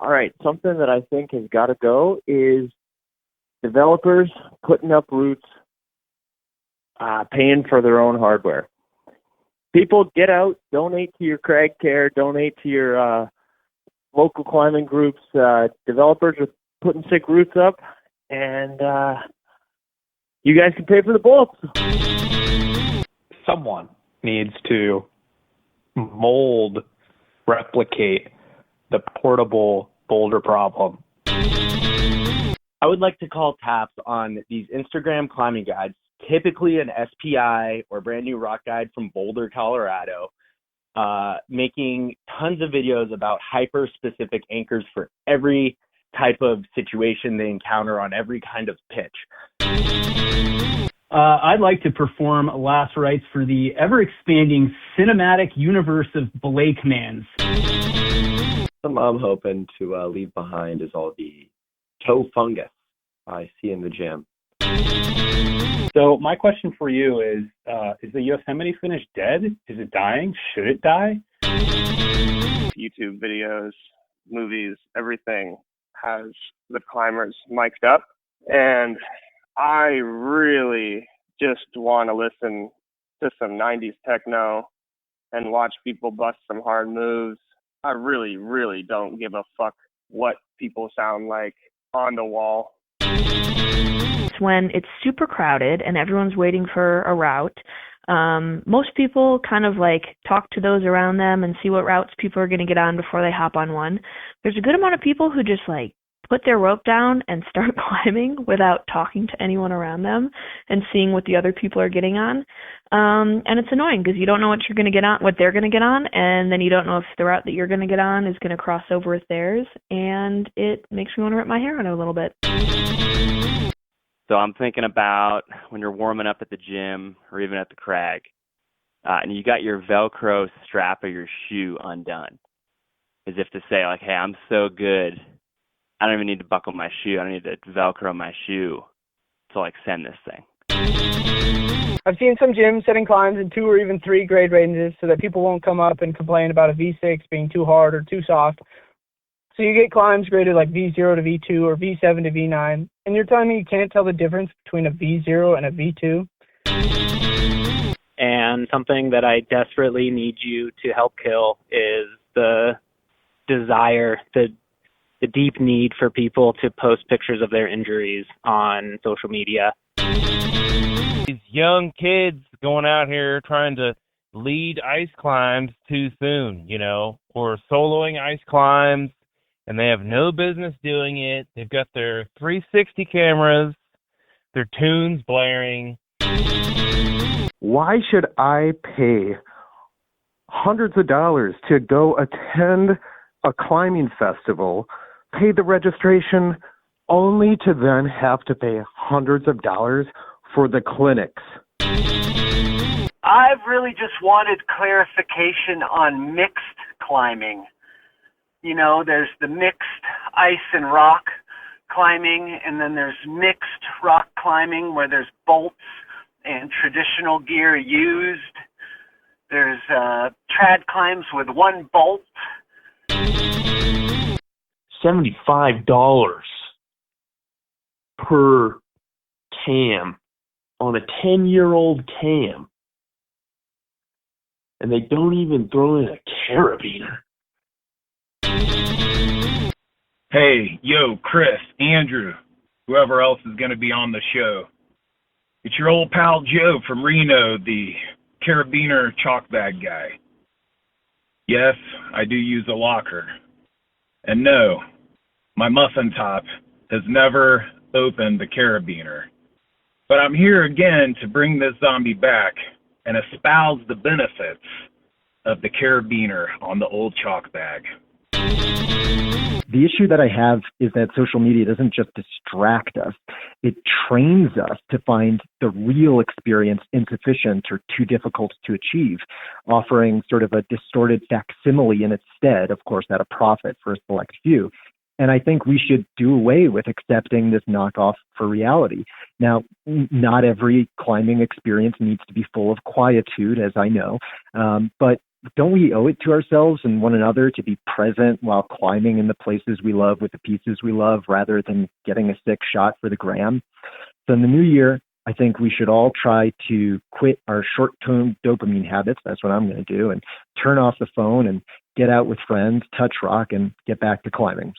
All right, something that I think has got to go is developers putting up routes, paying for their own hardware. People, get out, donate to your Crag Care, donate to your local climbing groups. Developers are putting sick roots up, and you guys can pay for the bolts. Someone needs to replicate the portable boulder problem. I would like to call taps on these Instagram climbing guides, typically an SPI or brand new rock guide from Boulder, Colorado, making tons of videos about hyper-specific anchors for every type of situation they encounter on every kind of pitch. I'd like to perform Last Rites for the ever-expanding cinematic universe of belay commands. Something I'm hoping to leave behind is all the toe fungus I see in the gym. So my question for you is the Yosemite finish dead? Is it dying? Should it die? YouTube videos, movies, everything has the climbers mic'd up. And I really just want to listen to some 90s techno and watch people bust some hard moves. I really, really don't give a fuck what people sound like on the wall. It's when it's super crowded and everyone's waiting for a route. Most people kind of like talk to those around them and see what routes people are going to get on before they hop on one. There's a good amount of people who just like put their rope down and start climbing without talking to anyone around them and seeing what the other people are getting on. And it's annoying because you don't know what you're going to get on, what they're going to get on, and then you don't know if the route that you're going to get on is going to cross over with theirs, and it makes me want to rip my hair out a little bit. So I'm thinking about when you're warming up at the gym or even at the crag, and you got your Velcro strap of your shoe undone, as if to say, like, hey, I'm so good, I don't even need to buckle my shoe. I don't need to Velcro my shoe to, like, send this thing. I've seen some gyms setting climbs in 2 or even 3 grade ranges so that people won't come up and complain about a V6 being too hard or too soft. So you get climbs graded like V0 to V2 or V7 to V9, and you're telling me you can't tell the difference between a V0 and a V2? And something that I desperately need you to help kill is the desire, the deep need for people to post pictures of their injuries on social media. These young kids going out here trying to lead ice climbs too soon, you know, or soloing ice climbs, and they have no business doing it. They've got their 360 cameras, their tunes blaring. Why should I pay hundreds of dollars to go attend a climbing festival, pay the registration, only to then have to pay hundreds of dollars for the clinics? I've really just wanted clarification on mixed climbing. You know, there's the mixed ice and rock climbing, and then there's mixed rock climbing where there's bolts and traditional gear used. There's trad climbs with one bolt. $75 per cam on a 10-year-old cam. And they don't even throw in a carabiner. Hey, yo, Chris, Andrew, whoever else is going to be on the show. It's your old pal Joe from Reno, the carabiner chalk bag guy. Yes, I do use a locker. And no, my muffin top has never opened the carabiner. But I'm here again to bring this zombie back and espouse the benefits of the carabiner on the old chalk bag. The issue that I have is that social media doesn't just distract us. It trains us to find the real experience insufficient or too difficult to achieve, offering sort of a distorted facsimile in its stead, of course, at a profit for a select few. And I think we should do away with accepting this knockoff for reality. Now, not every climbing experience needs to be full of quietude, as I know, but don't we owe it to ourselves and one another to be present while climbing in the places we love with the pieces we love rather than getting a sick shot for the gram? So in the new year, I think we should all try to quit our short-term dopamine habits. That's what I'm going to do, and turn off the phone and get out with friends, touch rock, and get back to climbing.